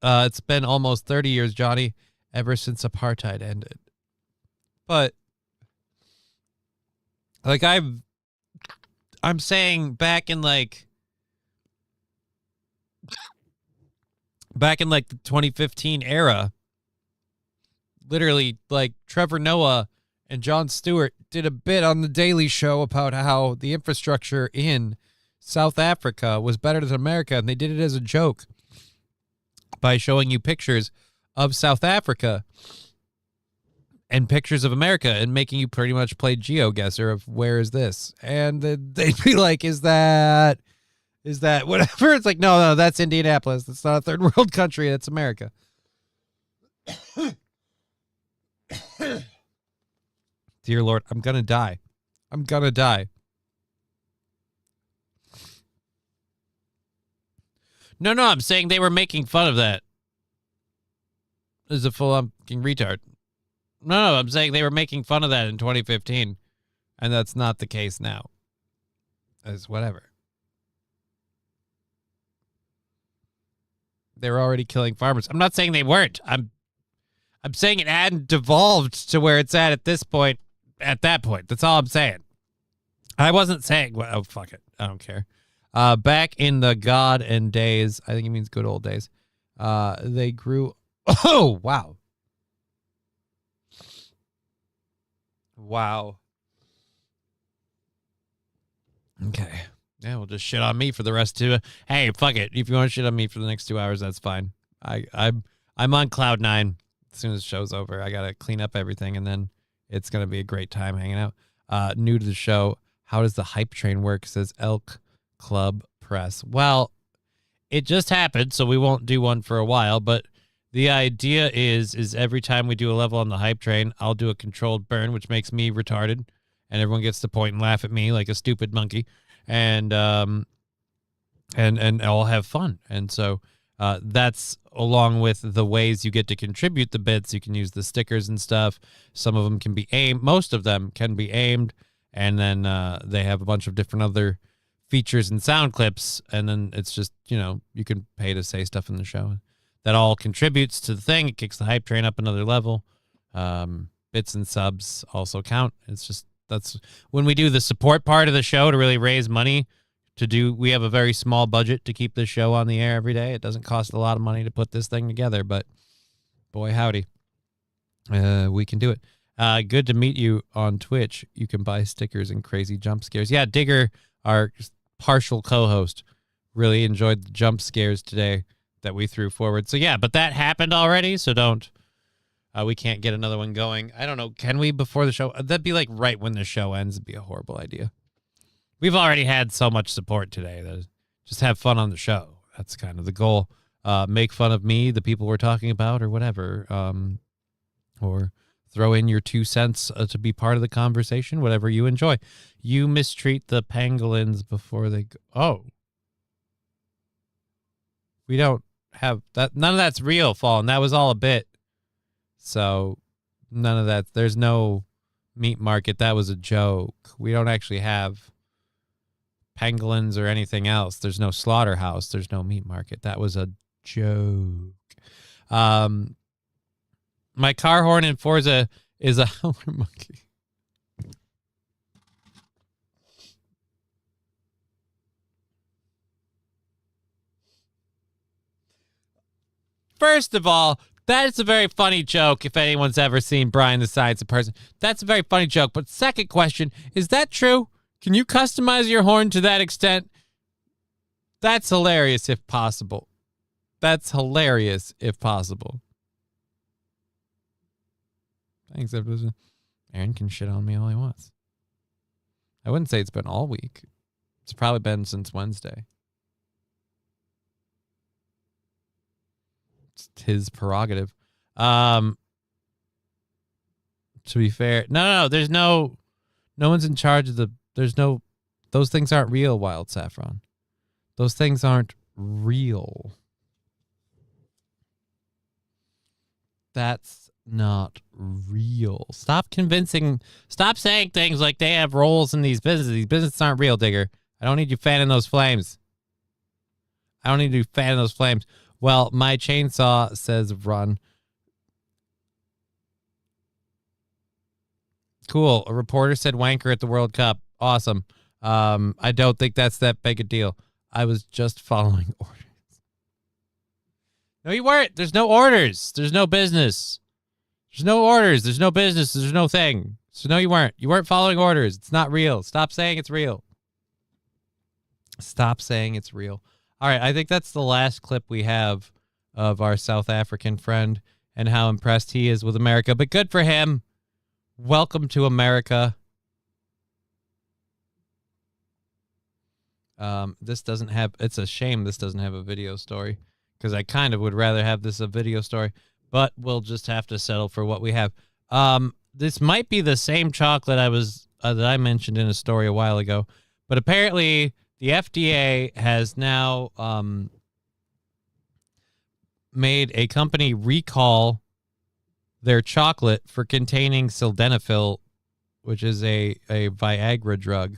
It's been almost 30 years, Johnny, ever since apartheid ended. But like I'm saying back in the 2015 era, literally like Trevor Noah and Jon Stewart did a bit on the Daily Show about how the infrastructure in South Africa was better than America, and they did it as a joke by showing you pictures of South Africa and pictures of America and making you pretty much play GeoGuessr of where is this, and they'd be like, is that whatever? It's like, no, that's Indianapolis. That's not a third world country. That's America. Dear Lord, I'm gonna die. No, I'm saying they were making fun of that. This is a full-on fucking retard. No, I'm saying they were making fun of that in 2015, and that's not the case now. As whatever. They were already killing farmers. I'm not saying they weren't. I'm saying it hadn't devolved to where it's at this point. At that point, that's all I'm saying. I wasn't saying. Well, oh, fuck it. I don't care. Back in the God and days, I think it means good old days. They grew. Oh, wow. Wow. Okay. Yeah, we'll just shit on me for the rest of it. Hey, fuck it. If you want to shit on me for the next 2 hours, that's fine. I'm on cloud 9. As soon as the show's over, I gotta clean up everything, and then it's gonna be a great time hanging out. New to the show, how does the hype train work? Says Elk Club Press. Well, it just happened, so we won't do one for a while, but the idea is every time we do a level on the hype train, I'll do a controlled burn, which makes me retarded, and everyone gets to point and laugh at me like a stupid monkey, and I'll have fun. And so that's along with the ways you get to contribute the bits. You can use the stickers and stuff. Some of them can be aimed. Most of them can be aimed, and then they have a bunch of different other features and sound clips, and then it's just, you can pay to say stuff in the show. That all contributes to the thing. It kicks the hype train up another level. Bits and subs also count. It's just, that's when we do the support part of the show to really raise money we have a very small budget to keep this show on the air every day. It doesn't cost a lot of money to put this thing together, but boy, howdy. We can do it. Good to meet you on Twitch. You can buy stickers and crazy jump scares. Yeah, Digger, our partial co-host, really enjoyed the jump scares today that we threw forward. So yeah, but that happened already, so don't. We can't get another one going. I don't know. Can we before the show? That'd be like right when the show ends. It'd be a horrible idea. We've already had so much support today that just have fun on the show. That's kind of the goal. Make fun of me, the people we're talking about, or whatever. Or throw in your 2 cents to be part of the conversation, whatever you enjoy. You mistreat the pangolins before they go. Oh. We don't have that. None of that's real, Fallen. That was all a bit. So none of that. There's no meat market. That was a joke. We don't actually have pangolins or anything else. There's no slaughterhouse. There's no meat market. That was a joke. My car horn in Forza is a howler monkey. First of all, that's a very funny joke if anyone's ever seen Brian the Science in person. That's a very funny joke. But second question, is that true? Can you customize your horn to that extent? That's hilarious if possible. That's hilarious if possible. Thanks, everyone. Aaron can shit on me all he wants. I wouldn't say it's been all week. It's probably been since Wednesday. It's his prerogative. To be fair, no, there's no one's in charge of those things aren't real, Wild Saffron. Those things aren't real. That's not real. Stop saying things like they have roles in these businesses. These businesses aren't real, Digger. I don't need you fanning those flames. I don't need you fanning those flames. Well, my chainsaw says run. Cool. A reporter said wanker at the World Cup. Awesome. I don't think that's that big a deal. I was just following orders. No, you weren't. There's no orders. There's no business. There's no orders. There's no business. There's no thing. So no, you weren't. You weren't following orders. It's not real. Stop saying it's real. Stop saying it's real. All right, I think that's the last clip we have of our South African friend and how impressed he is with America. But good for him. Welcome to America. This doesn't have, it's a shame this doesn't have a video story, because I kind of would rather have this a video story, but we'll just have to settle for what we have. This might be the same chocolate that I mentioned in a story a while ago, but apparently the FDA has now made a company recall their chocolate for containing sildenafil, which is a Viagra drug.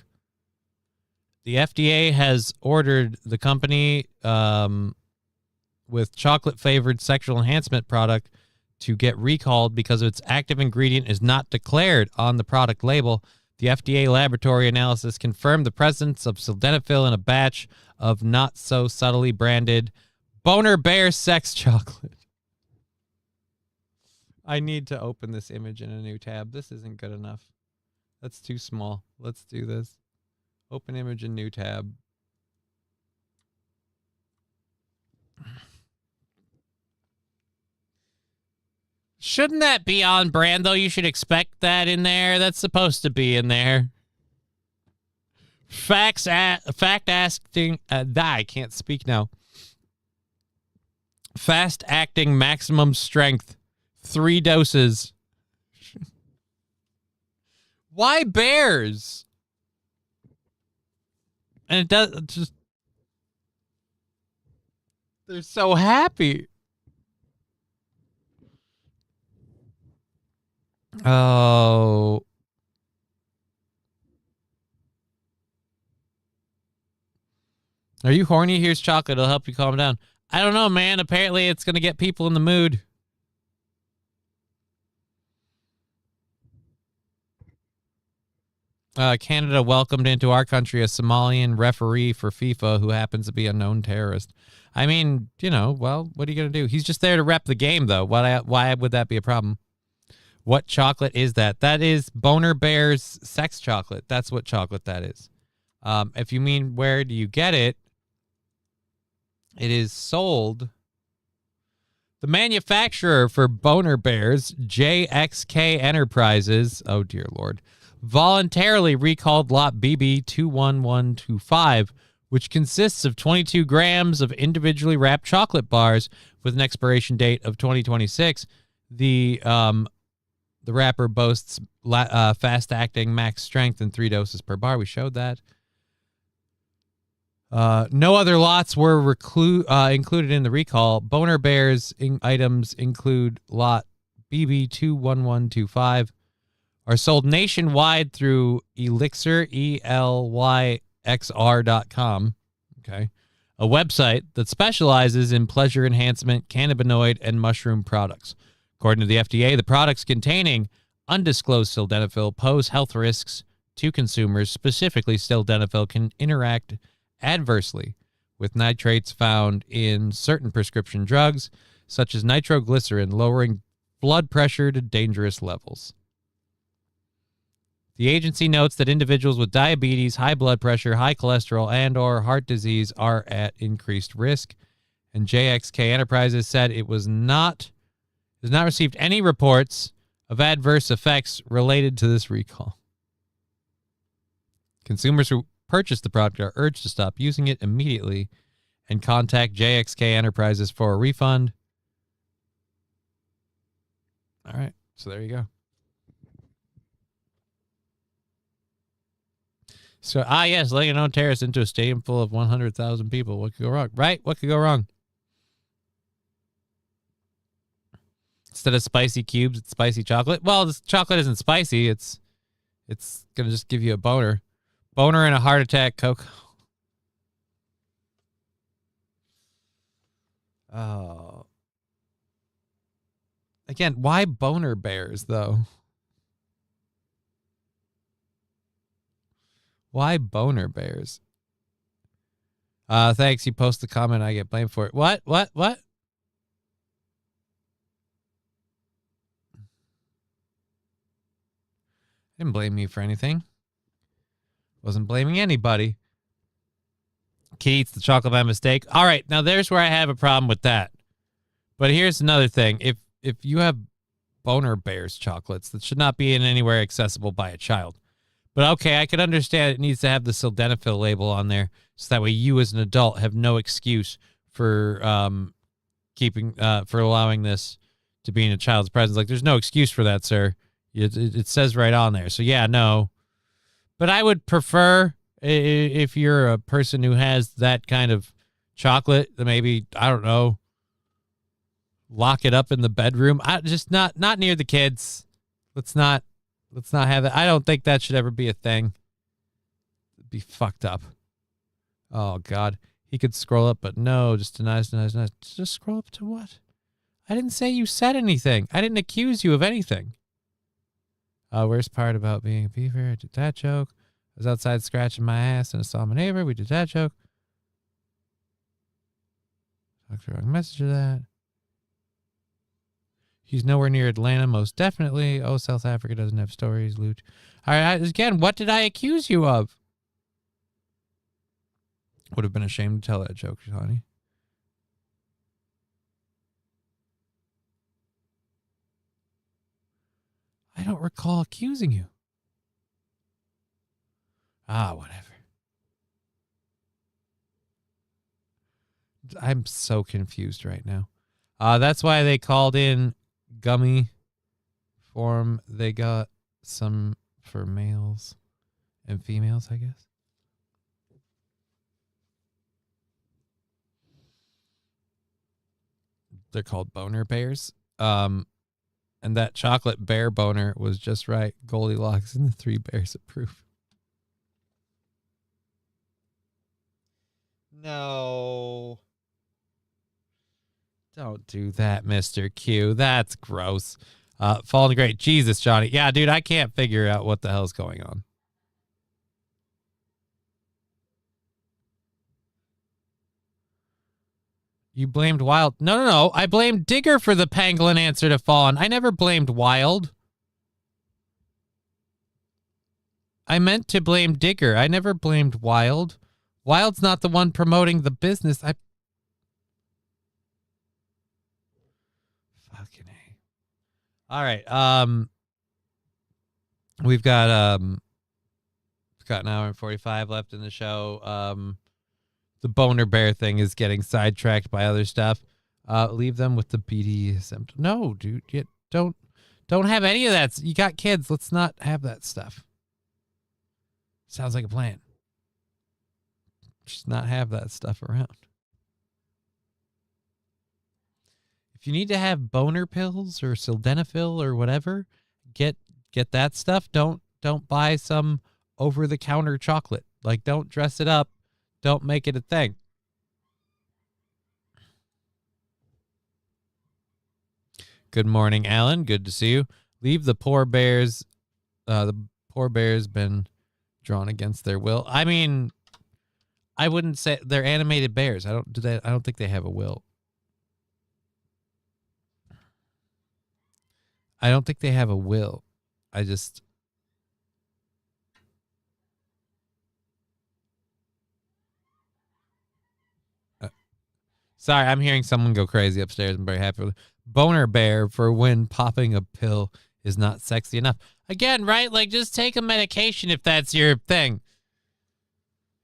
The FDA has ordered the company with chocolate-flavored sexual enhancement product to get recalled because its active ingredient is not declared on the product label. The FDA laboratory analysis confirmed the presence of sildenafil in a batch of not so subtly branded Boner Bear sex chocolate. I need to open this image in a new tab. This isn't good enough. That's too small. Let's do this. Open image in new tab. Shouldn't that be on brand, though? You should expect that in there. That's supposed to be in there. Fact asking. I can't speak now. Fast acting maximum strength. 3 doses. Why bears? And it does just. They're so happy. Oh. Are you horny? Here's chocolate. It'll help you calm down. I don't know, man. Apparently it's going to get people in the mood. Canada welcomed into our country a Somalian referee for FIFA who happens to be a known terrorist. I mean, you know, well, what are you going to do? He's just there to rep the game, though. Why would that be a problem? What chocolate is that? That is Boner Bear's sex chocolate. That's what chocolate that is. If you mean where do you get it, it is sold. The manufacturer for Boner Bears, JXK Enterprises, oh dear Lord, voluntarily recalled lot BB21125, which consists of 22 grams of individually wrapped chocolate bars with an expiration date of 2026. The wrapper boasts fast-acting max strength and 3 doses per bar. We showed that. No other lots were included in the recall. Boner Bears items include lot BB21125, are sold nationwide through Elixir, ELYXR.com. Okay. A website that specializes in pleasure enhancement, cannabinoid, and mushroom products. According to the FDA, the products containing undisclosed sildenafil pose health risks to consumers. Specifically, sildenafil can interact adversely with nitrates found in certain prescription drugs, such as nitroglycerin, lowering blood pressure to dangerous levels. The agency notes that individuals with diabetes, high blood pressure, high cholesterol, and/or heart disease are at increased risk. And JXK Enterprises said it has not received any reports of adverse effects related to this recall. Consumers who purchase the product are urged to stop using it immediately and contact JXK Enterprises for a refund. All right, so there you go. So, yes, letting a known terrorist into a stadium full of 100,000 people. What could go wrong? Right? What could go wrong? Instead of spicy cubes, it's spicy chocolate. Well, this chocolate isn't spicy. It's going to just give you a boner. Boner and a heart attack, Coke. Oh. Again, why boner bears, though? Why boner bears? Thanks. You post the comment, I get blamed for it. What? I didn't blame you for anything. Wasn't blaming anybody. Kid eats the chocolate by mistake. All right, now there's where I have a problem with that. But here's another thing. If you have boner bears chocolates, that should not be in anywhere accessible by a child. But okay, I could understand it needs to have the sildenafil label on there, so that way you as an adult have no excuse for for allowing this to be in a child's presence. Like, there's no excuse for that, sir. It says right on there. So yeah, no. But I would prefer, if you're a person who has that kind of chocolate, maybe, I don't know, lock it up in the bedroom. Just not near the kids. Let's not have that. I don't think that should ever be a thing. It'd be fucked up. Oh God, he could scroll up, but no, just denies. Just scroll up to what? I didn't say you said anything. I didn't accuse you of anything. Worst part about being a beaver, I did that joke. I was outside scratching my ass and I saw my neighbor. We did that joke. Talked the wrong message of that. He's nowhere near Atlanta, most definitely. Oh, South Africa doesn't have stories. Loot. All right, again, what did I accuse you of? Would have been ashamed to tell that joke, honey. I don't recall accusing you. Whatever. I'm so confused right now. That's why they called in gummy form. They got some for males and females, I guess. They're called boner bears. And that chocolate bear boner was just right. Goldilocks and the Three Bears approve. No. Don't do that, Mr. Q. That's gross. Fallen Great. Jesus, Johnny. Yeah, dude, I can't figure out what the hell's going on. You blamed Wild. No. I blamed Digger for the pangolin answer to Fallen. I never blamed Wild. I meant to blame Digger. I never blamed Wild. Wild's not the one promoting the business. Fucking A. All right. We've got an hour and 45 left in the show. The boner bear thing is getting sidetracked by other stuff. Leave them with the BDSM. No, dude, don't have any of that. You got kids. Let's not have that stuff. Sounds like a plan. Just not have that stuff around. If you need to have boner pills or sildenafil or whatever, get that stuff. Don't buy some over-the-counter chocolate. Like, don't dress it up. Don't make it a thing. Good morning, Alan. Good to see you. Leave the poor bears. The poor bears been drawn against their will. I mean, I wouldn't say they're animated bears. I don't think they have a will. I don't think they have a will. I just. Sorry, I'm hearing someone go crazy upstairs. I'm very happy with it. Boner bear for when popping a pill is not sexy enough. Again, right? Like, just take a medication if that's your thing.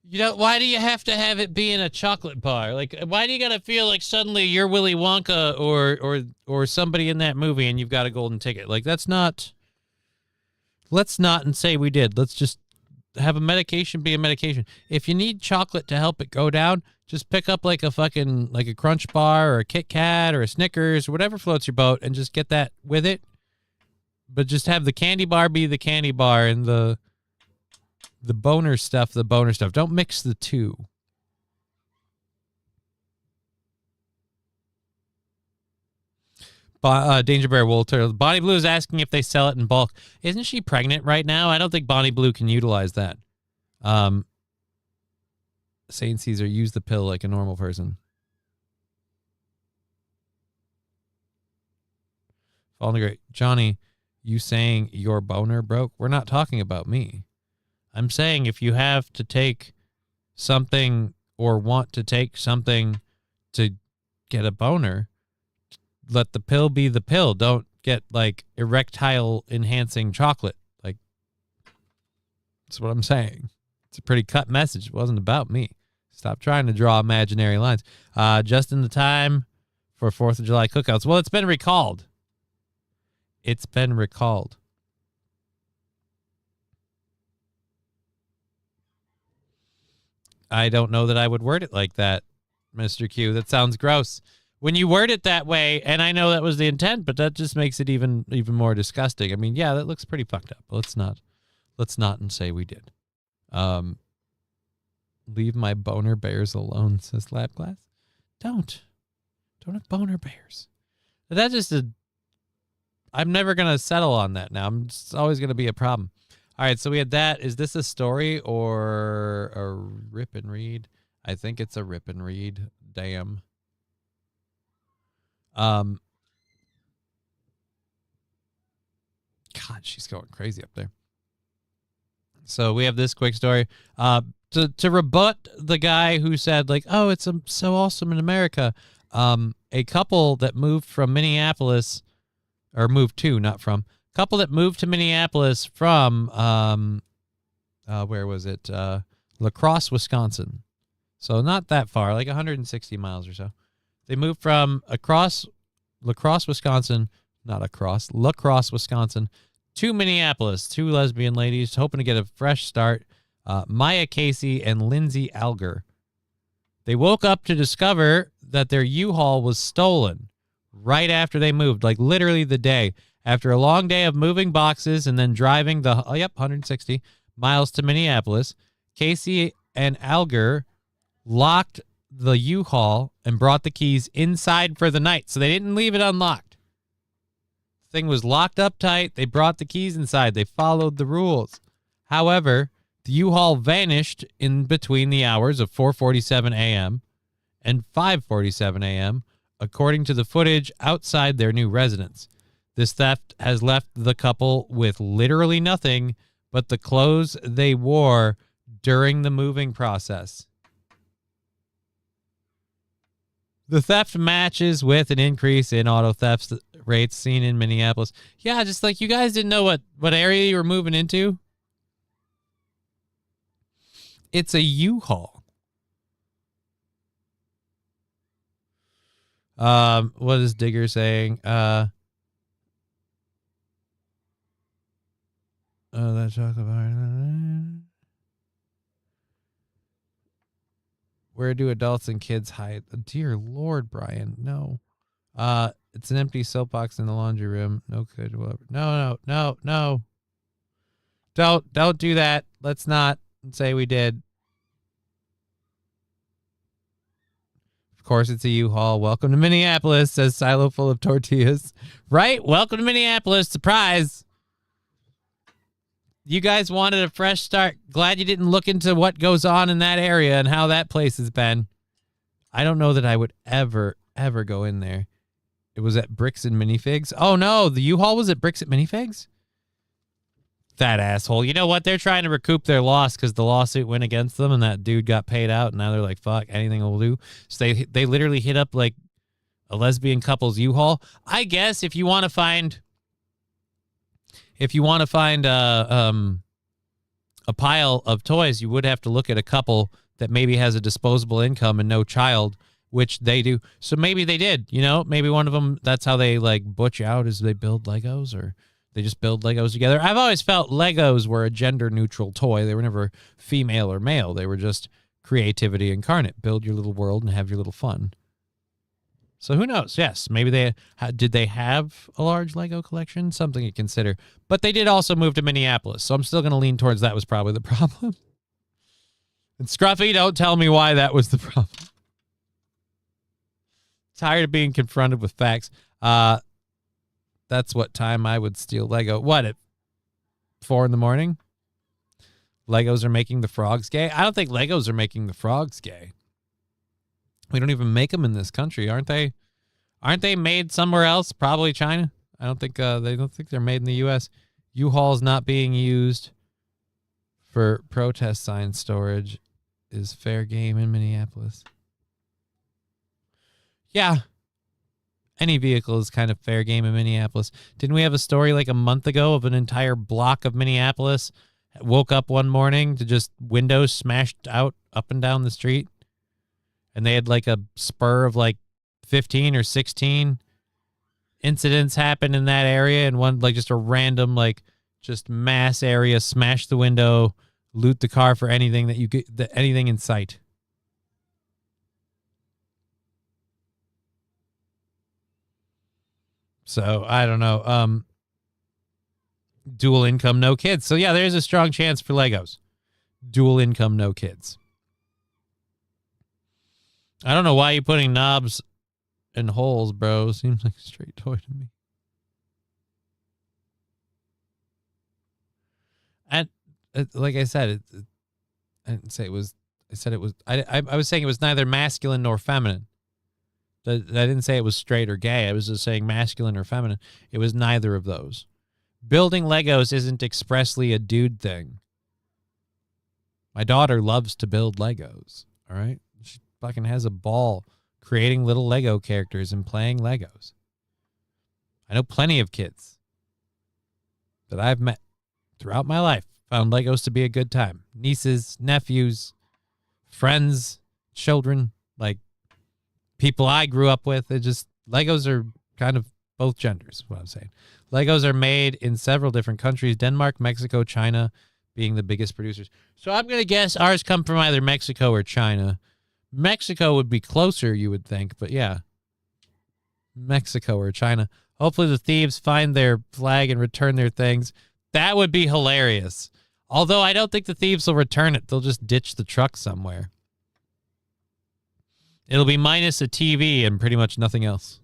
You know, why do you have to have it be in a chocolate bar? Like, why do you gotta feel like suddenly you're Willy Wonka or somebody in that movie and you've got a golden ticket? Like, that's not. Let's not and say we did. Let's just have a medication be a medication. If you need chocolate to help it go down, just pick up like a Crunch Bar or a Kit Kat or a Snickers or whatever floats your boat and just get that with it. But just have the candy bar be the candy bar and the boner stuff, the boner stuff. Don't mix the two. Danger Bear Wolter. Bonnie Blue is asking if they sell it in bulk. Isn't she pregnant right now? I don't think Bonnie Blue can utilize that. Saint Caesar, use the pill like a normal person. Falling great. Johnny, you saying your boner broke? We're not talking about me. I'm saying if you have to take something or want to take something to get a boner, let the pill be the pill. Don't get like erectile enhancing chocolate. Like, that's what I'm saying. It's a pretty cut message. It wasn't about me. Stop trying to draw imaginary lines. Just in the time for 4th of July cookouts. Well, it's been recalled. It's been recalled. I don't know that I would word it like that, Mr. Q. That sounds gross. When you word it that way, and I know that was the intent, but that just makes it even more disgusting. I mean, yeah, that looks pretty fucked up. Let's not and say we did. Leave my boner bears alone, says Lapglass. Don't have boner bears. That's just I'm never gonna settle on that now. It's always gonna be a problem. All right, so we had that. Is this a story or a rip and read? I think it's a rip and read. Damn. God, she's going crazy up there. So we have this quick story. To rebut the guy who said, like, oh, it's so awesome in America. A couple that moved from Minneapolis, or moved to, not from, couple that moved to Minneapolis from, where was it? La Crosse, Wisconsin. So not that far, like 160 miles or so. They moved from La Crosse, Wisconsin, La Crosse, Wisconsin, to Minneapolis. 2 lesbian ladies hoping to get a fresh start. Maya Casey and Lindsay Alger. They woke up to discover that their U-Haul was stolen right after they moved, like literally the day. After a long day of moving boxes and then driving 160 miles to Minneapolis, Casey and Alger locked the U-Haul and brought the keys inside for the night. So they didn't leave it unlocked. The thing was locked up tight. They brought the keys inside. They followed the rules. However, the U-Haul vanished in between the hours of 4:47 a.m. and 5:47 a.m., according to the footage outside their new residence. This theft has left the couple with literally nothing but the clothes they wore during the moving process. The theft matches with an increase in auto theft rates seen in Minneapolis. Yeah, just like you guys didn't know what area you were moving into. It's a U-Haul. What is Digger saying? That chocolate bar. Where do adults and kids hide? Dear Lord, Brian, no. It's an empty soapbox in the laundry room. No good. No. Don't do that. Let's not say we did. Of course, it's a U-Haul. Welcome to Minneapolis, says Silo full of tortillas. Right? Welcome to Minneapolis. Surprise. You guys wanted a fresh start. Glad you didn't look into what goes on in that area and how that place has been. I don't know that I would ever go in there. It was at Bricks and Minifigs. Oh, no. The U-Haul was at Bricks and Minifigs? That asshole. You know what? They're trying to recoup their loss because the lawsuit went against them and that dude got paid out. And now they're like, fuck, anything will do. So they literally hit up like a lesbian couple's U-Haul. I guess if you want to find a pile of toys, you would have to look at a couple that maybe has a disposable income and no child, which they do. So maybe they did, you know, maybe one of them, that's how they like butch out, is they build Legos or they just build Legos together. I've always felt Legos were a gender neutral toy. They were never female or male. They were just creativity incarnate. Build your little world and have your little fun. So who knows? Yes, maybe did they have a large Lego collection? Something to consider. But they did also move to Minneapolis, so I'm still going to lean towards that was probably the problem. And Scruffy, don't tell me why that was the problem. Tired of being confronted with facts. That's what time I would steal Lego. What, at 4 a.m? Legos are making the frogs gay? I don't think Legos are making the frogs gay. We don't even make them in this country, aren't they? Aren't they made somewhere else? Probably China. I don't think they don't think they're made in the U.S. U-Haul's not being used for protest sign storage is fair game in Minneapolis. Yeah. Any vehicle is kind of fair game in Minneapolis. Didn't we have a story like a month ago of an entire block of Minneapolis woke up one morning to just windows smashed out up and down the street? And they had like a spur of like 15 or 16 incidents happen in that area, and one like just a random like just mass area, smash the window, loot the car for anything that you get, anything in sight. So I don't know. Dual income, no kids. So yeah, there's a strong chance for Legos. Dual income, no kids. I don't know why you're putting knobs and holes, bro. Seems like a straight toy to me. And like I said, I didn't say it was. I said it was. I was saying it was neither masculine nor feminine. I didn't say it was straight or gay. I was just saying masculine or feminine. It was neither of those. Building Legos isn't expressly a dude thing. My daughter loves to build Legos. All right, she fucking has a ball creating little Lego characters and playing Legos. I know plenty of kids that I've met throughout my life found Legos to be a good time. Nieces, nephews, friends, children, like people I grew up with. It just, Legos are kind of both genders, is what I'm saying. Legos are made in several different countries, Denmark, Mexico, China being the biggest producers. So I'm going to guess ours come from either Mexico or China. Mexico would be closer, you would think, but yeah. Mexico or China. Hopefully the thieves find their flag and return their things. That would be hilarious. Although I don't think the thieves will return it. They'll just ditch the truck somewhere. It'll be minus a TV and pretty much nothing else.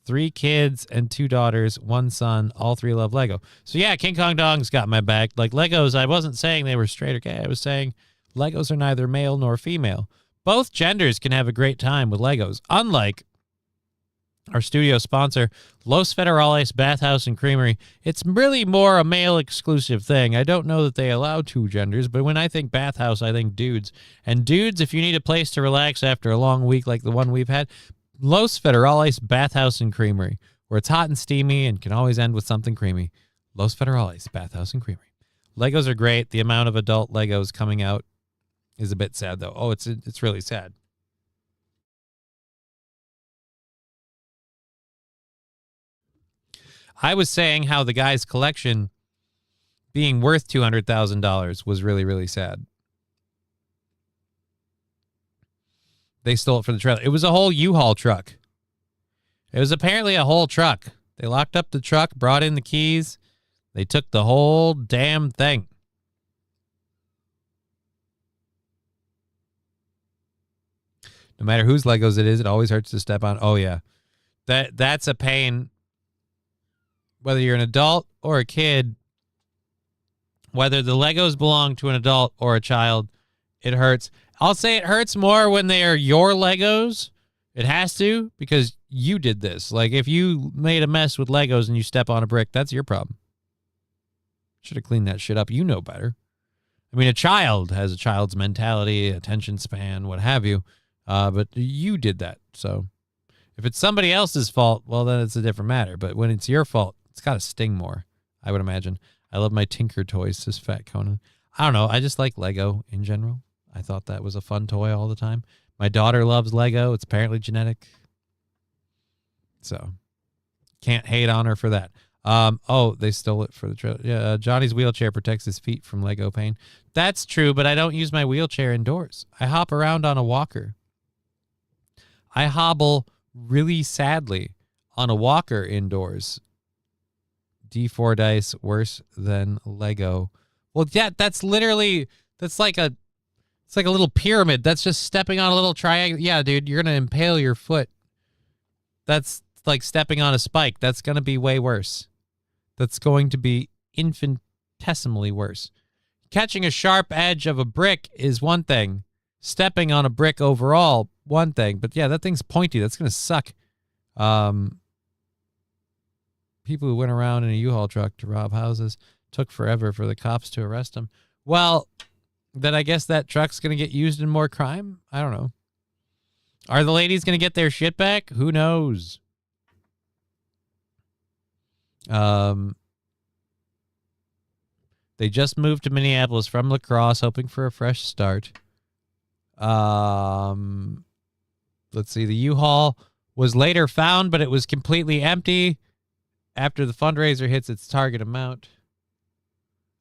3 kids and 2 daughters, 1 son. All 3 love Lego. So yeah, King Kong Dong's got my back. Like Legos, I wasn't saying they were straight or gay. I was saying Legos are neither male nor female. Both genders can have a great time with Legos. Unlike our studio sponsor, Los Federales Bathhouse and Creamery. It's really more a male-exclusive thing. I don't know that they allow 2 genders, but when I think bathhouse, I think dudes. And dudes, if you need a place to relax after a long week like the one we've had, Los Federales Bathhouse and Creamery, where it's hot and steamy and can always end with something creamy. Los Federales Bathhouse and Creamery. Legos are great. The amount of adult Legos coming out is a bit sad, though. Oh, it's really sad. I was saying how the guy's collection being worth $200,000 was really, really sad. They stole it from the trailer. It was a whole U-Haul truck. It was apparently a whole truck. They locked up the truck, brought in the keys. They took the whole damn thing. No matter whose Legos it is, it always hurts to step on. Oh, yeah. That's a pain. Whether you're an adult or a kid, whether the Legos belong to an adult or a child, it hurts. I'll say it hurts more when they are your Legos. It has to, because you did this. Like, if you made a mess with Legos and you step on a brick, that's your problem. Should have cleaned that shit up. You know better. I mean, a child has a child's mentality, attention span, what have you. But you did that. So if it's somebody else's fault, well, then it's a different matter. But when it's your fault, it's got to sting more, I would imagine. I love my Tinker toys, says Fat Conan. I don't know. I just like Lego in general. I thought that was a fun toy all the time. My daughter loves Lego. It's apparently genetic. So can't hate on her for that. Oh, they stole it for the trailer. Yeah, Johnny's wheelchair protects his feet from Lego pain. That's true, but I don't use my wheelchair indoors. I hop around on a walker. I hobble really sadly on a walker indoors. D4 dice worse than Lego. Well, yeah, that's literally, it's like a little pyramid. That's just stepping on a little triangle. Yeah, dude, you're going to impale your foot. That's like stepping on a spike. That's going to be way worse. That's going to be infinitesimally worse. Catching a sharp edge of a brick is one thing. Stepping on a brick overall, one thing. But yeah, that thing's pointy. That's going to suck. People who went around in a U-Haul truck to rob houses took forever for the cops to arrest them. Well, then I guess that truck's going to get used in more crime? I don't know. Are the ladies going to get their shit back? Who knows? They just moved to Minneapolis from La Crosse, hoping for a fresh start. Let's see. The U-Haul was later found, but it was completely empty after the fundraiser hits its target amount.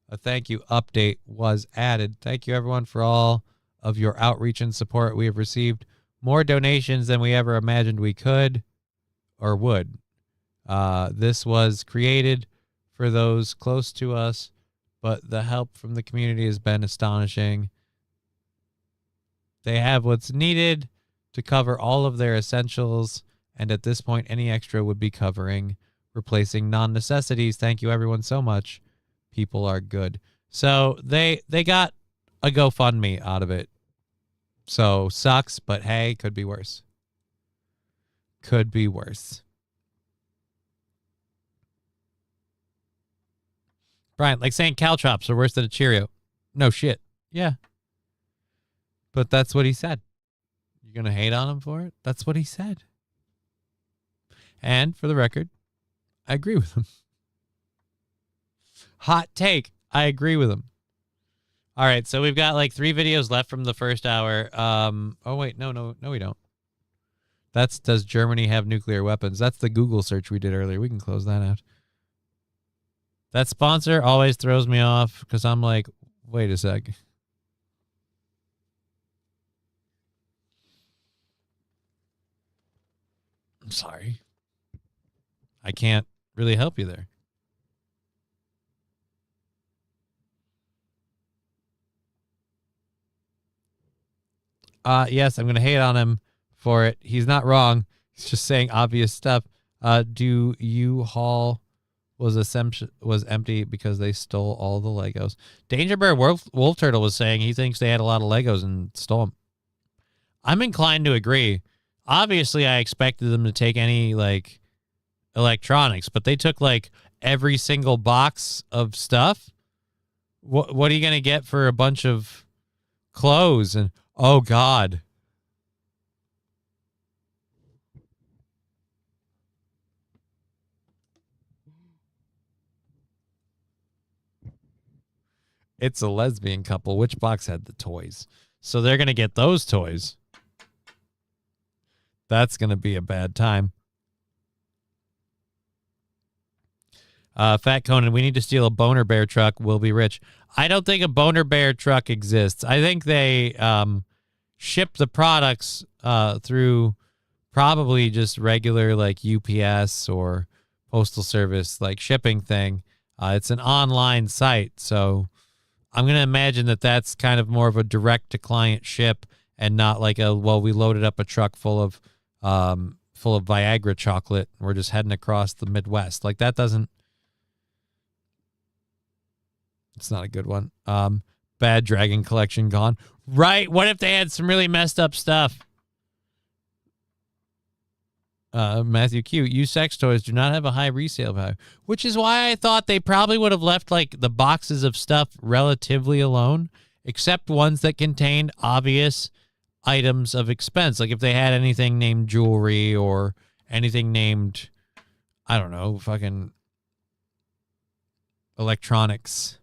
A thank you update was added. Thank you, everyone, for all of your outreach and support. We have received more donations than we ever imagined we could or would. This was created for those close to us, but the help from the community has been astonishing. They have what's needed to cover all of their essentials, and at this point, any extra would be replacing non-necessities. Thank you, everyone, so much. People are good. So they got a GoFundMe out of it. So sucks, but hey, could be worse. Could be worse. Brian, like saying caltrops are worse than a Cheerio. No shit. Yeah. But that's what he said. You're going to hate on him for it? That's what he said. And for the record, I agree with him. Hot take. I agree with him. All right, so we've got like 3 videos left from the first hour. Oh, wait. No, we don't. That's does Germany have nuclear weapons? That's the Google search we did earlier. We can close that out. That sponsor always throws me off because I'm like, wait a sec. I'm sorry. I can't really help you there. Yes, I'm going to hate on him for it. He's not wrong. He's just saying obvious stuff. Do U-Haul was empty because they stole all the Legos. Danger Bear Wolf Turtle was saying he thinks they had a lot of Legos and stole them. I'm inclined to agree. Obviously, I expected them to take any, like, electronics, but they took, like, every single box of stuff. What are you going to get for a bunch of clothes? And, oh, God. It's a lesbian couple. Which box had the toys? So they're going to get those toys. That's going to be a bad time. Fat Conan, we need to steal a Boner Bear truck. We'll be rich. I don't think a Boner Bear truck exists. I think they ship the products through probably just regular like UPS or Postal Service like shipping thing. It's an online site, so I'm going to imagine that that's kind of more of a direct-to-client ship and not like we loaded up a truck full of Viagra chocolate and we're just heading across the Midwest. Like that doesn't... It's not a good one. Bad Dragon collection gone. Right. What if they had some really messed up stuff? Matthew Q, used sex toys do not have a high resale value, which is why I thought they probably would have left like the boxes of stuff relatively alone, except ones that contained obvious items of expense. Like if they had anything named jewelry or anything named, I don't know, fucking electronics.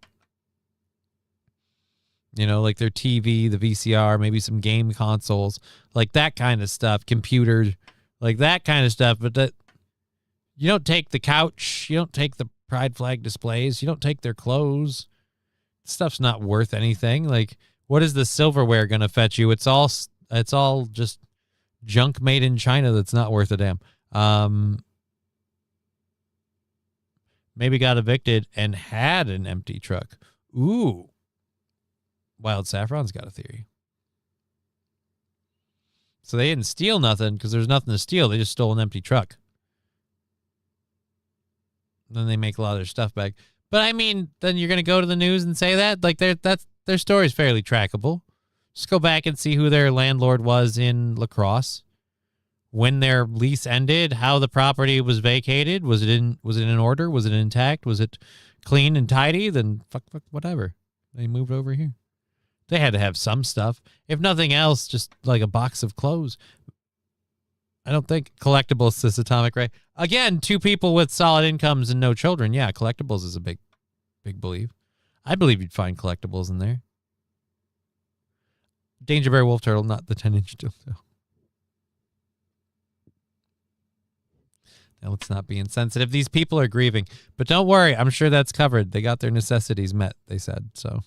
You know, like their TV, the VCR, maybe some game consoles, like that kind of stuff, computers, like that kind of stuff. But that you don't take the couch, you don't take the pride flag displays, you don't take their clothes. Stuff's not worth anything. Like, what is the silverware going to fetch you? It's all just junk made in China that's not worth a damn. Maybe got evicted and had an empty truck. Ooh. Wild Saffron's got a theory. So they didn't steal nothing because there's nothing to steal. They just stole an empty truck. then they make a lot of their stuff back. But I mean, then you're going to go to the news and say that? Like, their story is fairly trackable. Just go back and see who their landlord was in La Crosse, when their lease ended, how the property was vacated. Was it in order? Was it intact? Was it clean and tidy? Then fuck, whatever. They moved over here. They had to have some stuff. If nothing else, just like a box of clothes. I don't think collectibles, says Atomic Ray. Again, 2 people with solid incomes and no children. Yeah, collectibles is a big believe. I believe you'd find collectibles in there. Danger Bear Wolf Turtle, not the 10-inch dildo. Now, let's not be insensitive. These people are grieving. But don't worry, I'm sure that's covered. They got their necessities met, they said. So,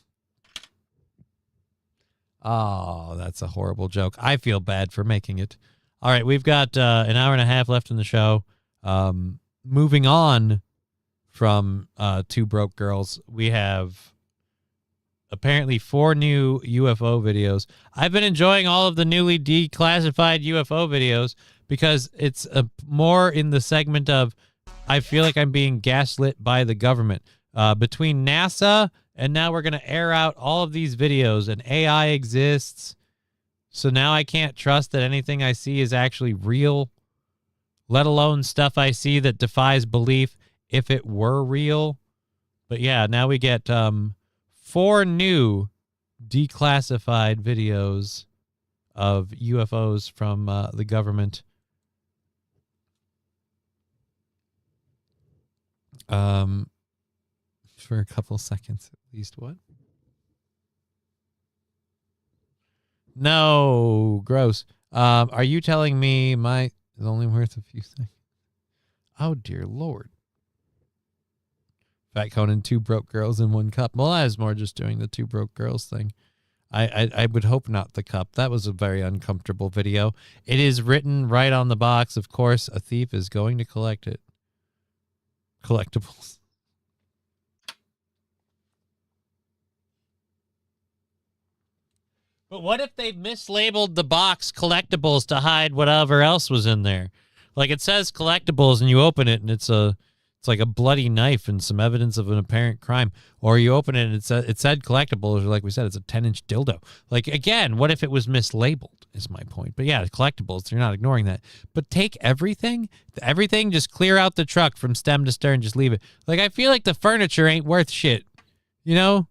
oh, that's a horrible joke. I feel bad for making it. All right, we've got an hour and a half left in the show. Moving on from 2 Broke Girls, we have apparently 4 new UFO videos. I've been enjoying all of the newly declassified UFO videos because it's more in the segment of I feel like I'm being gaslit by the government. Between NASA and now we're going to air out all of these videos, and AI exists. So now I can't trust that anything I see is actually real, let alone stuff I see that defies belief if it were real. But yeah, now we get 4 new declassified videos of UFOs from the government. For a couple seconds at least. What? No, gross. Are you telling me my is only worth a few seconds? Oh dear Lord. Fat Conan, 2 broke girls in 1 cup. Well, I was more just doing the 2 broke girls thing. I would hope not the cup. That was a very uncomfortable video. It is written right on the box. Of course, a thief is going to collect it. Collectibles. But what if they mislabeled the box collectibles to hide whatever else was in there? Like it says collectibles and you open it and it's like a bloody knife and some evidence of an apparent crime. Or you open it and it said collectibles, or like we said, it's a 10-inch dildo. Like, again, what if it was mislabeled is my point. But yeah, collectibles, you're not ignoring that. But take everything, just clear out the truck from stem to stern, just leave it. Like, I feel like the furniture ain't worth shit, you know?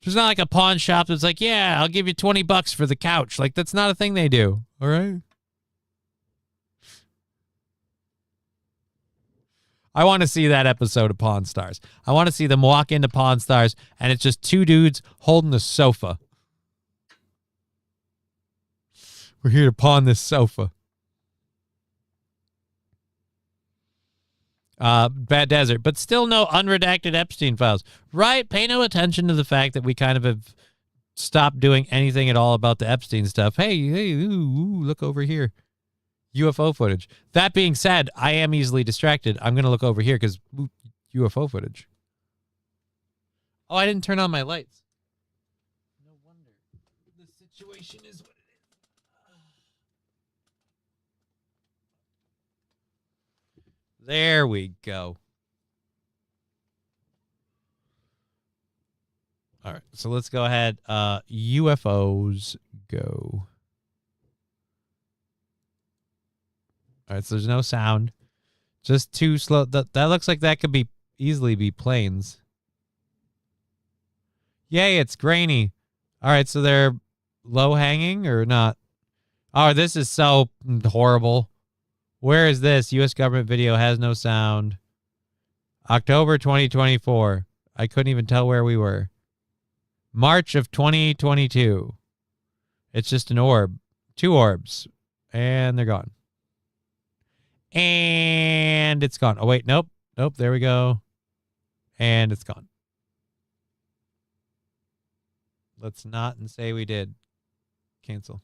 There's not like a pawn shop that's like, yeah, I'll give you $20 for the couch. Like, that's not a thing they do. All right. I want to see that episode of Pawn Stars. I want to see them walk into Pawn Stars and it's just 2 dudes holding the sofa. We're here to pawn this sofa. Bad Desert, but still no unredacted Epstein files. Right? Pay no attention to the fact that we kind of have stopped doing anything at all about the Epstein stuff. Hey, ooh, look over here. UFO footage. That being said, I am easily distracted. I'm going to look over here because UFO footage. Oh, I didn't turn on my lights. No wonder. The situation is what it is. There we go. All right, so let's go ahead. UFOs go. All right, so there's no sound. Just 2 slow. That looks like that could easily be planes. Yay, it's grainy. All right, so they're low hanging or not? Oh, this is so horrible. Where is this? U.S. government video has no sound. October 2024. I couldn't even tell where we were. March of 2022. It's just an orb. 2 orbs. And they're gone. And it's gone. Oh, wait. Nope. Nope. There we go. And it's gone. Let's not and say we did. Cancel.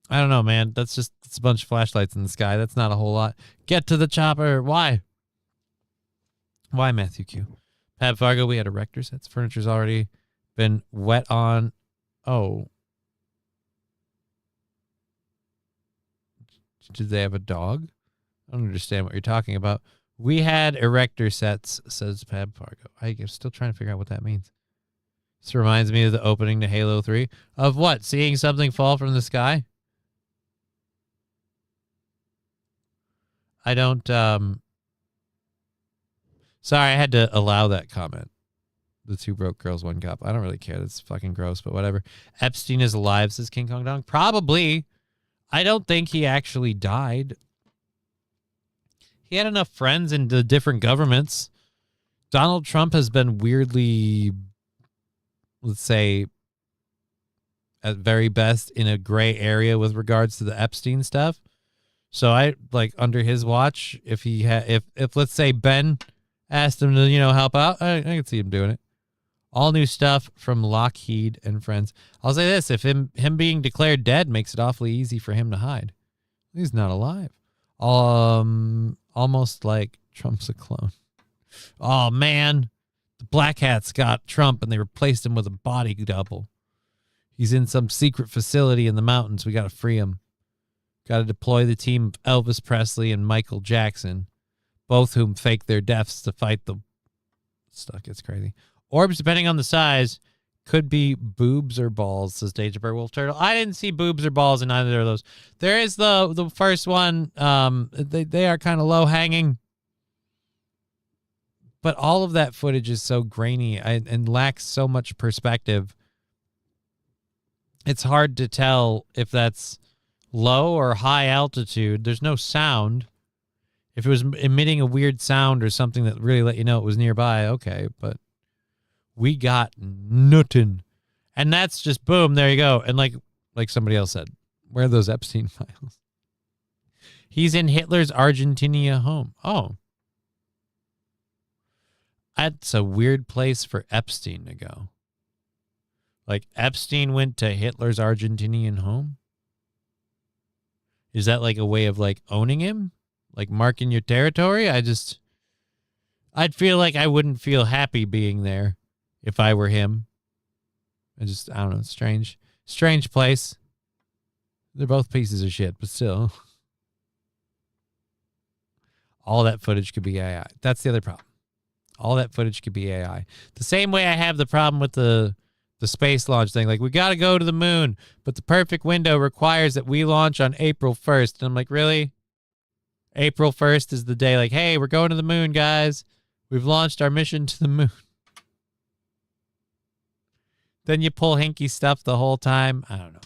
I don't know, man. It's a bunch of flashlights in the sky. That's not a whole lot. Get to the chopper. Why? Why, Matthew Q? Pat Fargo, we had erector sets. Furniture's already been wet on. Oh. Did they have a dog? I don't understand what you're talking about. We had erector sets, says Pab Fargo. I'm still trying to figure out what that means. This reminds me of the opening to Halo 3. Of what? Seeing something fall from the sky? I don't, sorry, I had to allow that comment. The 2 broke girls, 1 cup. I don't really care. That's fucking gross, but whatever. Epstein is alive, says King Kong Dong. Probably. I don't think he actually died. He had enough friends in the different governments. Donald Trump has been weirdly, let's say, at very best, in a gray area with regards to the Epstein stuff. So I, like, under his watch, if he had, if let's say Ben asked him to, help out, I could see him doing it. All new stuff from Lockheed and friends. I'll say this, if him being declared dead makes it awfully easy for him to hide. He's not alive. Almost like Trump's a clone. Oh, man. The Black Hats got Trump and they replaced him with a body double. He's in some secret facility in the mountains. We got to free him. Got to deploy the team of Elvis Presley and Michael Jackson, both whom faked their deaths to fight the stuff. It's crazy. Orbs, depending on the size, could be boobs or balls, says Danger Wolf Turtle. I didn't see boobs or balls in either of those. There is the first one. They are kind of low hanging, but all of that footage is so grainy and lacks so much perspective. It's hard to tell if that's low or high altitude. There's no sound. If it was emitting a weird sound or something that really let you know it was nearby, okay, but we got nothing. And that's just boom, there you go. And like somebody else said, where are those Epstein files? He's in Hitler's Argentina home. Oh. That's a weird place for Epstein to go. Like Epstein went to Hitler's Argentinian home? Is that like a way of like owning him? Like marking your territory? I'd feel like I wouldn't feel happy being there if I were him. I don't know. Strange place. They're both pieces of shit, but still. All that footage could be AI. That's the other problem. All that footage could be AI. The same way I have the problem with the space launch thing. Like, we got to go to the moon, but the perfect window requires that we launch on April 1st. And I'm like, really? April 1st is the day, like, hey, we're going to the moon, guys. We've launched our mission to the moon. Then you pull hinky stuff the whole time. I don't know.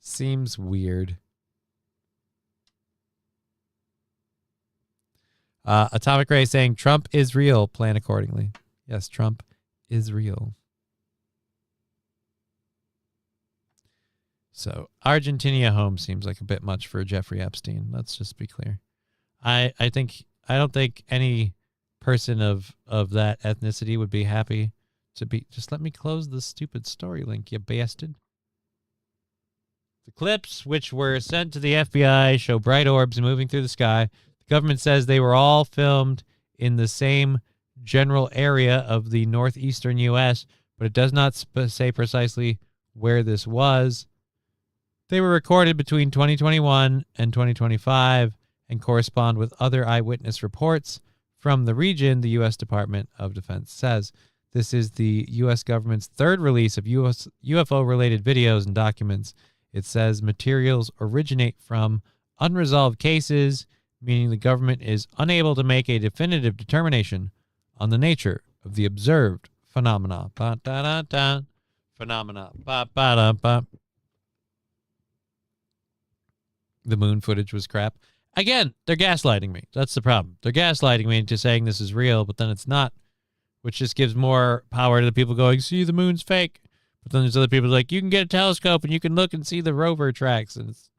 Seems weird. Atomic Ray saying Trump is real. Plan accordingly. Yes, Trump is real. So Argentina home seems like a bit much for Jeffrey Epstein. Let's just be clear. I don't think any person of that ethnicity would be happy to be. Just let me close the stupid story link, you bastard. The clips, which were sent to the FBI, show bright orbs moving through the sky. The government says they were all filmed in the same general area of the northeastern U.S., but it does not say precisely where this was. They were recorded between 2021 and 2025 and correspond with other eyewitness reports from the region, the U.S. Department of Defense says. This is the U.S. government's third release of UFO-related videos and documents. It says materials originate from unresolved cases, meaning the government is unable to make a definitive determination on the nature of the observed phenomena. Ba-da-da-da. Phenomena. Ba-ba-da-ba. The moon footage was crap. Again, they're gaslighting me. That's the problem. They're gaslighting me into saying this is real, but then it's not, which just gives more power to the people going, see, the moon's fake. But then there's other people like, you can get a telescope and you can look and see the rover tracks. And it's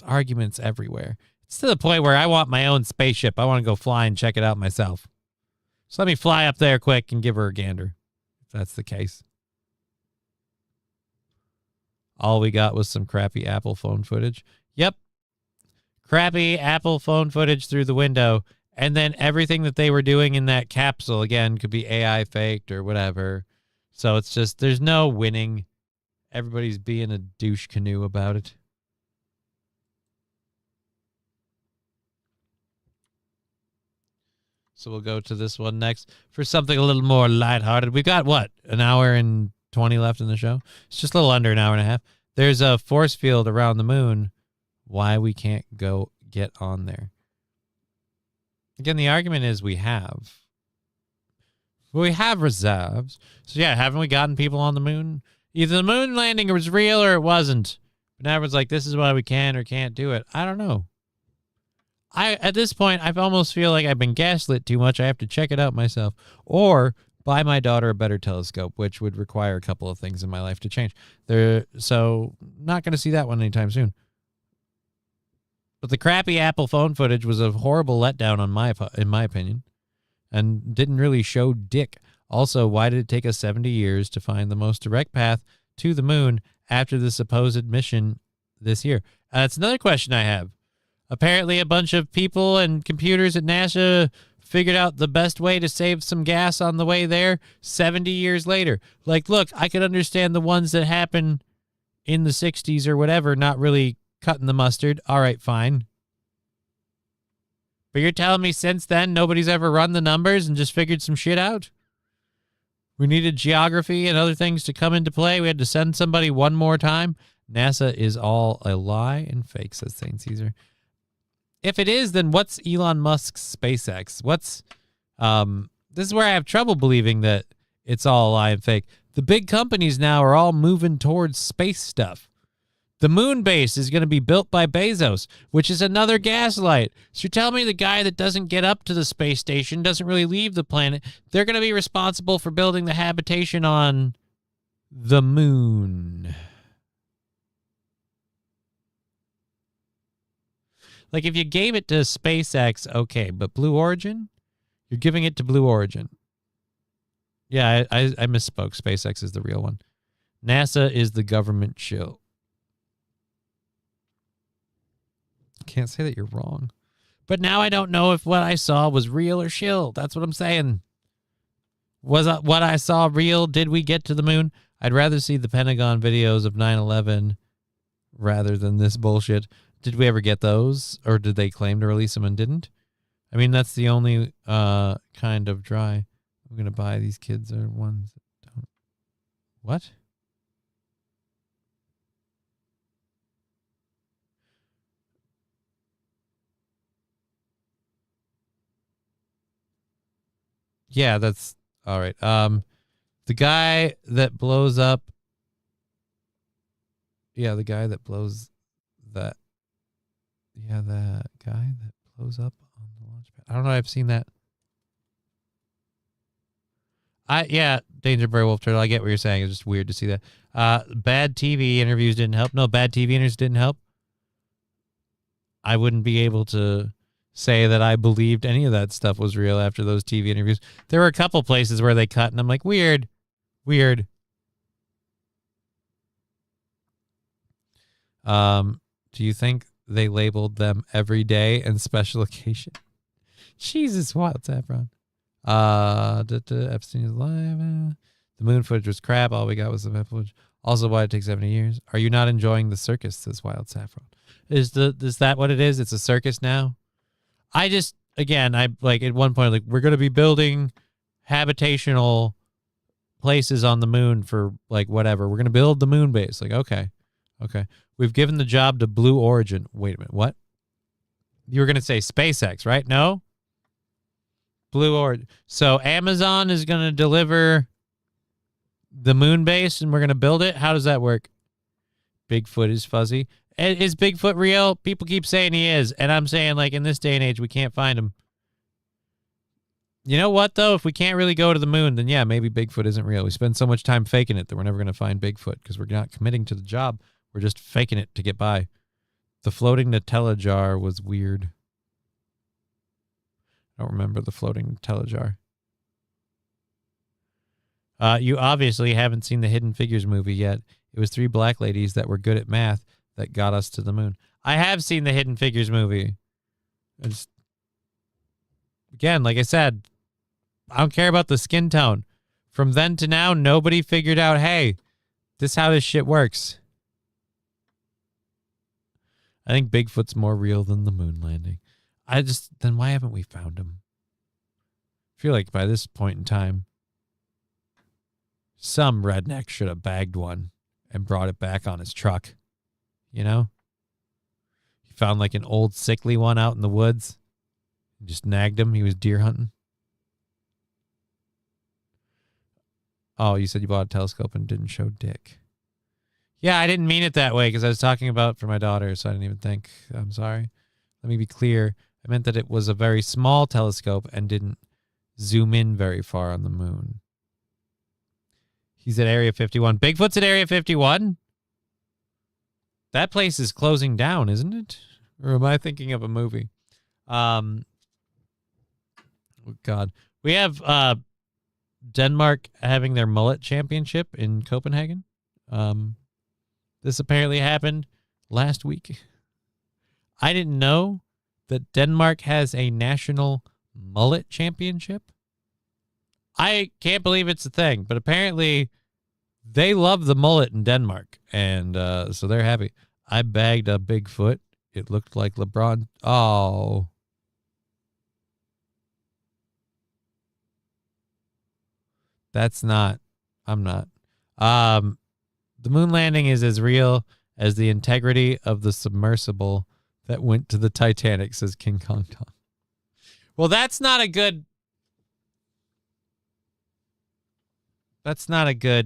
arguments everywhere. It's to the point where I want my own spaceship. I want to go fly and check it out myself. So let me fly up there quick and give her a gander, if that's the case. All we got was some crappy Apple phone footage. Yep. Crappy Apple phone footage through the window. And then everything that they were doing in that capsule, again, could be AI faked or whatever. So it's just, there's no winning. Everybody's being a douche canoe about it. So we'll go to this one next for something a little more lighthearted. We've got, what, an hour and 20 left in the show? It's just a little under an hour and a half. There's a force field around the moon. Why we can't go get on there. Again, the argument is we have reserves. So yeah, haven't we gotten people on the moon? Either the moon landing was real or it wasn't. But now everyone's like, this is why we can or can't do it. I don't know. At this point, I almost feel like I've been gaslit too much. I have to check it out myself. Or buy my daughter a better telescope, which would require a couple of things in my life to change. So not going to see that one anytime soon. But the crappy Apple phone footage was a horrible letdown in my opinion, and didn't really show dick. Also, why did it take us 70 years to find the most direct path to the moon after the supposed mission this year? That's another question I have. Apparently, a bunch of people and computers at NASA figured out the best way to save some gas on the way there 70 years later. Like, look, I could understand the ones that happen in the 60s or whatever, not really cutting the mustard. All right, fine. But you're telling me since then nobody's ever run the numbers and just figured some shit out? We needed geography and other things to come into play. We had to send somebody one more time. NASA is all a lie and fake, says St. Caesar. If it is, then what's Elon Musk's SpaceX? This is where I have trouble believing that it's all a lie and fake. The big companies now are all moving towards space stuff. The moon base is going to be built by Bezos, which is another gaslight. So you're telling me the guy that doesn't get up to the space station, doesn't really leave the planet, they're going to be responsible for building the habitation on the moon. Like, if you gave it to SpaceX, okay, but Blue Origin? You're giving it to Blue Origin. Yeah, I misspoke. SpaceX is the real one. NASA is the government shill. Can't say that you're wrong. But now I don't know if what I saw was real or shill. That's what I'm saying. Was what I saw real? Did we get to the moon? I'd rather see the Pentagon videos of 9/11 rather than this bullshit. Did we ever get those? Or did they claim to release them and didn't? I mean, that's the only kind of dry. I'm going to buy these kids are ones that don't. What? Yeah, that's all right. The guy that blows up. Yeah, the guy that blows that. Yeah, the guy that blows up on the launch pad. I don't know. I've seen that. Yeah, Danger Bird Wolf Turtle. I get what you're saying. It's just weird to see that. Bad TV interviews didn't help. No, bad TV interviews didn't help. I wouldn't be able to say that I believed any of that stuff was real after those TV interviews. There were a couple places where they cut, and I'm like, weird. Do you think they labeled them every day and special occasion? Jesus, Wild Saffron. Epstein is alive. The moon footage was crap. All we got was the footage. Also, why it takes 70 years. Are you not enjoying the circus, says Wild Saffron? Is that what it is? It's a circus now? I just, again, I like at one point, like, we're going to be building habitational places on the moon for like whatever. We're going to build the moon base. Like, okay. We've given the job to Blue Origin. Wait a minute. What? You were going to say SpaceX, right? No? Blue Origin. So Amazon is going to deliver the moon base and we're going to build it? How does that work? Bigfoot is fuzzy. Is Bigfoot real? People keep saying he is. And I'm saying, like, in this day and age, we can't find him. You know what, though? If we can't really go to the moon, then yeah, maybe Bigfoot isn't real. We spend so much time faking it that we're never going to find Bigfoot because we're not committing to the job. We're just faking it to get by. The floating Nutella jar was weird. I don't remember the floating Nutella jar. You obviously haven't seen the Hidden Figures movie yet. It was 3 black ladies that were good at math that got us to the moon. I have seen the Hidden Figures movie. Again, like I said, I don't care about the skin tone. From then to now, nobody figured out, hey, this is how this shit works. I think Bigfoot's more real than the moon landing. Then why haven't we found him? I feel like by this point in time, some redneck should have bagged one and brought it back on his truck. You know? He found like an old sickly one out in the woods. Just nagged him. He was deer hunting. Oh, you said you bought a telescope and didn't show dick. Yeah, I didn't mean it that way because I was talking about for my daughter, so I didn't even think. I'm sorry. Let me be clear. I meant that it was a very small telescope and didn't zoom in very far on the moon. He's at Area 51. Bigfoot's at Area 51? That place is closing down, isn't it? Or am I thinking of a movie? Oh, God. We have Denmark having their mullet championship in Copenhagen. This apparently happened last week. I didn't know that Denmark has a national mullet championship. I can't believe it's a thing, but apparently they love the mullet in Denmark, and so they're happy. I bagged a Bigfoot. It looked like LeBron. Oh. That's not. I'm not. The moon landing is as real as the integrity of the submersible that went to the Titanic, says King Kong Tom. Well, that's not a good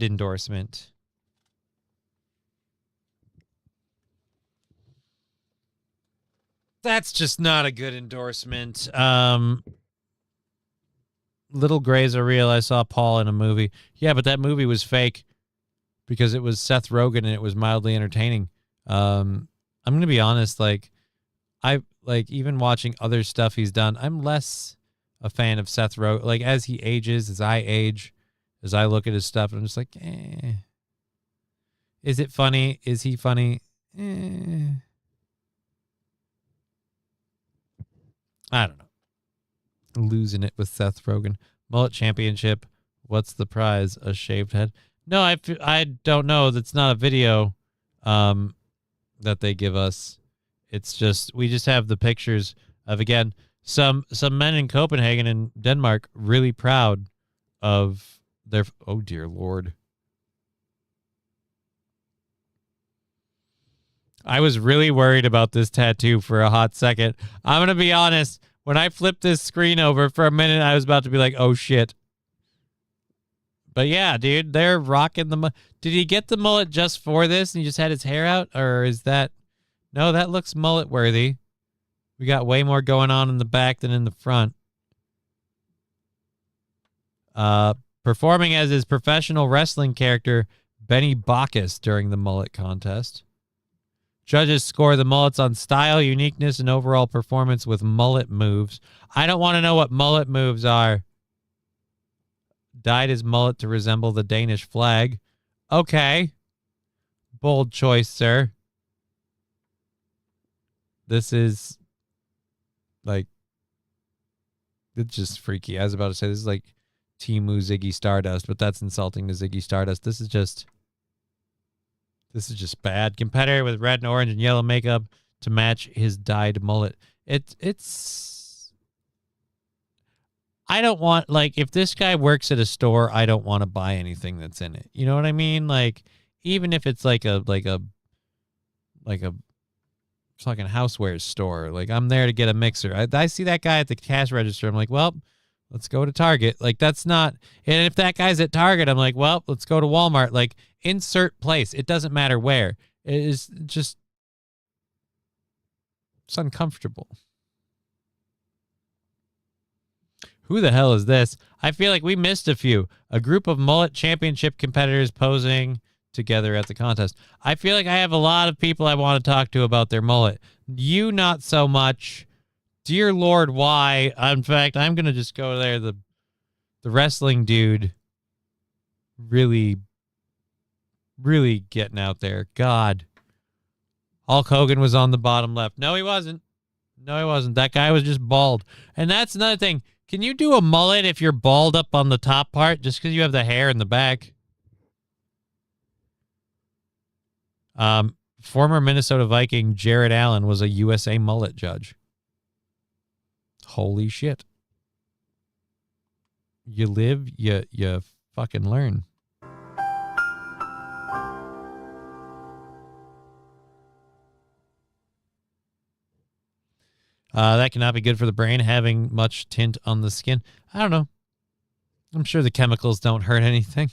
endorsement. That's just not a good endorsement. Little Grays are real. I saw Paul in a movie. Yeah, but that movie was fake because it was Seth Rogen and it was mildly entertaining. I'm going to be honest, even watching other stuff he's done, I'm less a fan of Seth Rogen. Like, as he ages, as I age, as I look at his stuff, I'm just like, eh. Is it funny? Is he funny? Eh. I don't know. Losing it with Seth Rogen. Mullet championship. What's the prize? A shaved head? No, I don't know. That's not a video that they give us. It's just, we just have the pictures of, again, some men in Copenhagen and Denmark really proud of their, oh dear Lord. I was really worried about this tattoo for a hot second. I'm going to be honest. When I flipped this screen over for a minute, I was about to be like, oh shit. But yeah, dude, they're rocking the Did he get the mullet just for this and he just had his hair out? Or is that... No, that looks mullet worthy. We got way more going on in the back than in the front. Performing as his professional wrestling character, Benny Bacchus, during the mullet contest. Judges score the mullets on style, uniqueness, and overall performance with mullet moves. I don't want to know what mullet moves are. Dyed his mullet to resemble the Danish flag. Okay. Bold choice, sir. This is like, it's just freaky. I was about to say, this is like Temu Ziggy Stardust, but that's insulting to Ziggy Stardust. This is just bad. Competitor with red and orange and yellow makeup to match his dyed mullet. It's I don't want, like, if this guy works at a store, I don't want to buy anything that's in it. You know what I mean? Like, even if it's like a fucking housewares store. Like, I'm there to get a mixer. I see that guy at the cash register. I'm like, well, let's go to Target. Like, that's not... And if that guy's at Target, I'm like, well, let's go to Walmart. Like, insert place. It doesn't matter where. It is just... It's uncomfortable. Who the hell is this? I feel like we missed a few. A group of mullet championship competitors posing together at the contest. I feel like I have a lot of people I want to talk to about their mullet. You not so much. Dear Lord, why? In fact, I'm going to just go there. The wrestling dude really getting out there. God. Hulk Hogan was on the bottom left. No, he wasn't. No, he wasn't. That guy was just bald. And that's another thing. Can you do a mullet if you're bald up on the top part just because you have the hair in the back? Former Minnesota Viking Jared Allen was a USA mullet judge. Holy shit. you live, you fucking learn. That cannot be good for the brain, having much tint on the skin. I don't know. I'm sure the chemicals don't hurt anything.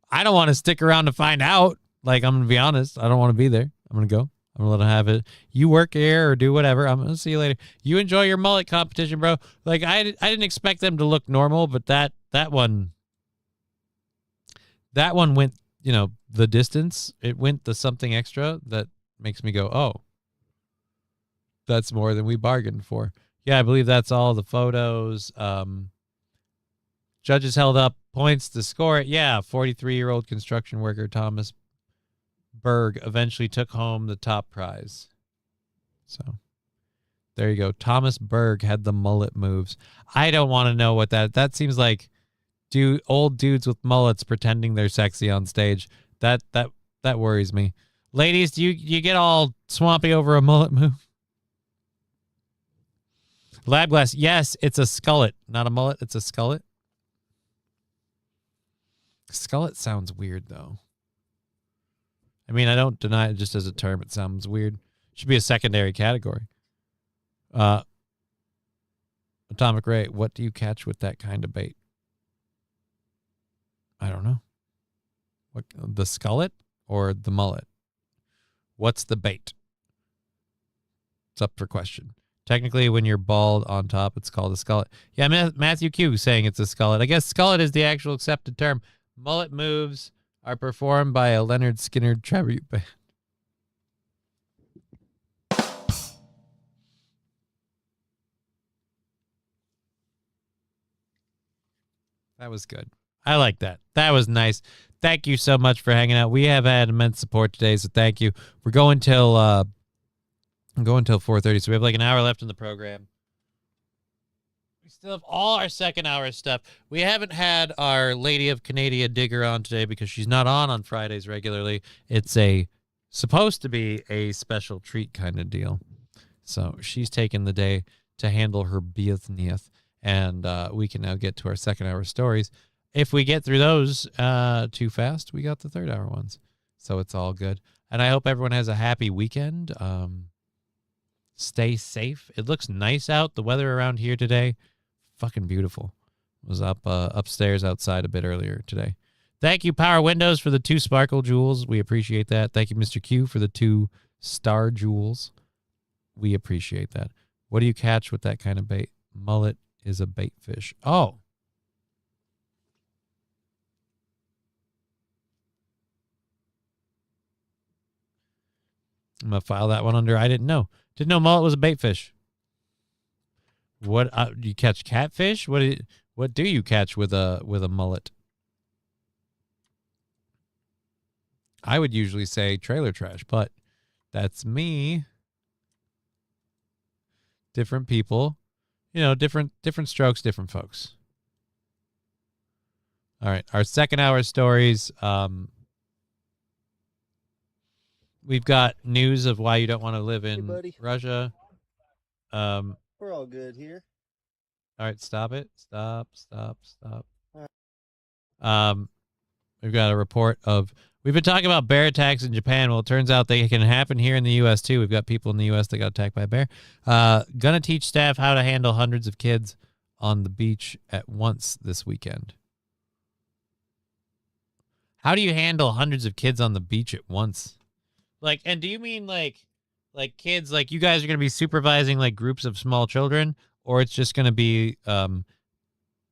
I don't want to stick around to find out. Like, I'm going to be honest. I don't want to be there. I'm going to go. I'm going to let them have it. You work here or do whatever. I'm going to see you later. You enjoy your mullet competition, bro. Like, I didn't expect them to look normal, but that one went, you know, the distance. It went the something extra that makes me go, oh, that's more than we bargained for. Yeah, I believe that's all the photos. Judges held up points to score it. Yeah, 43-year-old construction worker Thomas Berg eventually took home the top prize. So there you go. Thomas Berg had the mullet moves. I don't want to know what that seems like. Old dudes with mullets pretending they're sexy on stage. That worries me. Ladies, do you get all swampy over a mullet move? Lab glass. Yes, it's a skullet, not a mullet. It's a skullet. Skullet sounds weird, though. I mean, I don't deny it just as a term. It sounds weird. Should be a secondary category. Atomic Ray, what do you catch with that kind of bait? I don't know. What, the skullet or the mullet? What's the bait? It's up for question. Technically, when you're bald on top, it's called a skullet. Yeah, Matthew Q saying it's a skullet. I guess skullet is the actual accepted term. Mullet moves are performed by a Leonard Skinner tribute band. That was good. I like that. That was nice. Thank you so much for hanging out. We have had immense support today, so thank you. We're going till 4:30, so we have like an hour left in the program. We still have all our second hour stuff. We haven't had our Lady of Canada Digger on today because she's not on Fridays regularly. It's supposed to be a special treat kind of deal. So she's taken the day to handle her business, and we can now get to our second hour stories. If we get through those too fast, we got the third hour ones. So it's all good. And I hope everyone has a happy weekend. Stay safe. It looks nice out. The weather around here today, fucking beautiful. I was upstairs outside a bit earlier today. Thank you, Power Windows, for the 2 sparkle jewels. We appreciate that. Thank you, Mr. Q, for the 2 star jewels. We appreciate that. What do you catch with that kind of bait? Mullet is a bait fish. Oh. I'm going to file that one under I didn't know. Didn't know mullet was a bait fish. What do you catch catfish? What do you catch with a mullet? I would usually say trailer trash, but that's me. Different people, different strokes, different folks. All right, our second hour stories. We've got news of why you don't want to live in Russia. We're all good here. All right, stop it. Stop. We've got a report of, we've been talking about bear attacks in Japan. Well, it turns out they can happen here in the U.S. too. We've got people in the U.S. that got attacked by a bear. Gonna teach staff how to handle hundreds of kids on the beach at once this weekend. How do you handle hundreds of kids on the beach at once? Like, and do you mean like kids, like you guys are going to be supervising like groups of small children, or it's just going to be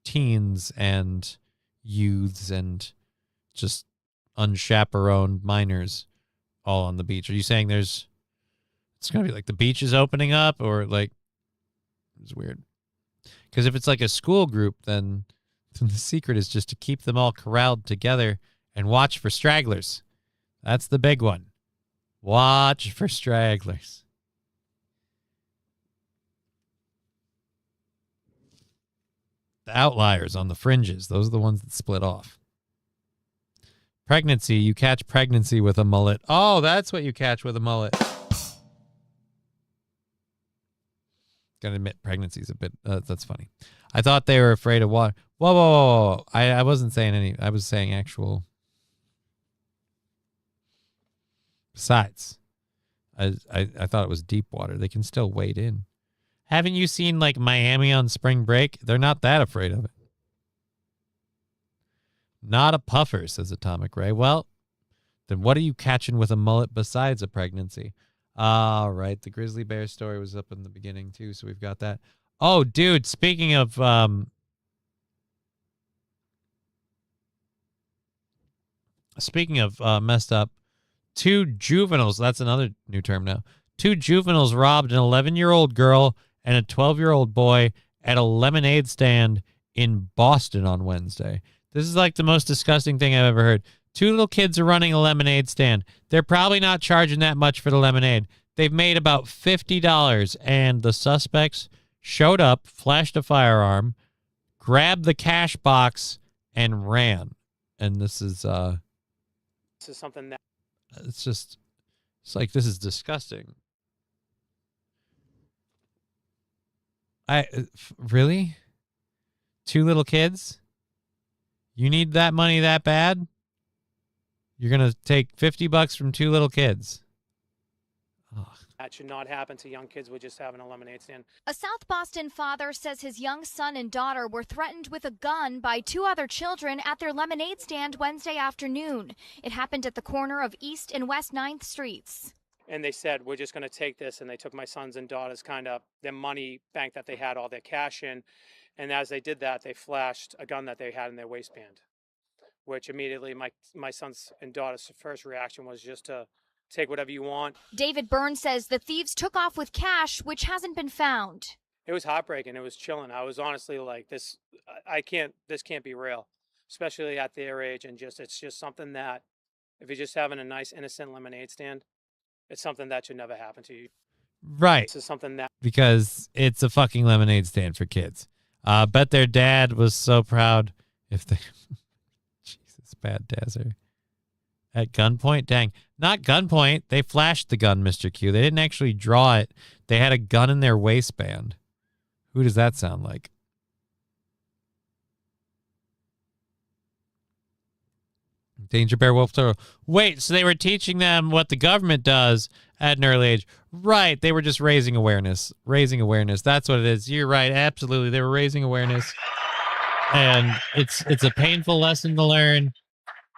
teens and youths and just unchaperoned minors all on the beach? Are you saying it's going to be like the beach is opening up, or like, it's weird. Because if it's like a school group, then the secret is just to keep them all corralled together and watch for stragglers. That's the big one. Watch for stragglers. The outliers on the fringes, those are the ones that split off. Pregnancy, you catch pregnancy with a mullet. Oh, that's what you catch with a mullet. Gotta admit, pregnancy's a bit. That's funny. I thought they were afraid of water. Whoa, whoa, whoa, whoa! I wasn't saying any. I was saying actual. Besides, I thought it was deep water. They can still wade in. Haven't you seen like Miami on spring break? They're not that afraid of it. Not a puffer, says Atomic Ray. Well, then what are you catching with a mullet besides a pregnancy? All right, the grizzly bear story was up in the beginning too, so we've got that. Oh, dude, speaking of messed up, 2 juveniles, that's another new term now. 2 juveniles robbed an 11-year-old girl and a 12-year-old boy at a lemonade stand in Boston on Wednesday. This is like the most disgusting thing I've ever heard. 2 little kids are running a lemonade stand. They're probably not charging that much for the lemonade. They've made about $50, and the suspects showed up, flashed a firearm, grabbed the cash box, and ran. And this is something that it's like, this is disgusting. Really? 2 little kids? You need that money that bad? You're going to take $50 from 2 little kids. that should not happen to young kids with just having a lemonade stand. A South Boston father says his young son and daughter were threatened with a gun by 2 other children at their lemonade stand Wednesday afternoon. It happened at the corner of East and West 9th Streets. And they said, we're just going to take this. And they took my sons and daughters, kind of their money bank that they had all their cash in. And as they did that, they flashed a gun that they had in their waistband, which immediately my sons and daughters' first reaction was just to take whatever you want. David Burns says the thieves took off with cash, which hasn't been found. It was heartbreaking. It was chilling. I was honestly like, this can't be real, especially at their age. And it's just something that if you're just having a nice, innocent lemonade stand, it's something that should never happen to you. Right. This is something that, because it's a fucking lemonade stand for kids. Bet their dad was so proud if they, Jesus, bad Dazzer. At gunpoint? Dang. Not gunpoint. They flashed the gun, Mr. Q. They didn't actually draw it. They had a gun in their waistband. Who does that sound like? Danger Bear Wolf Turtle. Wait, so they were teaching them what the government does at an early age. Right. They were just raising awareness. Raising awareness. That's what it is. You're right. Absolutely. They were raising awareness. And it's a painful lesson to learn.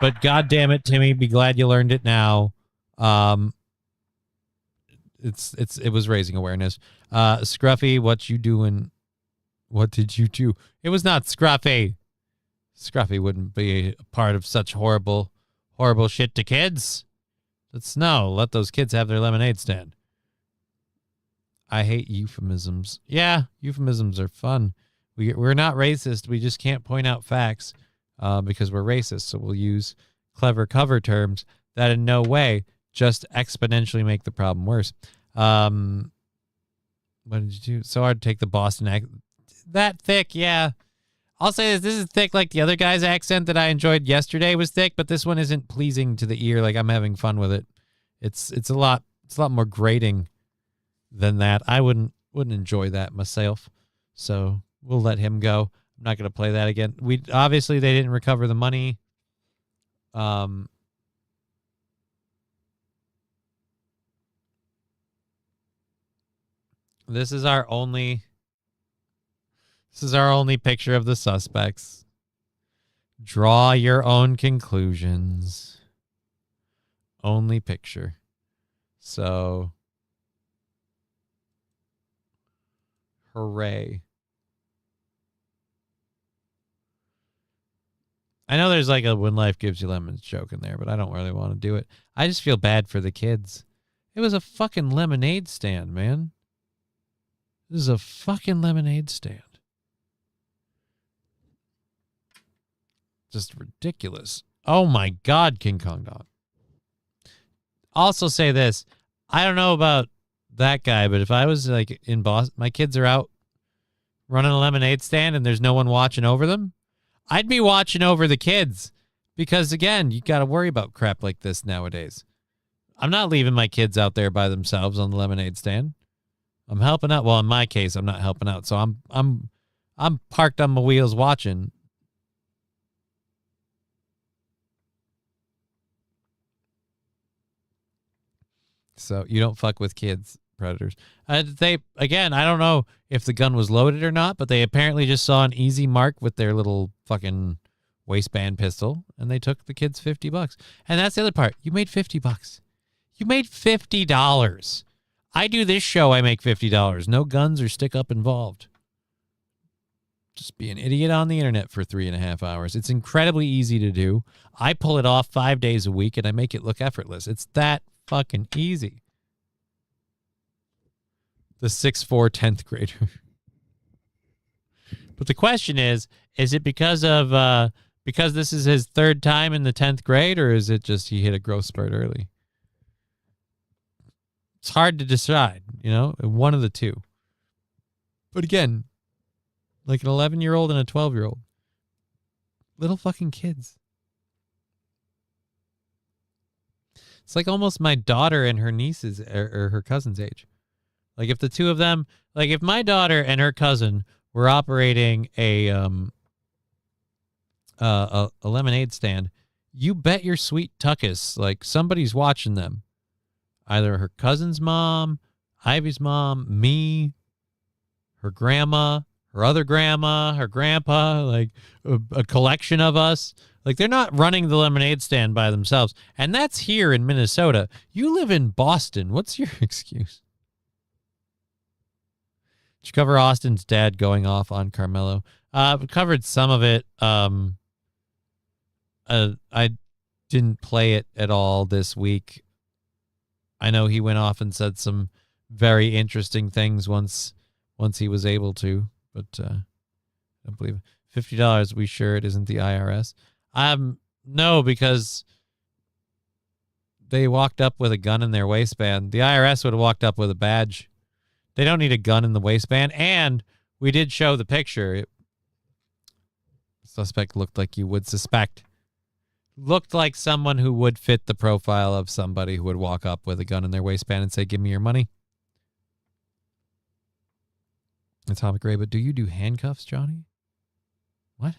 But God damn it, Timmy, be glad you learned it now. It was raising awareness. Scruffy, what you doing? What did you do? It was not Scruffy. Scruffy wouldn't be a part of such horrible shit to kids. Let those kids have their lemonade stand. I hate euphemisms. Yeah, euphemisms are fun. We're not racist. We just can't point out facts because we're racist. So we'll use clever cover terms that in no way just exponentially make the problem worse. What did you do? So hard to take the Boston accent. That thick, yeah. I'll say this is thick like the other guy's accent that I enjoyed yesterday was thick, but this one isn't pleasing to the ear. Like I'm having fun with it. It's a lot more grating than that. I wouldn't enjoy that myself. So we'll let him go. I'm not going to play that again. Obviously they didn't recover the money. This is our only picture of the suspects. Draw your own conclusions. Only picture. So, hooray. I know there's like a when life gives you lemons joke in there, but I don't really want to do it. I just feel bad for the kids. It was a fucking lemonade stand, man. This is a fucking lemonade stand. Just ridiculous. Oh my God, King Kong Dog. Also say this. I don't know about that guy, but if I was like in Boston, my kids are out running a lemonade stand and there's no one watching over them, I'd be watching over the kids because, again, you got to worry about crap like this nowadays. I'm not leaving my kids out there by themselves on the lemonade stand. I'm helping out. Well, in my case, I'm not helping out. So I'm parked on my wheels watching. So you don't fuck with kids, predators. They, again, I don't know if the gun was loaded or not, but they apparently just saw an easy mark with their little fucking waistband pistol, and they took the kids $50. And that's the other part. You made $50. You made $50. I do this show, I make $50. No guns or stick up involved. Just be an idiot on the internet for 3.5 hours. It's incredibly easy to do. I pull it off 5 days a week, and I make it look effortless. It's that fucking easy. The 6'4", 10th grader. But the question is it because of because this is his third time in the 10th grade, or is it just he hit a growth spurt early? It's hard to decide, one of the two. But again, like an 11-year-old and a 12-year-old. Little fucking kids. It's like almost my daughter and her nieces or her cousin's age. Like if the two of them, like if my daughter and her cousin were operating a lemonade stand, you bet your sweet tuckus, like somebody's watching them. Either her cousin's mom, Ivy's mom, me, her grandma, her other grandma, her grandpa, like a collection of us. Like they're not running the lemonade stand by themselves. And that's here in Minnesota. You live in Boston. What's your excuse? Did you cover Austin's dad going off on Carmelo? We covered some of it. I didn't play it at all this week. I know he went off and said some very interesting things once he was able to, but I don't believe it. $50. We sure it isn't the IRS? No, because they walked up with a gun in their waistband. The IRS would have walked up with a badge. They don't need a gun in the waistband. And we did show the picture. Suspect looked like you would suspect. Looked like someone who would fit the profile of somebody who would walk up with a gun in their waistband and say, "Give me your money." Atomic Ray, but do you do handcuffs, Johnny? What?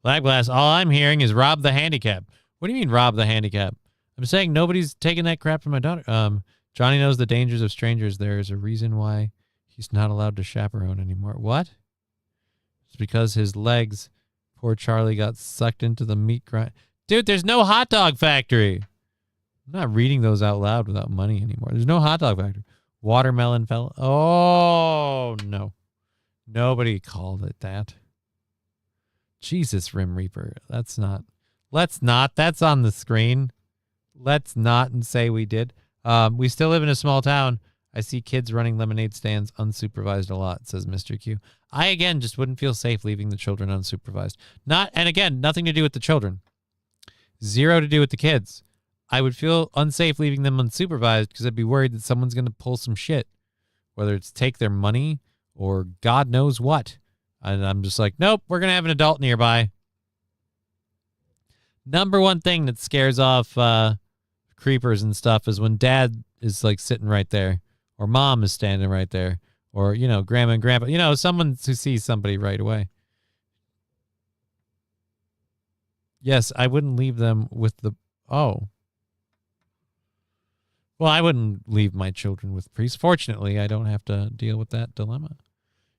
Labglass, all I'm hearing is rob the handicap. What do you mean rob the handicap? I'm saying nobody's taking that crap from my daughter. Johnny knows the dangers of strangers. There is a reason why he's not allowed to chaperone anymore. What? It's because his legs, poor Charlie, got sucked into the meat grind. Dude, there's no hot dog factory. I'm not reading those out loud without money anymore. There's no hot dog factory. Watermelon fell. Oh, no. Nobody called it that. Jesus, Rim Reaper. Let's not. That's on the screen. Let's not and say we did. We still live in a small town. I see kids running lemonade stands unsupervised a lot, says Mr. Q. I, again, just wouldn't feel safe leaving the children unsupervised. And again, nothing to do with the children. Zero to do with the kids. I would feel unsafe leaving them unsupervised because I'd be worried that someone's going to pull some shit, whether it's take their money or God knows what. And I'm just like, nope, we're going to have an adult nearby. Number one thing that scares off creepers and stuff is when dad is like sitting right there, or mom is standing right there, or, grandma and grandpa, someone who sees somebody right away. Yes, I wouldn't leave them with Well, I wouldn't leave my children with priests. Fortunately, I don't have to deal with that dilemma.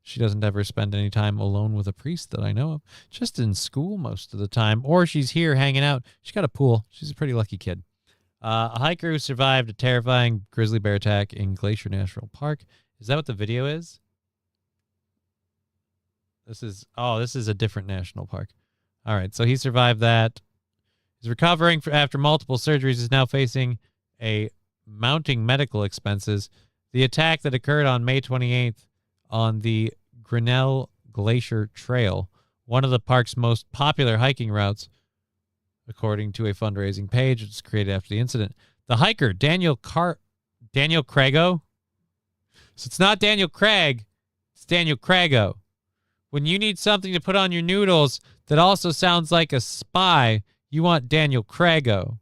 She doesn't ever spend any time alone with a priest that I know of. Just in school most of the time. Or she's here hanging out. She's got a pool. She's a pretty lucky kid. A hiker who survived a terrifying grizzly bear attack in Glacier National Park. Is that what the video is? This is a different national park. All right, so he survived that. He's recovering after multiple surgeries. Is now facing a mounting medical expenses. The attack that occurred on May 28th on the Grinnell Glacier Trail, one of the park's most popular hiking routes, according to a fundraising page which was created after the incident. The hiker, Daniel Crago. So it's not Daniel Craig, it's Daniel Crago. When you need something to put on your noodles that also sounds like a spy, you want Daniel Crago.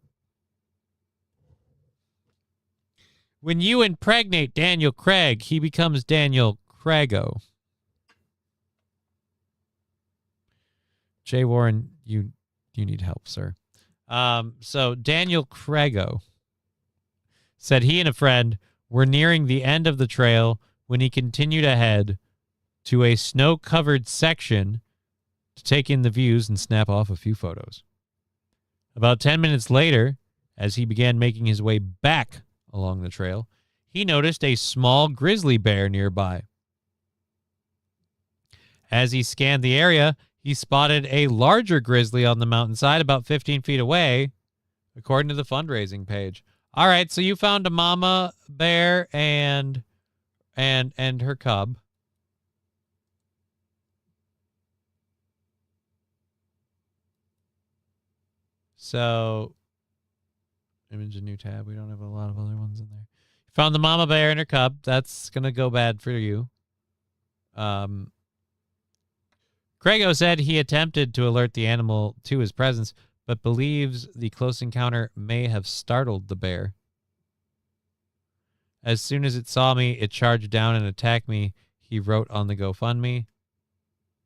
When you impregnate Daniel Craig, he becomes Daniel Craigo. Jay Warren, you need help, sir. So Daniel Craigo said he and a friend were nearing the end of the trail when he continued ahead to a snow-covered section to take in the views and snap off a few photos. About 10 minutes later, as he began making his way back along the trail, he noticed a small grizzly bear nearby. As he scanned the area, he spotted a larger grizzly on the mountainside about 15 feet away, according to the fundraising page. All right, so you found a mama bear and her cub. So, image a new tab. We don't have a lot of other ones in there. Found the mama bear and her cub. That's going to go bad for you. Craigo said he attempted to alert the animal to his presence, but believes the close encounter may have startled the bear. As soon as it saw me, it charged down and attacked me, he wrote on the GoFundMe.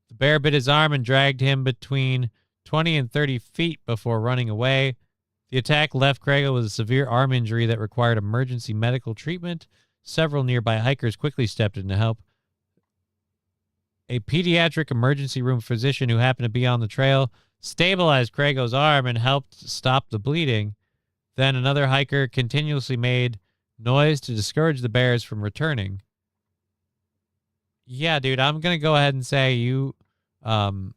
The bear bit his arm and dragged him between 20 and 30 feet before running away. The attack left Craigo with a severe arm injury that required emergency medical treatment. Several nearby hikers quickly stepped in to help. A pediatric emergency room physician who happened to be on the trail stabilized Craigo's arm and helped stop the bleeding. Then another hiker continuously made noise to discourage the bears from returning. Yeah, dude, I'm going to go ahead and say you I'm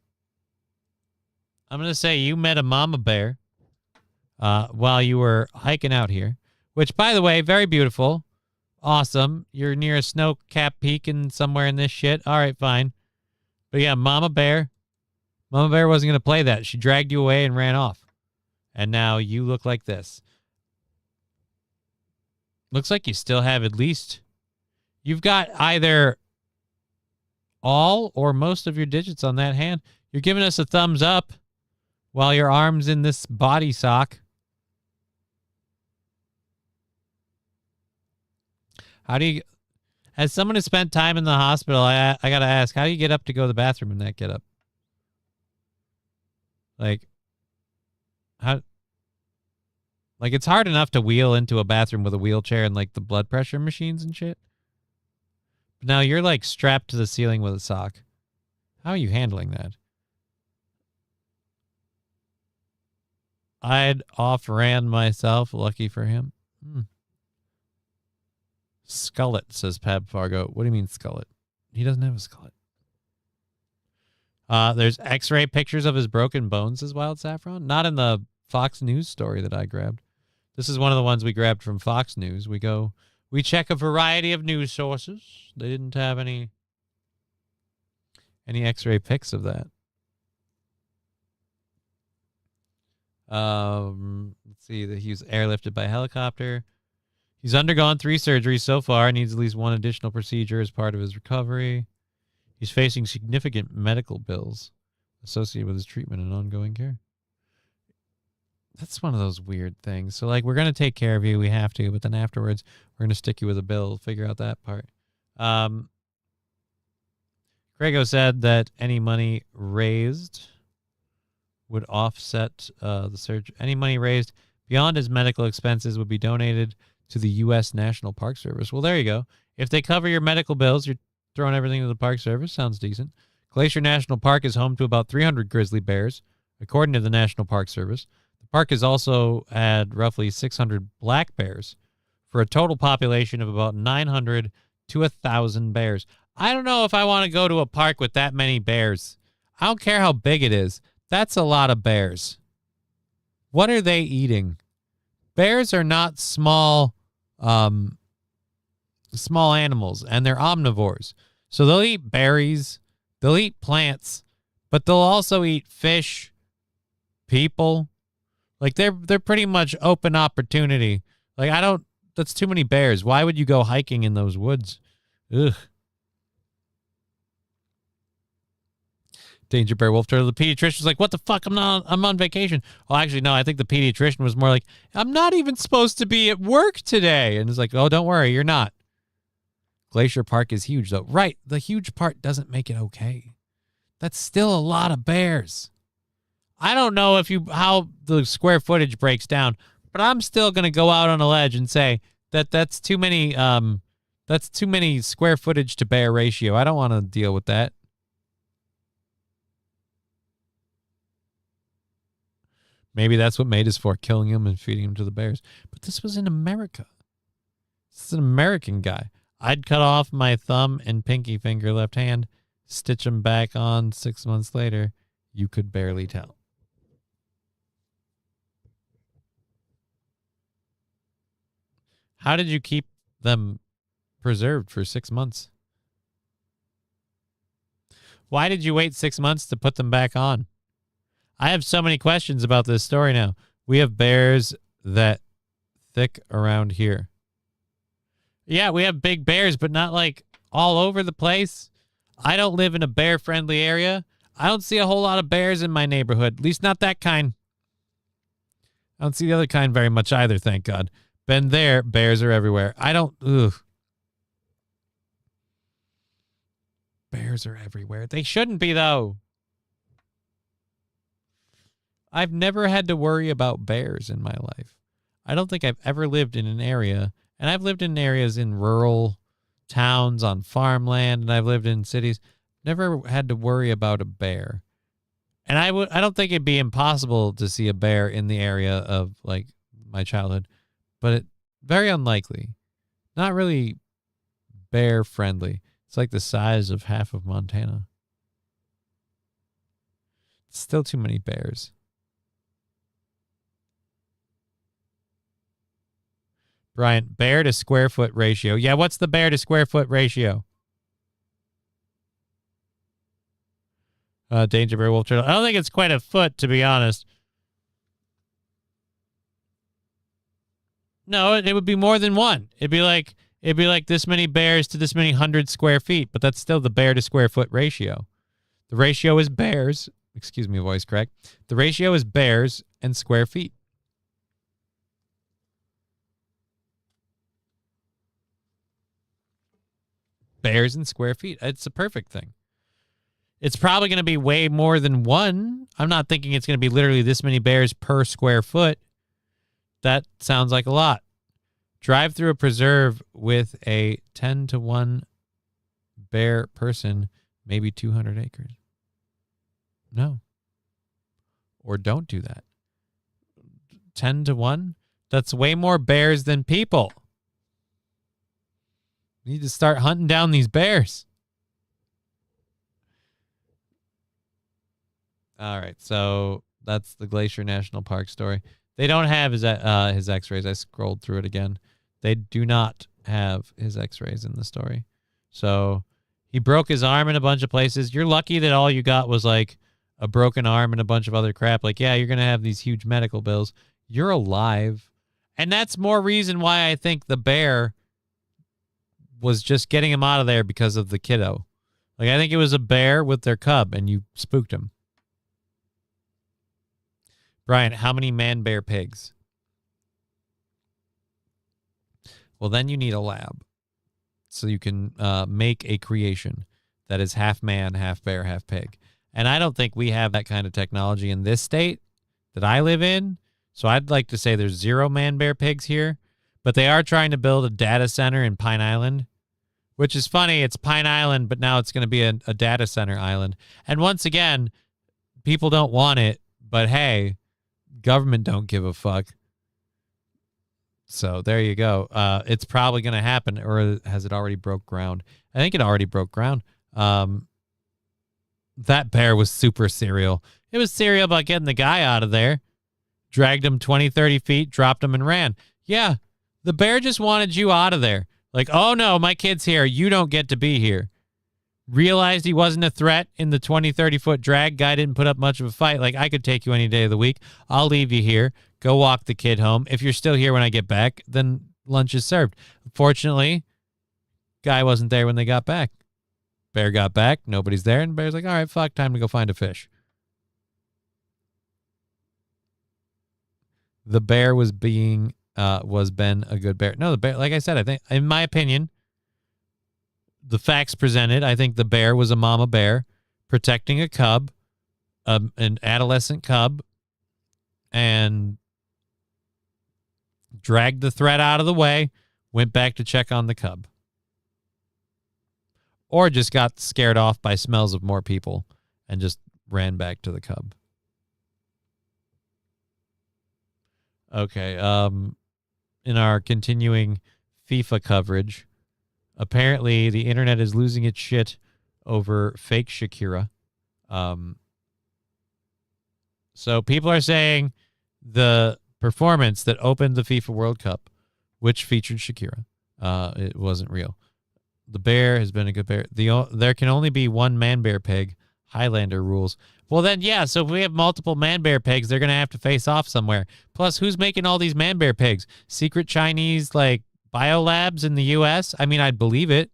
going to say you met a mama bear while you were hiking out here, which, by the way, very beautiful. Awesome. You're near a snow-capped peak and somewhere in this shit. All right, fine. But yeah, mama bear wasn't going to play that. She dragged you away and ran off. And now you look like this. Looks like you still have at least... You've got either all or most of your digits on that hand. You're giving us a thumbs up while your arm's in this body sock. How do you... As someone who spent time in the hospital, I got to ask, how do you get up to go to the bathroom in that get up? Like, how... Like, it's hard enough to wheel into a bathroom with a wheelchair and, like, the blood pressure machines and shit. But now you're, like, strapped to the ceiling with a sock. How are you handling that? I'd off-ran myself. Lucky for him. Skullet, says Pab Fargo. What do you mean skullet? He doesn't have a skullet. There's x-ray pictures of his broken bones, as Wild Saffron. Not in the Fox News story that I grabbed. This is one of the ones we grabbed from Fox News. We check a variety of news sources. They didn't have any x-ray pics of that. Let's see that he was airlifted by helicopter. He's undergone 3 surgeries so far and needs at least 1 additional procedure as part of his recovery. He's facing significant medical bills associated with his treatment and ongoing care. That's one of those weird things. So, like, we're going to take care of you. We have to. But then afterwards, we're going to stick you with a bill. Figure out that part. Craigo said that any money raised would offset the surgery. Any money raised beyond his medical expenses would be donated to the U.S. National Park Service. Well, there you go. If they cover your medical bills, you're throwing everything to the Park Service. Sounds decent. Glacier National Park is home to about 300 grizzly bears, according to the National Park Service. The park has also had roughly 600 black bears for a total population of about 900 to 1,000 bears. I don't know if I want to go to a park with that many bears. I don't care how big it is. That's a lot of bears. What are they eating? Bears are not small animals, and they're omnivores. So they'll eat berries, they'll eat plants, but they'll also eat fish, people. Like, they're pretty much open opportunity. Like, that's too many bears. Why would you go hiking in those woods? Ugh. Danger Bear Wolf Turtle. The pediatrician was like, what the fuck? I'm on vacation. Well, actually, no, I think the pediatrician was more like, I'm not even supposed to be at work today. And it's like, oh, don't worry, you're not. Glacier Park is huge, though. Right, the huge part doesn't make it okay. That's still a lot of bears. I don't know how the square footage breaks down, but I'm still going to go out on a ledge and say that that's too many square footage to bear ratio. I don't want to deal with that. Maybe that's what mate is for, killing him and feeding him to the bears. But this was in America. This is an American guy. I'd cut off my thumb and pinky finger left hand, stitch them back on 6 months later. You could barely tell. How did you keep them preserved for 6 months? Why did you wait 6 months to put them back on? I have so many questions about this story now. We have bears that thick around here. Yeah, we have big bears, but not like all over the place. I don't live in a bear-friendly area. I don't see a whole lot of bears in my neighborhood, at least not that kind. I don't see the other kind very much either, thank God. Been there, bears are everywhere. Bears are everywhere. They shouldn't be, though. I've never had to worry about bears in my life. I don't think I've ever lived in an area, and I've lived in areas in rural towns, on farmland, and I've lived in cities. Never had to worry about a bear. And I don't think it'd be impossible to see a bear in the area of like my childhood, but very unlikely. Not really bear friendly. It's like the size of half of Montana. Still too many bears. Brian, bear to square foot ratio. Yeah, what's the bear to square foot ratio? Danger Bear Wolf Turtle. I don't think it's quite a foot, to be honest. No, it would be more than one. It'd be like this many bears to this many 100 square feet, but that's still the bear to square foot ratio. The ratio is bears. Excuse me, voice crack. The ratio is bears and square feet. Bears and square feet. It's a perfect thing. It's probably going to be way more than one. I'm not thinking it's going to be literally this many bears per square foot. That sounds like a lot. Drive through a preserve with a 10-to-1 bear person, maybe 200 acres. No. Or don't do that. 10-to-1? That's way more bears than people. You need to start hunting down these bears. All right, so that's the Glacier National Park story. They don't have his x-rays. I scrolled through it again. They do not have his x-rays in the story. So he broke his arm in a bunch of places. You're lucky that all you got was like a broken arm and a bunch of other crap. Like, yeah, you're going to have these huge medical bills. You're alive. And that's more reason why I think the bear was just getting him out of there because of the kiddo. Like, I think it was a bear with their cub, and you spooked him. Brian, how many man-bear pigs? Well, then you need a lab. So you can make a creation that is half man, half bear, half pig. And I don't think we have that kind of technology in this state that I live in. So I'd like to say there's 0 man-bear pigs here. But they are trying to build a data center in Pine Island, which is funny. It's Pine Island, but now it's going to be a data center island. And once again, people don't want it, but hey, government don't give a fuck. So there you go. It's probably going to happen, or has it already broke ground? I think it already broke ground. That bear was super serial. It was serial about getting the guy out of there. Dragged him 20, 30 feet, dropped him and ran. Yeah, the bear just wanted you out of there. Like, oh no, my kid's here. You don't get to be here. Realized he wasn't a threat in the 20, 30-foot drag. Guy didn't put up much of a fight. Like, I could take you any day of the week. I'll leave you here. Go walk the kid home. If you're still here when I get back, then lunch is served. Fortunately, guy wasn't there when they got back. Bear got back. Nobody's there. And bear's like, all right, fuck, time to go find a fish. The bear was Ben a good bear? No, the bear, like I said, I think, in my opinion, the facts presented, I think the bear was a mama bear protecting a cub, an adolescent cub, and dragged the threat out of the way, went back to check on the cub. Or just got scared off by smells of more people and just ran back to the cub. Okay, in our continuing FIFA coverage, apparently the internet is losing its shit over fake Shakira. So people are saying the performance that opened the FIFA World Cup, which featured Shakira, it wasn't real. The bear has been a good bear. There can only be one man-bear pig. Highlander rules. Well, then, yeah, so if we have multiple man-bear pigs, they're going to have to face off somewhere. Plus, who's making all these man-bear pigs? Secret Chinese, like, biolabs in the U.S.? I mean, I'd believe it.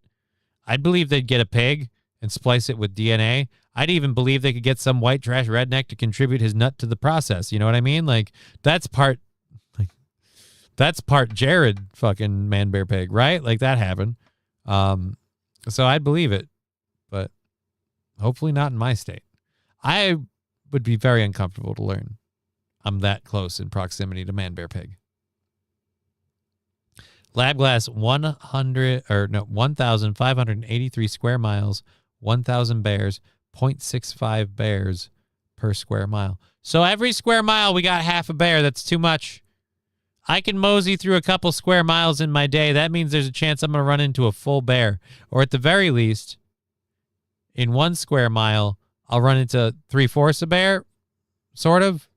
I'd believe they'd get a pig and splice it with DNA. I'd even believe they could get some white trash redneck to contribute his nut to the process. You know what I mean? Like, that's part Jared fucking man-bear pig, right? Like, that happened. So I'd believe it, but hopefully not in my state. I would be very uncomfortable to learn I'm that close in proximity to man-bear pig. Labglass 1,583 square miles, 1,000 bears, 0.65 bears per square mile. So every square mile we got half a bear. That's too much. I can mosey through a couple square miles in my day. That means there's a chance I'm going to run into a full bear. Or at the very least, in 1 square mile, I'll run into 3/4 a bear, sort of.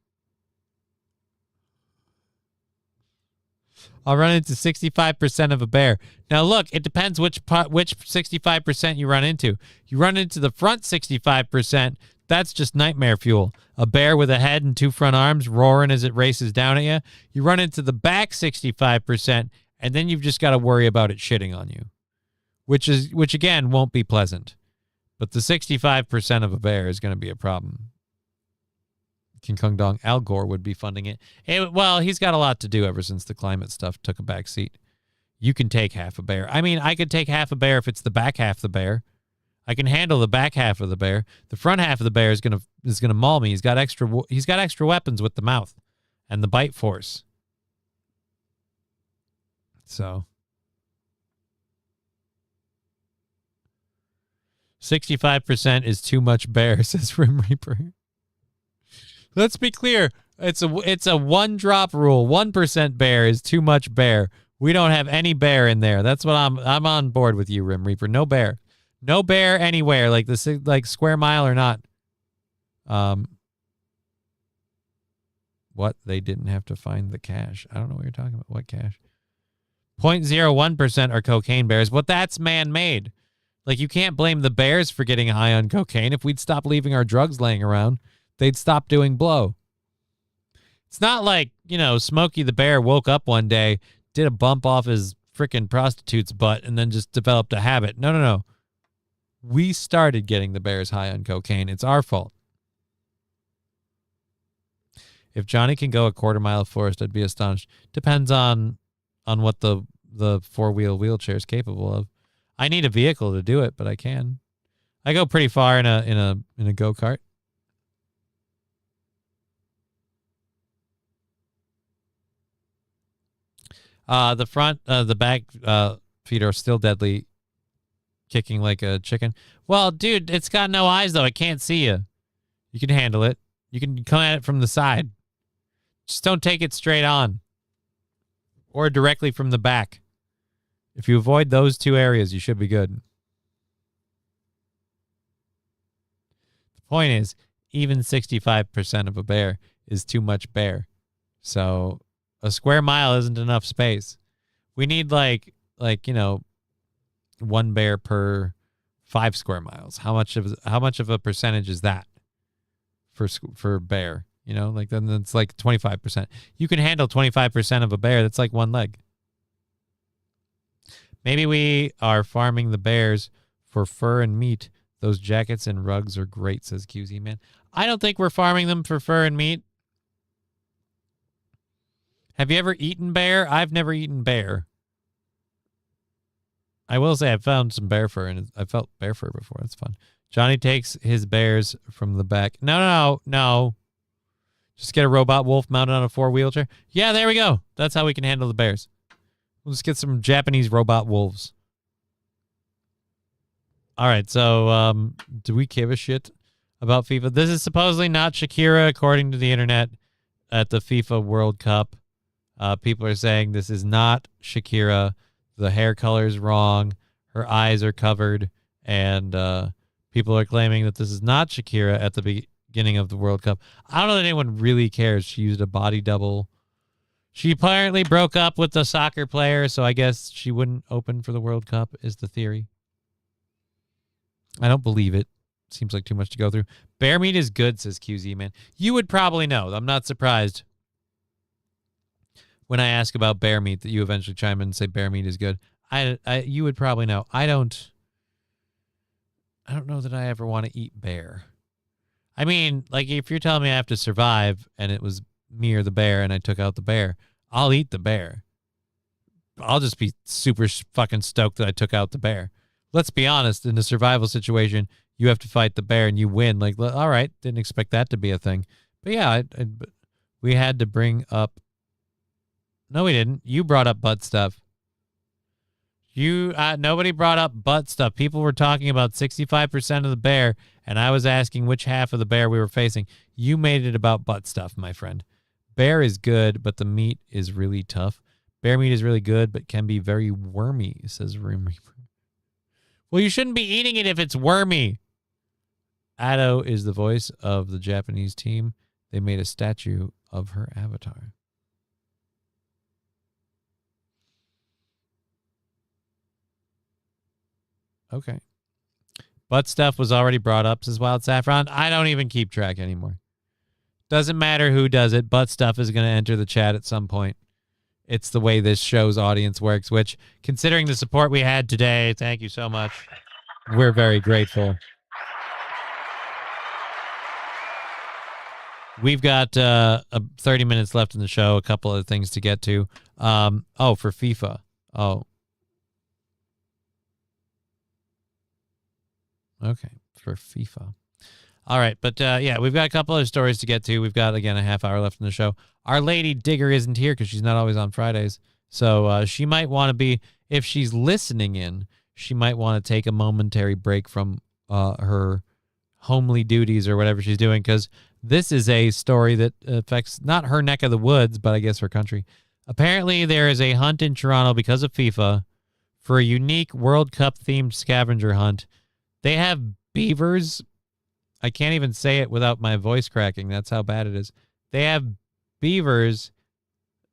I'll run into 65% of a bear. Now, look, it depends which 65% you run into. You run into the front 65%, that's just nightmare fuel. A bear with a head and 2 front arms roaring as it races down at you. You run into the back 65%, and then you've just got to worry about it shitting on you, which again won't be pleasant. But the 65% of a bear is going to be a problem. King Kong Dong, Al Gore would be funding it. Well, he's got a lot to do ever since the climate stuff took a back seat. You can take half a bear. I mean, I could take half a bear if it's the back half of the bear. I can handle the back half of the bear. The front half of the bear is gonna maul me. He's got extra weapons with the mouth and the bite force. So 65% is too much bear, says Rim Reaper. Let's be clear. It's a 1 drop rule. 1% bear is too much bear. We don't have any bear in there. That's what I'm on board with you, Rim Reaper. No bear. No bear anywhere, like square mile or not. What? They didn't have to find the cash. I don't know what you're talking about. What cash? 0.01% are cocaine bears, but that's man-made. Like, you can't blame the bears for getting high on cocaine. If we'd stop leaving our drugs laying around, they'd stop doing blow. It's not like, Smokey the Bear woke up one day, did a bump off his frickin' prostitute's butt, and then just developed a habit. No. We started getting the bears high on cocaine. It's our fault. If Johnny can go a quarter mile of forest, I'd be astonished. Depends on what the 4-wheel wheelchair is capable of. I need a vehicle to do it, but I can. I go pretty far in a go-kart. The front, the back feet are still deadly, kicking like a chicken. Well, dude, it's got no eyes, though. It can't see you. You can handle it. You can come at it from the side. Just don't take it straight on. Or directly from the back. If you avoid those 2 areas, you should be good. The point is, even 65% of a bear is too much bear. So a square mile isn't enough space. We need like 1 bear per 5 square miles. How much of a percentage is that for bear? Then it's like 25%. You can handle 25% of a bear. That's like 1 leg. Maybe we are farming the bears for fur and meat. Those jackets and rugs are great, says QZ Man. I don't think we're farming them for fur and meat. Have you ever eaten bear? I've never eaten bear. I will say I found some bear fur, and I felt bear fur before. That's fun. Johnny takes his bears from the back. No. Just get a robot wolf mounted on a 4-wheelchair. Yeah, there we go. That's how we can handle the bears. We'll just get some Japanese robot wolves. All right, so do we give a shit about FIFA? This is supposedly not Shakira, according to the internet, at the FIFA World Cup. People are saying this is not Shakira. The hair color is wrong. Her eyes are covered. And people are claiming that this is not Shakira at the beginning of the World Cup. I don't know that anyone really cares. She used a body double. She apparently broke up with the soccer player, so I guess she wouldn't open for the World Cup, is the theory. I don't believe it. Seems like too much to go through. Bear meat is good, says QZ Man. You would probably know. I'm not surprised when I ask about bear meat that you eventually chime in and say bear meat is good. You would probably know. I don't know that I ever want to eat bear. I mean, like, if you're telling me I have to survive and it was me or the bear and I took out the bear, I'll eat the bear. I'll just be super fucking stoked that I took out the bear. Let's be honest, in a survival situation, you have to fight the bear and you win. Like, all right, didn't expect that to be a thing. But yeah, we had to bring up... No, we didn't. You brought up butt stuff. Nobody brought up butt stuff. People were talking about 65% of the bear, and I was asking which half of the bear we were facing. You made it about butt stuff, my friend. Bear is good, but the meat is really tough. Bear meat is really good, but can be very wormy, says Rumi. Well, you shouldn't be eating it if it's wormy. Ado is the voice of the Japanese team. They made a statue of her avatar. Okay. Butt stuff was already brought up, says Wild Saffron. I don't even keep track anymore. Doesn't matter who does it. Butt stuff is going to enter the chat at some point. It's the way this show's audience works, which, considering the support we had today, thank you so much. We're very grateful. We've got 30 minutes left in the show, a couple of things to get to. For FIFA. Oh. Okay, for FIFA. All right, but we've got a couple of stories to get to. We've got, again, a half hour left in the show. Our lady Digger isn't here because she's not always on Fridays. So she might want to be, if she's listening in, she might want to take a momentary break from her homely duties or whatever she's doing, because this is a story that affects not her neck of the woods, but I guess her country. Apparently, there is a hunt in Toronto because of FIFA for a unique World Cup-themed scavenger hunt. They have beavers. I can't even say it without my voice cracking. That's how bad it is. They have beavers,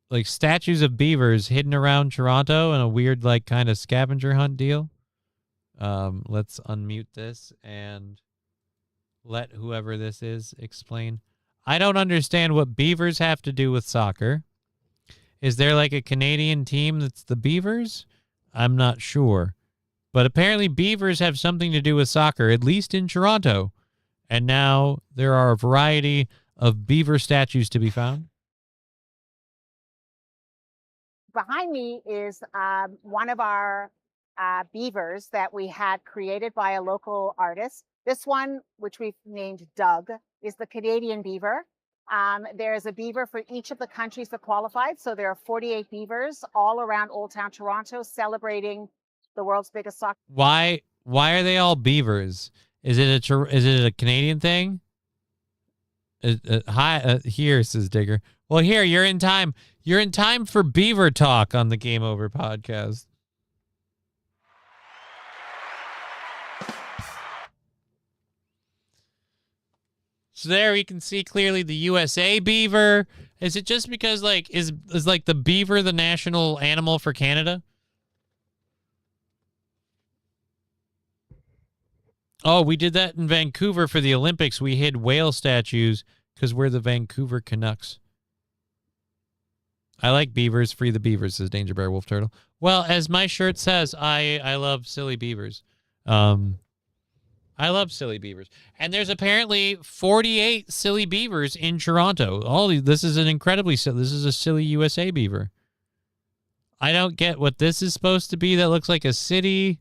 like statues of beavers hidden around Toronto in a weird, like, kind of scavenger hunt deal. Let's unmute this and let whoever this is explain. I don't understand what beavers have to do with soccer. Is there like a Canadian team that's the Beavers? I'm not sure. But apparently beavers have something to do with soccer, at least in Toronto. And now there are a variety of beaver statues to be found. Behind me is one of our beavers that we had created by a local artist. This one, which we've named Doug, is the Canadian beaver. There's a beaver for each of the countries that qualified. So there are 48 beavers all around Old Town Toronto celebrating the world's biggest soccer. Why are they all beavers? Is it a Canadian thing? Here, says Digger. Well, here, you're in time. You're in time for beaver talk on the Game Over podcast. So there we can see clearly the USA beaver. Is it just because, like, is like the beaver the national animal for Canada? Oh, we did that in Vancouver for the Olympics. We hid whale statues because we're the Vancouver Canucks. I like beavers. Free the beavers, says Danger Bear Wolf Turtle. Well, as my shirt says, I love silly beavers. I love silly beavers. And there's apparently 48 silly beavers in Toronto. This is an incredibly silly. This is a silly USA beaver. I don't get what this is supposed to be. That looks like a city.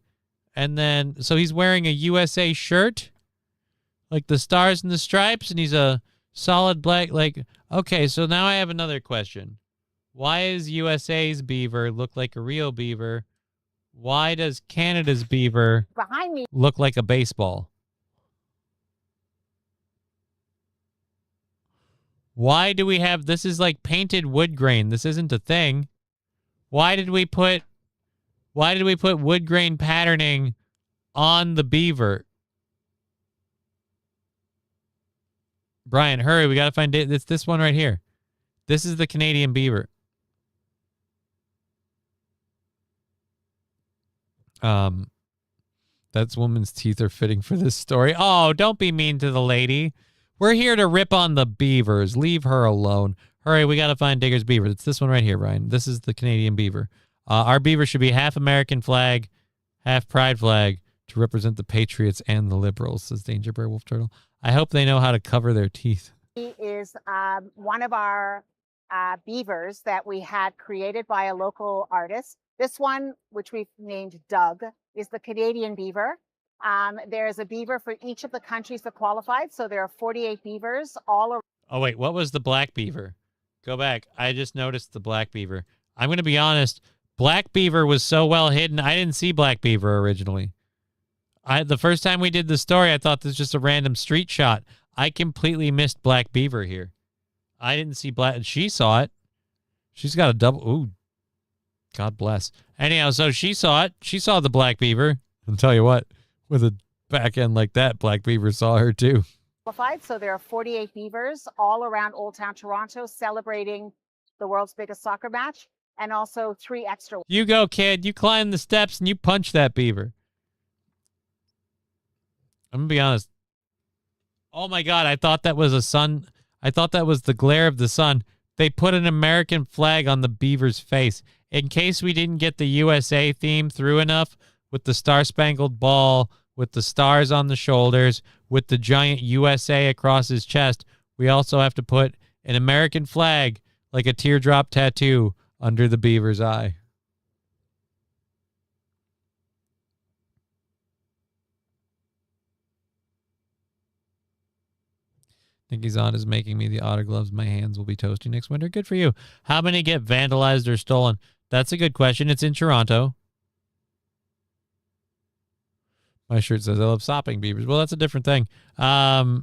And then, so he's wearing a USA shirt, like the stars and the stripes, and he's a solid black, like, okay, so now I have another question. Why is USA's beaver look like a real beaver? Why does Canada's beaver Behind me. look like a baseball? Why do we have, this is like painted wood grain. This isn't a thing. Why did we put wood grain patterning on the beaver? Brian, hurry, we got to find it. It's this one right here. This is the Canadian beaver. That woman's teeth are fitting for this story. Oh, don't be mean to the lady. We're here to rip on the beavers. Leave her alone. Hurry, we got to find Digger's beaver. It's this one right here, Brian. This is the Canadian beaver. Our beaver should be half American flag, half pride flag to represent the patriots and the liberals, says Danger Bear Wolf Turtle. I hope they know how to cover their teeth. He is one of our beavers that we had created by a local artist. This one, which we've named Doug, is the Canadian beaver. There's a beaver for each of the countries that qualified. So there are 48 beavers all around. Oh, wait, what was the black beaver? Go back. I just noticed the black beaver. I'm going to be honest. Black beaver was so well hidden, I didn't see black beaver originally. The first time we did the story, I thought this was just a random street shot. I completely missed black beaver here. I didn't see black. She saw it. She's got a double. Ooh, God bless. Anyhow, so she saw it. She saw the black beaver. I'll tell you what, with a back end like that, black beaver saw her too. So there are 48 beavers all around Old Town Toronto celebrating the world's biggest soccer match, and also 3 extra. You go, kid. You climb the steps and you punch that beaver. I'm going to be honest. Oh, my God. I thought that was a sun. I thought that was the glare of the sun. They put an American flag on the beaver's face. In case we didn't get the USA theme through enough, with the Star-Spangled Ball, with the stars on the shoulders, with the giant USA across his chest, we also have to put an American flag, like a teardrop tattoo, under the beaver's eye. Nikki's on is making me the otter gloves. My hands will be toasty next winter. Good for you. How many get vandalized or stolen? That's a good question. It's in Toronto. My shirt says I love sopping beavers. Well, that's a different thing. I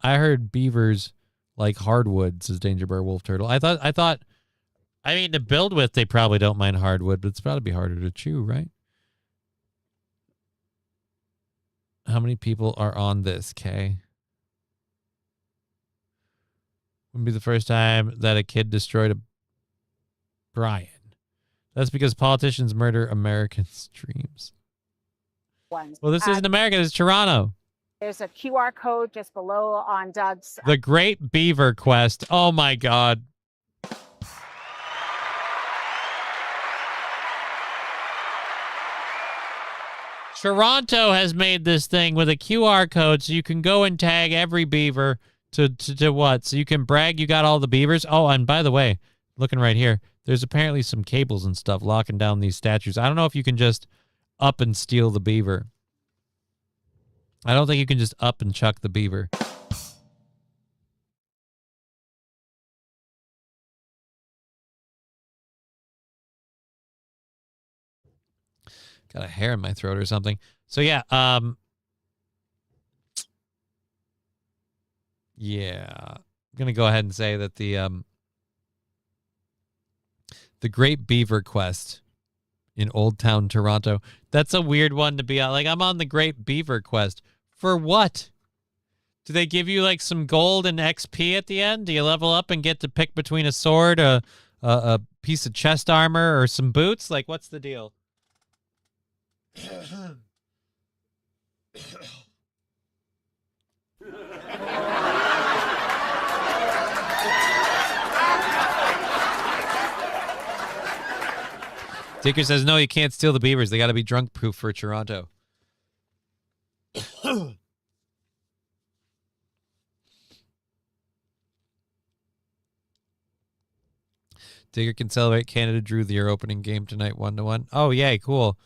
heard beavers like hardwood, says Danger Bear Wolf Turtle. I thought, I mean, to build with, they probably don't mind hardwood, but it's probably be harder to chew, right? How many people are on this, Kay? Wouldn't be the first time that a kid destroyed a Brian. That's because politicians murder Americans' dreams. Well, this isn't America. This is Toronto. There's a QR code just below on Doug's. The Great Beaver Quest. Oh, my God. Toronto has made this thing with a QR code so you can go and tag every beaver to what? So you can brag you got all the beavers. Oh, and by the way, looking right here, there's apparently some cables and stuff locking down these statues. I don't know if you can just up and steal the beaver. I don't think you can just up and chuck the beaver. Got a hair in my throat or something. So yeah, yeah, I'm gonna go ahead and say that the Great Beaver Quest in Old Town Toronto. That's a weird one to be on. Like, I'm on the Great Beaver Quest for what? Do they give you like some gold and XP at the end? Do you level up and get to pick between a sword, a piece of chest armor, or some boots? Like, what's the deal? Dicker says, no, you can't steal the beavers. They got to be drunk proof for Toronto. Digger can celebrate. Canada drew their opening game tonight 1-1. Oh, yay, cool.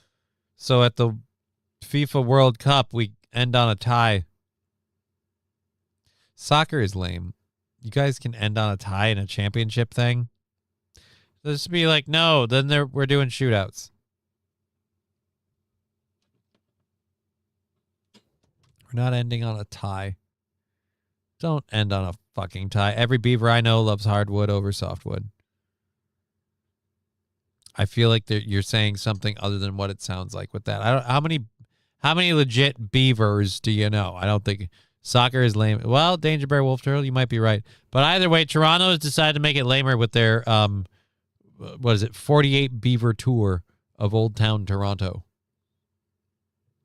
So at the FIFA World Cup, we end on a tie. Soccer is lame. You guys can end on a tie in a championship thing. Just be like, no, then we're doing shootouts. We're not ending on a tie. Don't end on a fucking tie. Every beaver I know loves hardwood over softwood. I feel like you're saying something other than what it sounds like with that. I don't. How many legit beavers do you know? I don't think soccer is lame. Well, Danger Bear Wolf Turtle, you might be right. But either way, Toronto has decided to make it lamer with their 48 beaver tour of Old Town Toronto.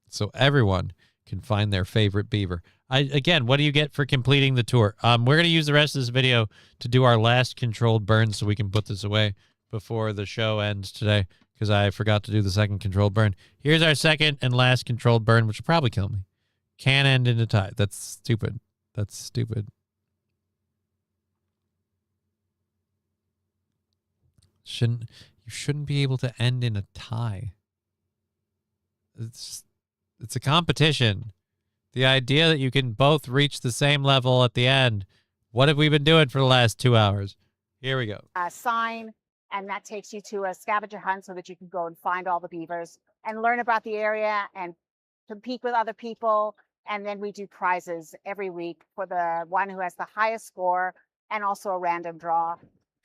So everyone can find their favorite beaver. Again, what do you get for completing the tour? We're going to use the rest of this video to do our last controlled burn so we can put this away before the show ends today because I forgot to do the second controlled burn. Here's our second and last controlled burn, which will probably kill me. Can end in a tie. That's stupid. That's stupid. You shouldn't be able to end in a tie. It's a competition. The idea that you can both reach the same level at the end. What have we been doing for the last 2 hours? Here we go. Sign, and that takes you to a scavenger hunt so that you can go and find all the beavers and learn about the area and compete with other people. And then we do prizes every week for the one who has the highest score and also a random draw.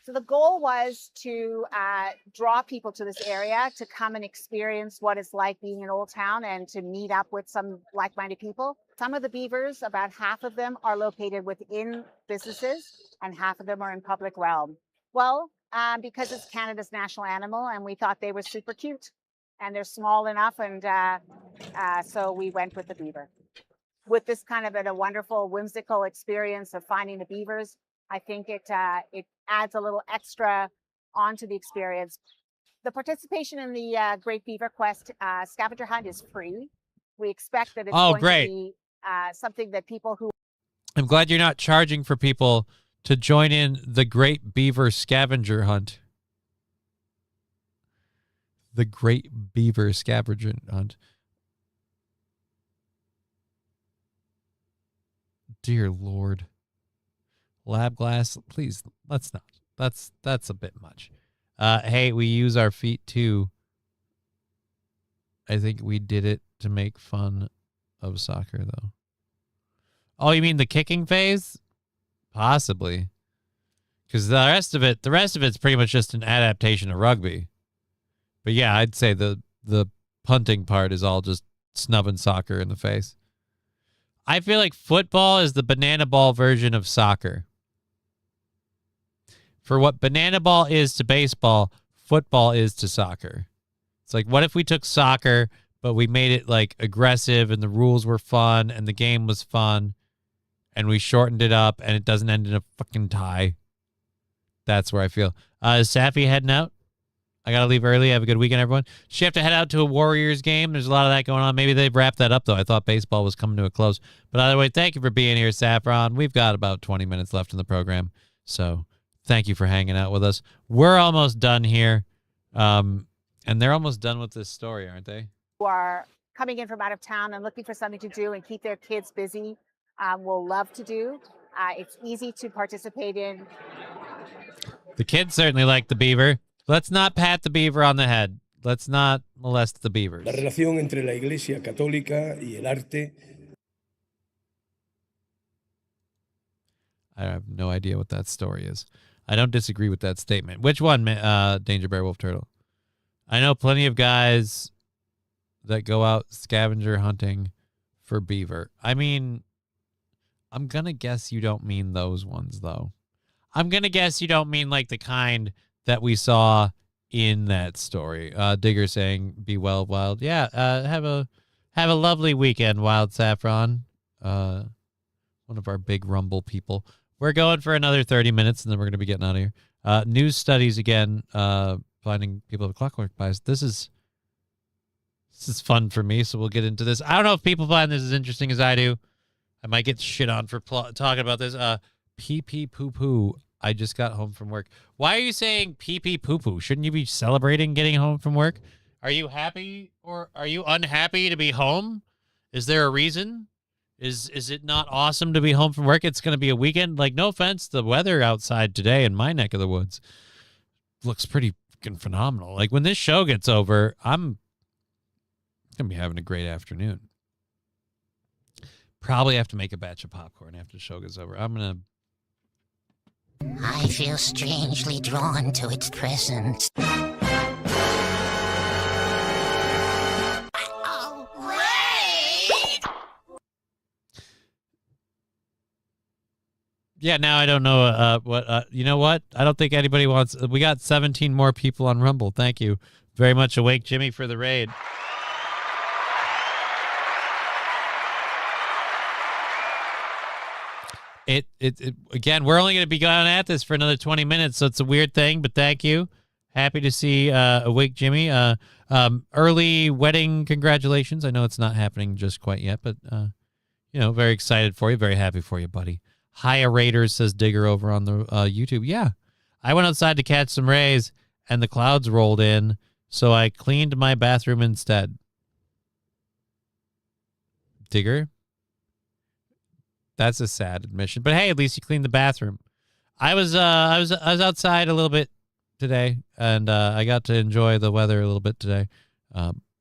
So the goal was to draw people to this area to come and experience what it's like being in Old Town and to meet up with some like-minded people. Some of the beavers, about half of them, are located within businesses and half of them are in public realm. Well, because it's Canada's national animal and we thought they were super cute and they're small enough, and so we went with the beaver. With this kind of a wonderful, whimsical experience of finding the beavers, I think it adds a little extra onto the experience. The participation in the Great Beaver Quest scavenger hunt is free. We expect that it's going to be something that people who... I'm glad you're not charging for people to join in the Great Beaver Scavenger Hunt. The Great Beaver Scavenger Hunt. Dear Lord. Lab glass, please, let's not. That's a bit much. Hey, we use our feet too. I think we did it to make fun of soccer, though. Oh, you mean the kicking phase? Possibly. Because the rest of it's pretty much just an adaptation of rugby. But yeah, I'd say the punting part is all just snubbing soccer in the face. I feel like football is the banana ball version of soccer. For what banana ball is to baseball, football is to soccer. It's like, what if we took soccer, but we made it like aggressive and the rules were fun and the game was fun and we shortened it up and it doesn't end in a fucking tie? That's where I feel. Is Safi heading out? I got to leave early. Have a good weekend, everyone. Does she have to head out to a Warriors game? There's a lot of that going on. Maybe they've wrapped that up, though. I thought baseball was coming to a close. But either way, thank you for being here, Saffron. We've got about 20 minutes left in the program. So thank you for hanging out with us. We're almost done here. And they're almost done with this story, aren't they? Who are coming in from out of town and looking for something to do and keep their kids busy will love to do. It's easy to participate in. The kids certainly like the beaver. Let's not pat the beaver on the head. Let's not molest the beavers. La relación entre la Iglesia Católica y el arte. I have no idea what that story is. I don't disagree with that statement. Which one, Danger Bear Wolf Turtle? I know plenty of guys that go out scavenger hunting for beaver. I mean, I'm going to guess you don't mean those ones, though. I'm going to guess you don't mean like the kind that we saw in that story. Digger saying, be well, Wild. Yeah, have a lovely weekend, Wild Saffron. One of our big Rumble people. We're going for another 30 minutes, and then we're going to be getting out of here. News studies again, finding people of clockwork bias. This is fun for me, so we'll get into this. I don't know if people find this as interesting as I do. I might get shit on for talking about this. Pee pee poo poo I just got home from work. Why are you saying pee pee poo poo? Shouldn't you be celebrating getting home from work? Are you happy or are you unhappy to be home? Is there a reason? Is it not awesome to be home from work? It's going to be a weekend. Like, no offense, the weather outside today in my neck of the woods looks pretty freaking phenomenal. Like, when this show gets over, I'm going to be having a great afternoon. Probably have to make a batch of popcorn after the show gets over. I'm going to... I feel strangely drawn to its presence. Yeah, now I don't know what, you know what? I don't think anybody wants, we got 17 more people on Rumble. Thank you very much, Awake Jimmy, for the raid. It again, we're only going to be going at this for another 20 minutes, so it's a weird thing, but thank you. Happy to see Awake Jimmy. Early wedding congratulations. I know it's not happening just quite yet, but, you know, very excited for you. Very happy for you, buddy. Hiya Raiders, says Digger over on the YouTube. Yeah, I went outside to catch some rays, and the clouds rolled in, so I cleaned my bathroom instead. Digger? That's a sad admission, but hey, at least you cleaned the bathroom. I was outside a little bit today, and I got to enjoy the weather a little bit today,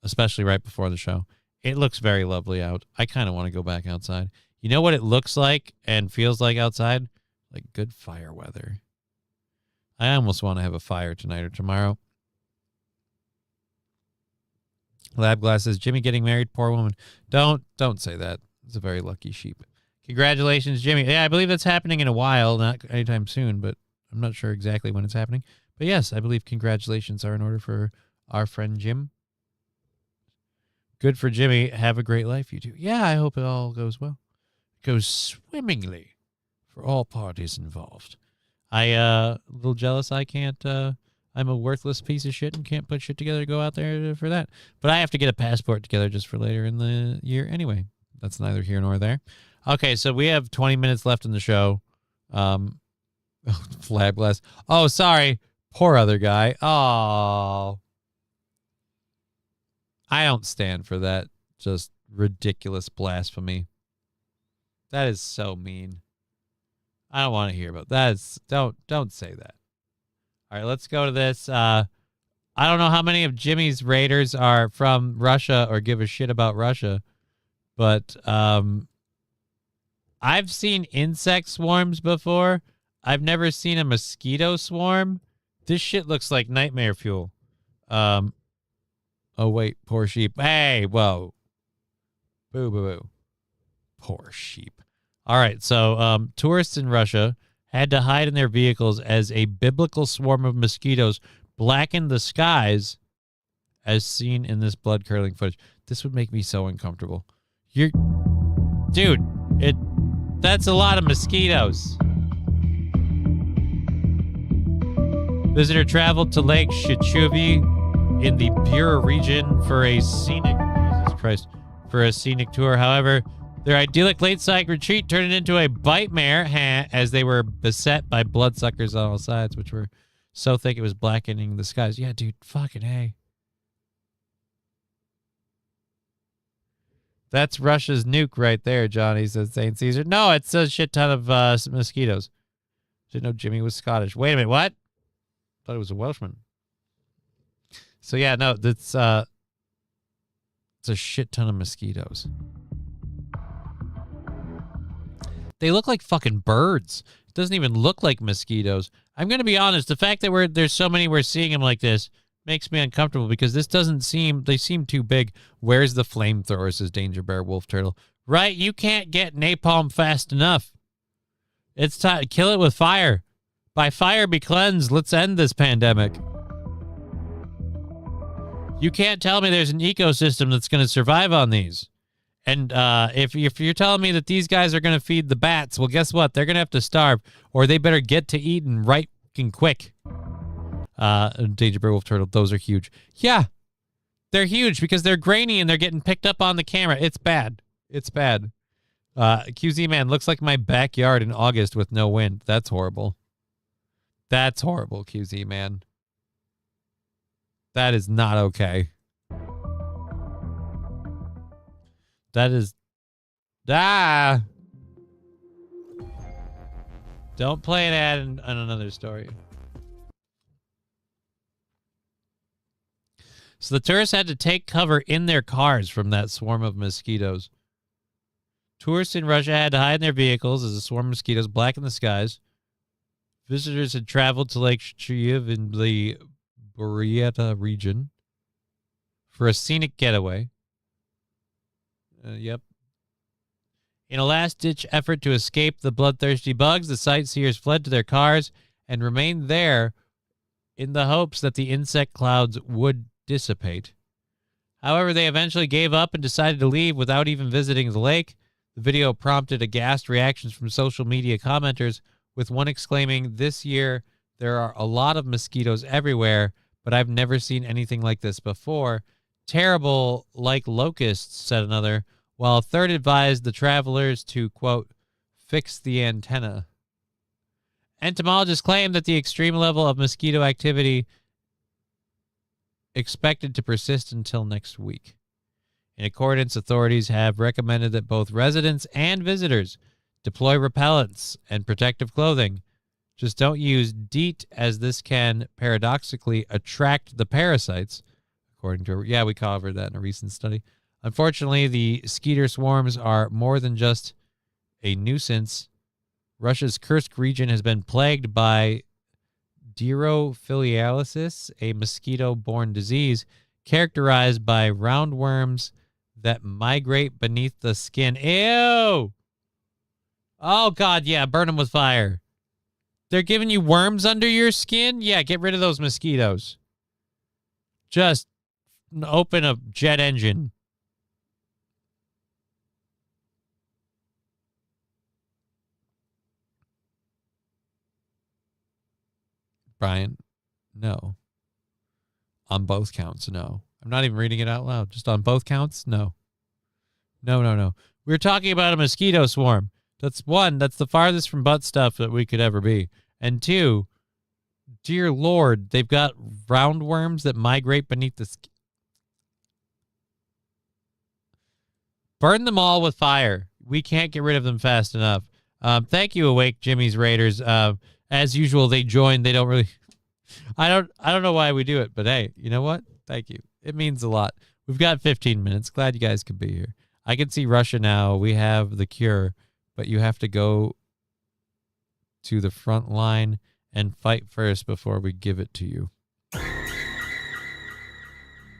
especially right before the show. It looks very lovely out. I kind of want to go back outside. You know what it looks like and feels like outside? Like good fire weather. I almost want to have a fire tonight or tomorrow. Lab Glass says, Jimmy getting married, poor woman. Don't say that. It's a very lucky sheep. Congratulations, Jimmy. Yeah, I believe that's happening in a while, not anytime soon, but I'm not sure exactly when it's happening. But yes, I believe congratulations are in order for our friend Jim. Good for Jimmy. Have a great life, you two. Yeah, I hope it all goes well. Goes swimmingly for all parties involved. A little jealous I can't, I'm a worthless piece of shit and can't put shit together to go out there for that. But I have to get a passport together just for later in the year anyway. That's neither here nor there. Okay, so we have 20 minutes left in the show. Flag blast. Oh, sorry. Poor other guy. Oh. I don't stand for that just ridiculous blasphemy. That is so mean. I don't want to hear about that. Don't say that. All right, let's go to this. I don't know how many of Jimmy's raiders are from Russia or give a shit about Russia, but I've seen insect swarms before. I've never seen a mosquito swarm. This shit looks like nightmare fuel. Oh wait, poor sheep. Hey, whoa. Boo boo boo. Poor sheep. All right, so tourists in Russia had to hide in their vehicles as a biblical swarm of mosquitoes blackened the skies as seen in this blood-curdling footage. This would make me so uncomfortable. Dude, that's a lot of mosquitoes. Visitor traveled to Lake Shchuvi in the Bura region for a scenic tour. However, their idyllic lakeside retreat turned into a bite-mare as they were beset by bloodsuckers on all sides, which were so thick it was blackening the skies. Yeah, dude, fucking A. That's Russia's nuke right there, Johnny, says St. Caesar. No, it's a shit ton of mosquitoes. Didn't know Jimmy was Scottish. Wait a minute, what? Thought it was a Welshman. So yeah, no, that's it's a shit ton of mosquitoes. They look like fucking birds. It doesn't even look like mosquitoes. I'm going to be honest. The fact that there's so many we're seeing them like this makes me uncomfortable because this doesn't seem, they seem too big. Where's the flamethrower, says Danger Bear Wolf Turtle. Right, you can't get napalm fast enough. It's time to kill it with fire. By fire be cleansed. Let's end this pandemic. You can't tell me there's an ecosystem that's going to survive on these. And if you're telling me that these guys are going to feed the bats, well, guess what? They're going to have to starve, or they better get to eating right fucking quick. Danger Bear Wolf Turtle, those are huge. Yeah, they're huge because they're grainy and they're getting picked up on the camera. It's bad. It's bad. QZ Man, looks like my backyard in August with no wind. That's horrible. That's horrible, QZ, man. That is not okay. That is... Don't play an ad on another story. So the tourists had to take cover in their cars from that swarm of mosquitoes. Tourists in Russia had to hide in their vehicles as a swarm of mosquitoes blackened the skies. Visitors had traveled to Lake Chuyev in the Buryatia region for a scenic getaway. Yep. In a last-ditch effort to escape the bloodthirsty bugs, the sightseers fled to their cars and remained there in the hopes that the insect clouds would dissipate. However, they eventually gave up and decided to leave without even visiting the lake. The video prompted aghast reactions from social media commenters, with one exclaiming, "This year there are a lot of mosquitoes everywhere, but I've never seen anything like this before. Terrible, like locusts," said another, while a third advised the travelers to, quote, "fix the antenna." Entomologists claim that the extreme level of mosquito activity expected to persist until next week. In accordance, authorities have recommended that both residents and visitors deploy repellents and protective clothing. Just don't use DEET, as this can paradoxically attract the parasites, according to... Yeah, we covered that in a recent study. Unfortunately, the skeeter swarms are more than just a nuisance. Russia's Kursk region has been plagued by Dirophiliasis, a mosquito-borne disease characterized by roundworms that migrate beneath the skin. Ew! Oh, God, yeah, burn them with fire. They're giving you worms under your skin? Yeah, get rid of those mosquitoes. Just open a jet engine. Brian, no. On both counts, no. I'm not even reading it out loud. Just on both counts, no. No. We're talking about a mosquito swarm. That's one, that's the farthest from butt stuff that we could ever be. And two, dear Lord, they've got roundworms that migrate beneath the skin. Burn them all with fire. We can't get rid of them fast enough. Thank you, Awake Jimmy's Raiders. As usual, they join. They don't really... I don't know why we do it, but hey, you know what? Thank you. It means a lot. We've got 15 minutes. Glad you guys could be here. I can see Russia now. We have the cure, but you have to go to the front line and fight first before we give it to you.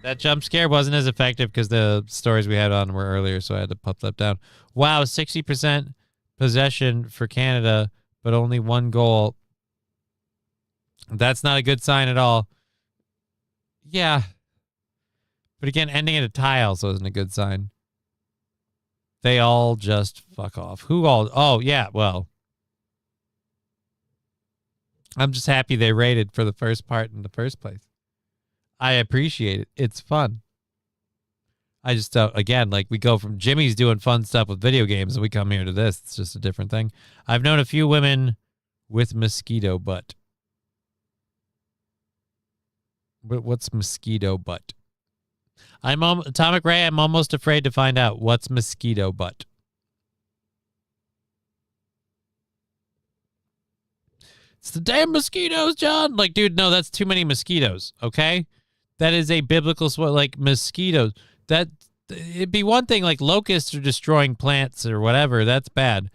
That jump scare wasn't as effective because the stories we had on were earlier, so I had to pump that down. Wow, 60% possession for Canada, but only one goal. That's not a good sign at all. Yeah. But again, ending at a tie also isn't a good sign. They all just fuck off. Who all? Oh, yeah, well. I'm just happy they rated for the first part in the first place. I appreciate it. It's fun. I just, again, like we go from Jimmy's doing fun stuff with video games and we come here to this. It's just a different thing. I've known a few women with mosquito butt. What's mosquito butt? Atomic Ray, I'm almost afraid to find out what's mosquito butt. It's the damn mosquitoes, John. Like, dude, no, that's too many mosquitoes, okay? That is a biblical, like, mosquitoes. That, it'd be one thing, like, locusts are destroying plants or whatever. That's bad.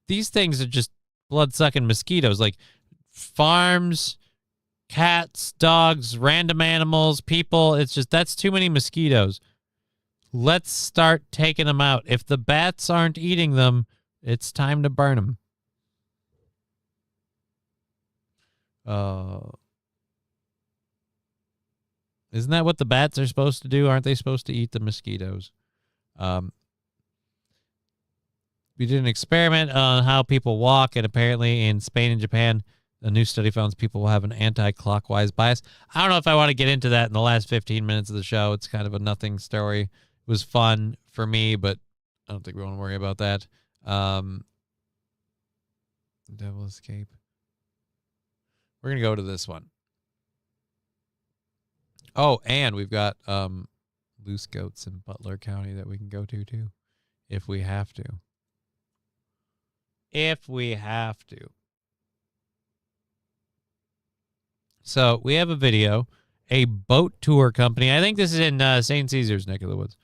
These things are just blood-sucking mosquitoes. Like, farms, cats, dogs, random animals, people. It's just, that's too many mosquitoes. Let's start taking them out. If the bats aren't eating them, it's time to burn them. Isn't that what the bats are supposed to do? Aren't they supposed to eat the mosquitoes? We did an experiment on how people walk, and apparently in Spain and Japan, a new study found people will have an anti-clockwise bias. I don't know if I want to get into that in the last 15 minutes of the show. It's kind of a nothing story. It was fun for me, but I don't think we want to worry about that. Devil Escape. We're going to go to this one. Oh, and we've got loose goats in Butler County that we can go to too, if we have to. If we have to. So we have a video. A boat tour company. I think this is in St. Caesar's neck of the woods.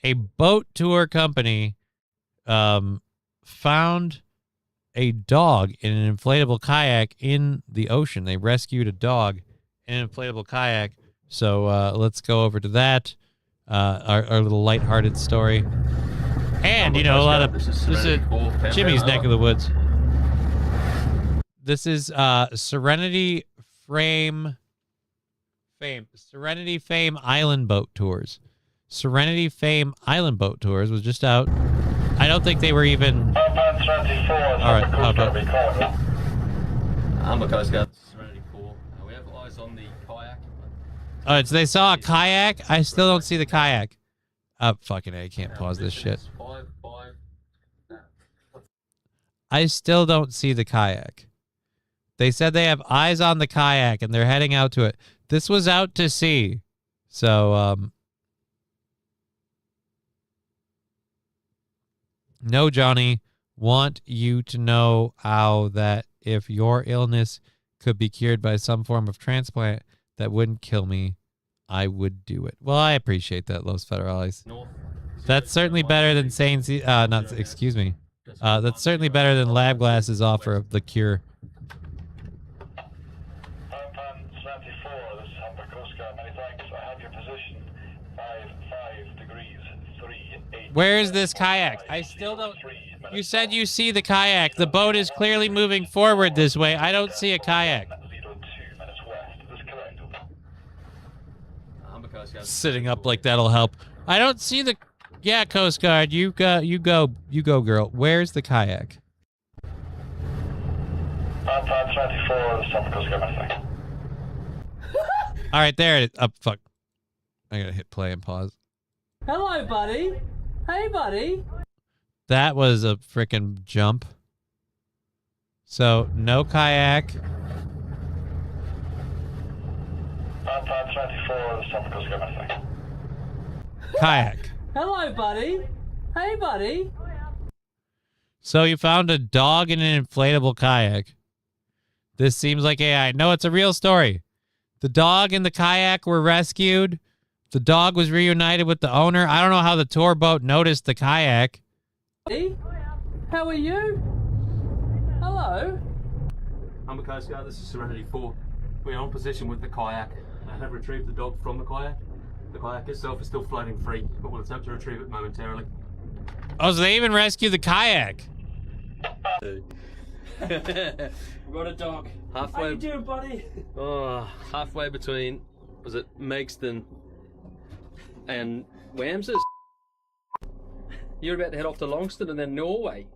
A boat tour company found a dog in an inflatable kayak in the ocean. They rescued a dog in an inflatable kayak. So let's go over to that. Our little lighthearted story. And, you know, a lot of... This is Jimmy's neck of the woods. This is Serenity Fame Island Boat Tours. Serenity Fame Island Boat Tours was just out. I don't think they were even... All right, how about... I'm a Coast Guard. Serenity 4. We have eyes on the kayak. Oh, it's, they saw a kayak? I still don't see the kayak. Fucking A, I can't pause this shit. I still don't see the kayak. They said they have eyes on the kayak and they're heading out to it. This was out to sea. So, no, Johnny, want you to know how that if your illness could be cured by some form of transplant that wouldn't kill me, I would do it. Well, I appreciate that, Los Federales. That's certainly better than saying, excuse me. That's certainly better than Lab Glass's offer of the cure. Where is this kayak? I still don't... You said you see the kayak. The boat is clearly moving forward this way. I don't see a kayak. Sitting up like that'll help. I don't see the... Yeah, Coast Guard, you go, girl. Where's the kayak? All right, there it is. Oh, fuck. I gotta hit play and pause. Hello, buddy. Hey, buddy. That was a freaking jump. So, no kayak. Kayak. Hello, buddy. Hey, buddy. So you found a dog in an inflatable kayak. This seems like AI. No, it's a real story. The dog and the kayak were rescued. The dog was reunited with the owner. I don't know how the tour boat noticed the kayak. Hey, how are you? Hello. I'm a Coast Guard. This is Serenity 4. We're on position with the kayak. I have retrieved the dog from the kayak. The kayak itself is still floating free, but we'll attempt to retrieve it momentarily. Oh, so they even rescued the kayak. We've got a dog. Halfway. How you doing, buddy? Oh, halfway between, was it Megston and Wamses? You're about to head off to Longston and then Norway.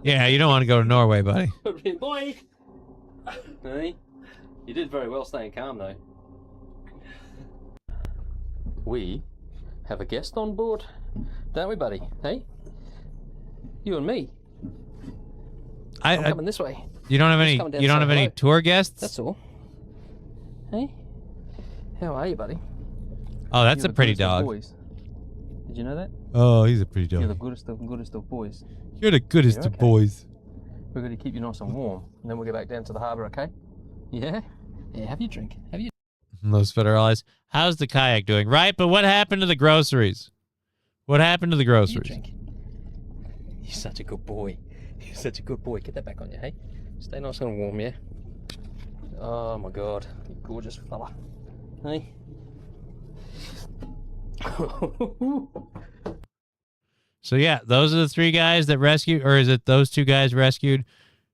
Yeah, you don't want to go to Norway, buddy. Boy. Hey, you did very well staying calm, though. We have a guest on board, don't we, buddy? Hey, you and me. I'm coming this way. You don't have Just any. coming down You to don't say have any hello. tour guests. That's all. Hey, how are you, buddy? Oh, that's You're a the pretty goodest of dog. boys. Did you know that? Oh, he's a pretty dog. You're the goodest of boys. You're the goodest You're of okay. boys. We're going to keep you nice and warm, and then we'll get back down to the harbour, okay? Yeah? Yeah, have your drink. Have your... Los Federales. How's the kayak doing? Right, but what happened to the groceries? What happened to the groceries? You're such a good boy. You're such a good boy. Get that back on you, hey? Stay nice and warm, yeah? Oh, my God. You gorgeous fella. Hey? So yeah, those are the three guys that rescued, or is it those two guys rescued?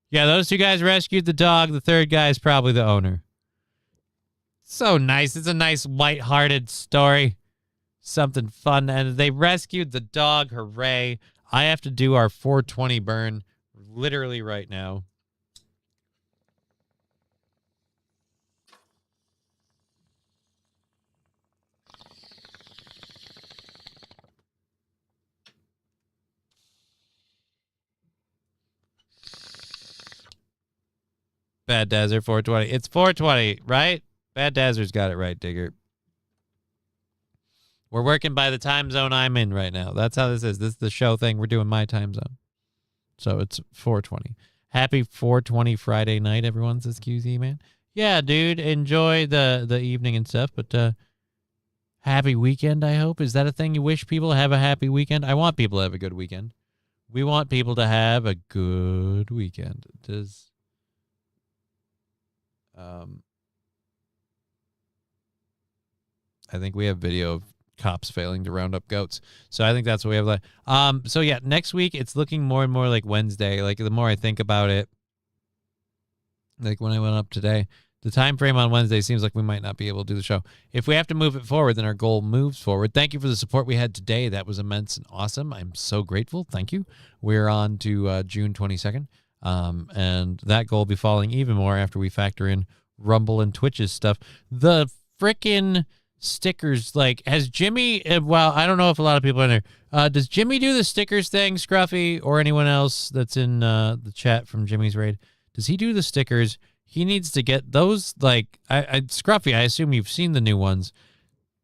Yeah, those two guys rescued the dog. The third guy is probably the owner. So nice. It's a nice, lighthearted story. Something fun. And they rescued the dog. Hooray. I have to do our 420 burn literally right now. Bad Dazzer 420. It's 420, right? Bad Dazzer's got it right, Digger. We're working by the time zone I'm in right now. That's how this is. This is the show thing. We're doing my time zone. So it's 420. Happy 420 Friday night, everyone, says QZ, man. Yeah, dude, enjoy the evening and stuff, but happy weekend, I hope. Is that a thing you wish people to have a happy weekend? I want people to have a good weekend. We want people to have a good weekend. Does I think we have video of cops failing to round up goats. So I think that's what we have left. So yeah, next week it's looking more and more like Wednesday. Like the more I think about it, like when I went up today, the time frame on Wednesday seems like we might not be able to do the show. If we have to move it forward, then our goal moves forward. Thank you for the support we had today. That was immense and awesome. I'm so grateful. Thank you. We're on to June 22nd. And that goal will be falling even more after we factor in Rumble and Twitch's stuff. The frickin' stickers, like, has Jimmy, well, I don't know if a lot of people are in there. Does Jimmy do the stickers thing, Scruffy, or anyone else that's in the chat from Jimmy's raid? Does he do the stickers? He needs to get those, like, Scruffy, I assume you've seen the new ones.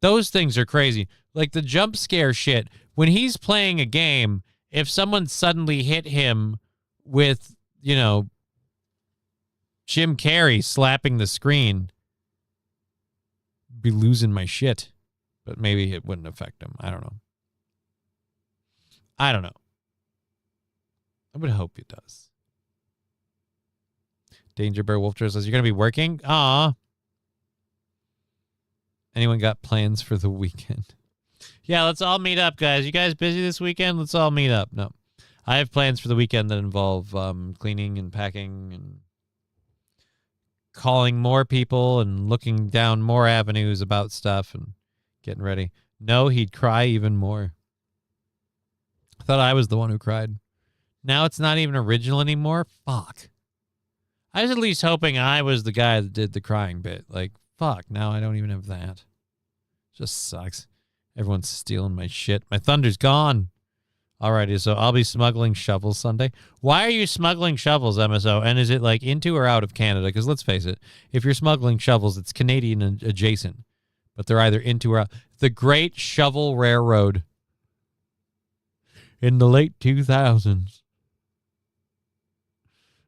Those things are crazy. Like the jump scare shit. When he's playing a game, if someone suddenly hit him with, you know, Jim Carrey slapping the screen, be losing my shit. But maybe it wouldn't affect him. I don't know. I would hope it does. Danger Bear Wolfter says, you're going to be working? Aw. Anyone got plans for the weekend? Yeah, let's all meet up, guys. You guys busy this weekend? Let's all meet up. No. I have plans for the weekend that involve cleaning and packing and calling more people and looking down more avenues about stuff and getting ready. No, he'd cry even more. I thought I was the one who cried. Now it's not even original anymore? Fuck. I was at least hoping I was the guy that did the crying bit. Like, fuck, now I don't even have that. Just sucks. Everyone's stealing my shit. My thunder's gone. Alrighty, so I'll be smuggling shovels Sunday. Why are you smuggling shovels, MSO? And is it like into or out of Canada? Because let's face it, if you're smuggling shovels, it's Canadian adjacent. But they're either into or out. The Great Shovel Railroad. In the late 2000s.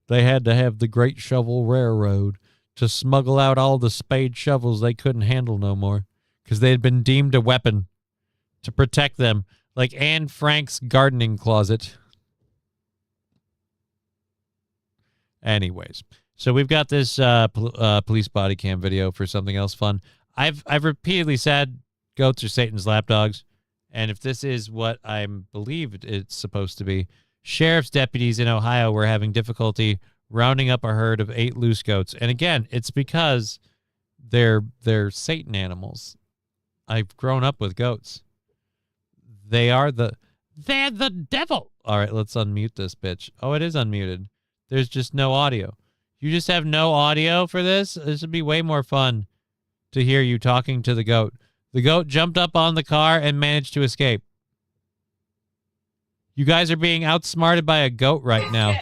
They had to have the Great Shovel Railroad to smuggle out all the spade shovels they couldn't handle no more because they had been deemed a weapon to protect them, like Anne Frank's gardening closet. Anyways, so we've got this police body cam video for something else fun. I've repeatedly said goats are Satan's lapdogs, and if this is what I believe it's supposed to be, sheriff's deputies in Ohio were having difficulty rounding up a herd of 8 loose goats. And again, it's because they're Satan animals. I've grown up with goats. They're the devil. All right, let's unmute this bitch. Oh, it is unmuted. There's just no audio. You just have no audio for this? This would be way more fun to hear you talking to the goat. The goat jumped up on the car and managed to escape. You guys are being outsmarted by a goat right now.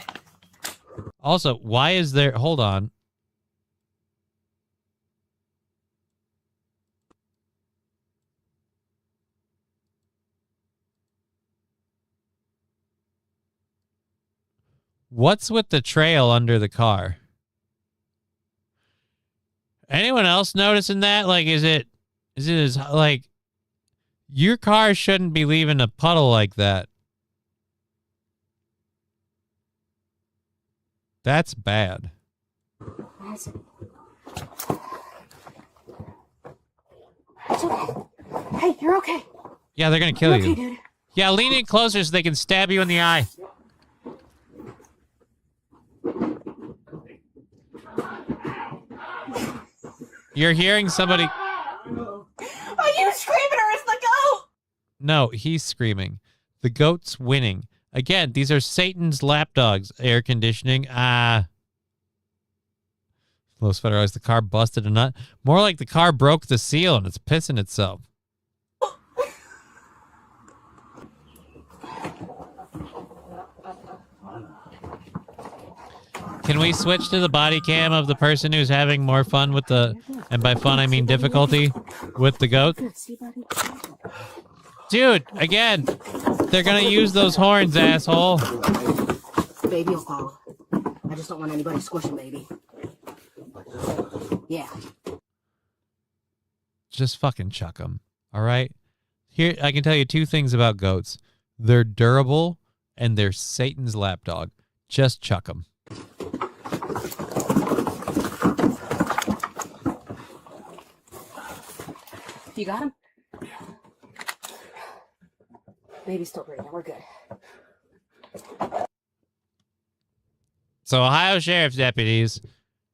Also, why is there... Hold on. What's with the trail under the car? Anyone else noticing that? Like, is it as, like... Your car shouldn't be leaving a puddle like that. That's bad. It's okay. Hey, you're okay. Yeah, they're going to kill You're you. okay, dude. Yeah, lean in closer so they can stab you in the eye. You're hearing somebody... Are you screaming or is the goat? No, he's screaming. The goat's winning. Again, these are Satan's lapdogs. Air conditioning. Los Federales, the car busted a nut. More like the car broke the seal and it's pissing itself. Can we switch to the body cam of the person who's having more fun with the, and by fun I mean difficulty, with the goat? Dude, again, they're gonna use those horns, asshole. Baby will fall. I just don't want anybody squishing baby. Yeah. Just fucking chuck them, all right? Here, I can tell you two things about goats. They're durable, and they're Satan's lapdog. Just chuck them. You got him? Baby's still breathing. We're good. So Ohio Sheriff's deputies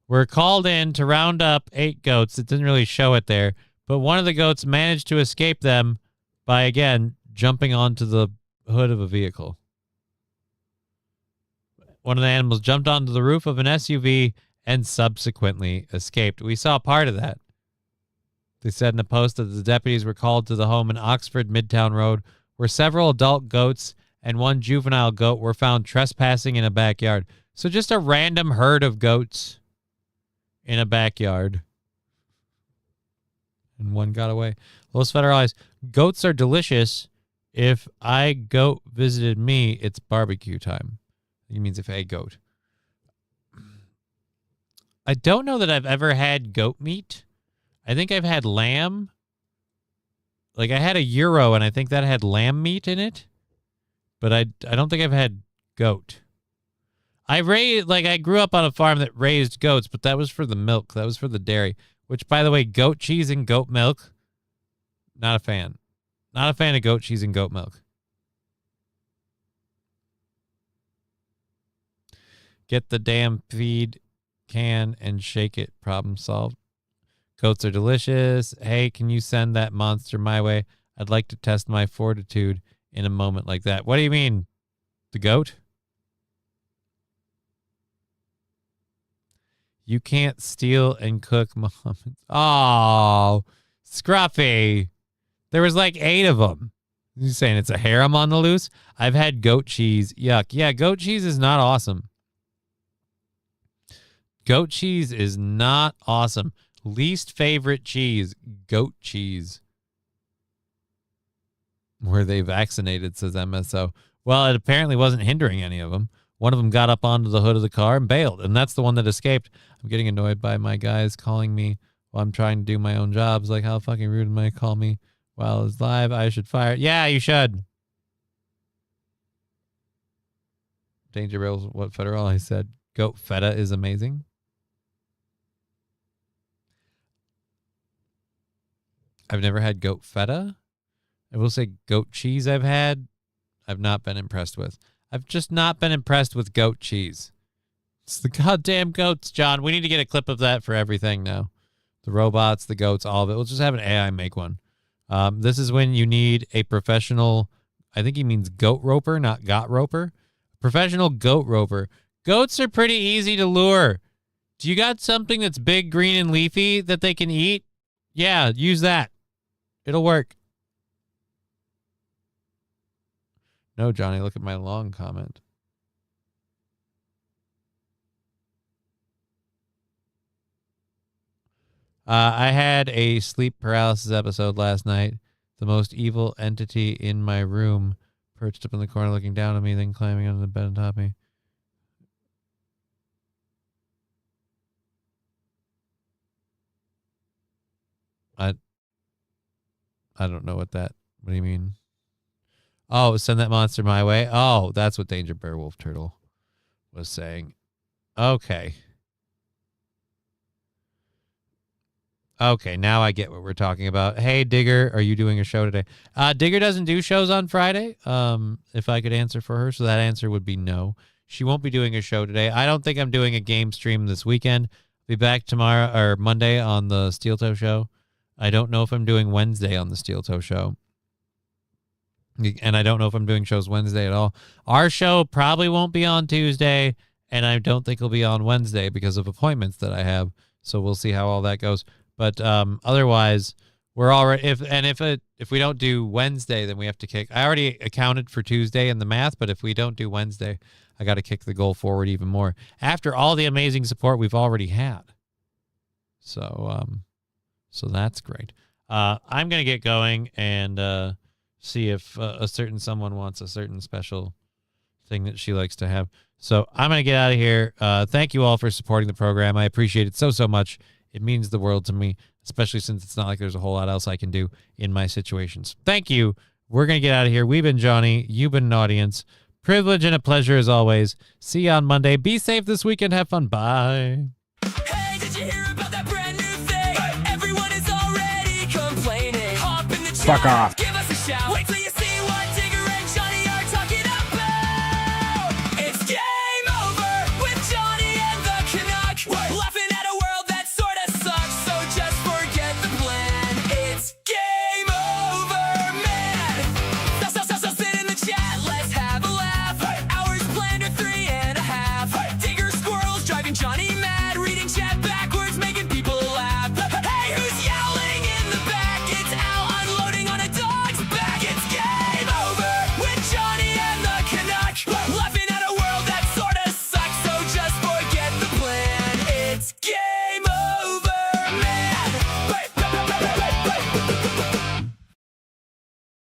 were called in to round up 8 goats. It didn't really show it there, but one of the goats managed to escape them by, again, jumping onto the hood of a vehicle. One of the animals jumped onto the roof of an SUV and subsequently escaped. We saw part of that. They said in a post that the deputies were called to the home in Oxford Midtown Road, where several adult goats and one juvenile goat were found trespassing in a backyard. So just a random herd of goats in a backyard. And one got away. Los Federales, goats are delicious. If I goat visited me, it's barbecue time. He means if a goat. I don't know that I've ever had goat meat. I think I've had lamb. Like I had a gyro and I think that had lamb meat in it. But I don't think I've had goat. I grew up on a farm that raised goats, but that was for the milk. That was for the dairy. Which, by the way, goat cheese and goat milk, not a fan. Not a fan of goat cheese and goat milk. Get the damn feed can and shake it. Problem solved. Goats are delicious. Hey, can you send that monster my way? I'd like to test my fortitude in a moment like that. What do you mean? The goat? You can't steal and cook Muhammad. Oh, Scruffy. There was like 8 of them. You saying it's a harem on the loose? I've had goat cheese. Yuck. Yeah, goat cheese is not awesome. Goat cheese is not awesome. Least favorite cheese, goat cheese. Were they vaccinated, says MSO. Well, it apparently wasn't hindering any of them. One of them got up onto the hood of the car and bailed, and that's the one that escaped. I'm getting annoyed by my guys calling me while I'm trying to do my own jobs. Like, how fucking rude am I to call me while it's live? I should fire. Yeah, you should. Danger Rails, what Federal? I said, goat feta is amazing. I've never had goat feta. I will say goat cheese I've not been impressed with. I've just not been impressed with goat cheese. It's the goddamn goats, John. We need to get a clip of that for everything now. The robots, the goats, all of it. We'll just have an AI make one. This is when you need a professional, I think he means goat roper, not got roper. Professional goat roper. Goats are pretty easy to lure. Do you got something that's big, green, and leafy that they can eat? Yeah, use that. It'll work. No, Johnny, look at my long comment. I had a sleep paralysis episode last night. The most evil entity in my room perched up in the corner looking down at me, then climbing under the bed on top of me. I don't know what do you mean? Oh, send that monster my way. Oh, that's what Danger Bear Wolf Turtle was saying. Okay. Okay, now I get what we're talking about. Hey, Digger, are you doing a show today? Digger doesn't do shows on Friday, if I could answer for her, so that answer would be no. She won't be doing a show today. I don't think I'm doing a game stream this weekend. Be back tomorrow or Monday on the Steel Toe Show. I don't know if I'm doing Wednesday on the Steel Toe Show. And I don't know if I'm doing shows Wednesday at all. Our show probably won't be on Tuesday, and I don't think it'll be on Wednesday because of appointments that I have. So we'll see how all that goes. But otherwise, we're already if do Wednesday, then we have to kick. I already accounted for Tuesday in the math, but if we don't do Wednesday, I got to kick the goal forward even more after all the amazing support we've already had. So that's great. I'm going to get going and see if a certain someone wants a certain special thing that she likes to have. So I'm going to get out of here. Thank you all for supporting the program. I appreciate it so much. It means the world to me, especially since it's not like there's a whole lot else I can do in my situations. Thank you. We're going to get out of here. We've been Johnny. You've been an audience. Privilege and a pleasure as always. See you on Monday. Be safe this weekend. Have fun. Bye. Hey, did you hear about that brand new thing? Everyone is already complaining. Hop in the chat. Fuck off. Give us a shout. Wait till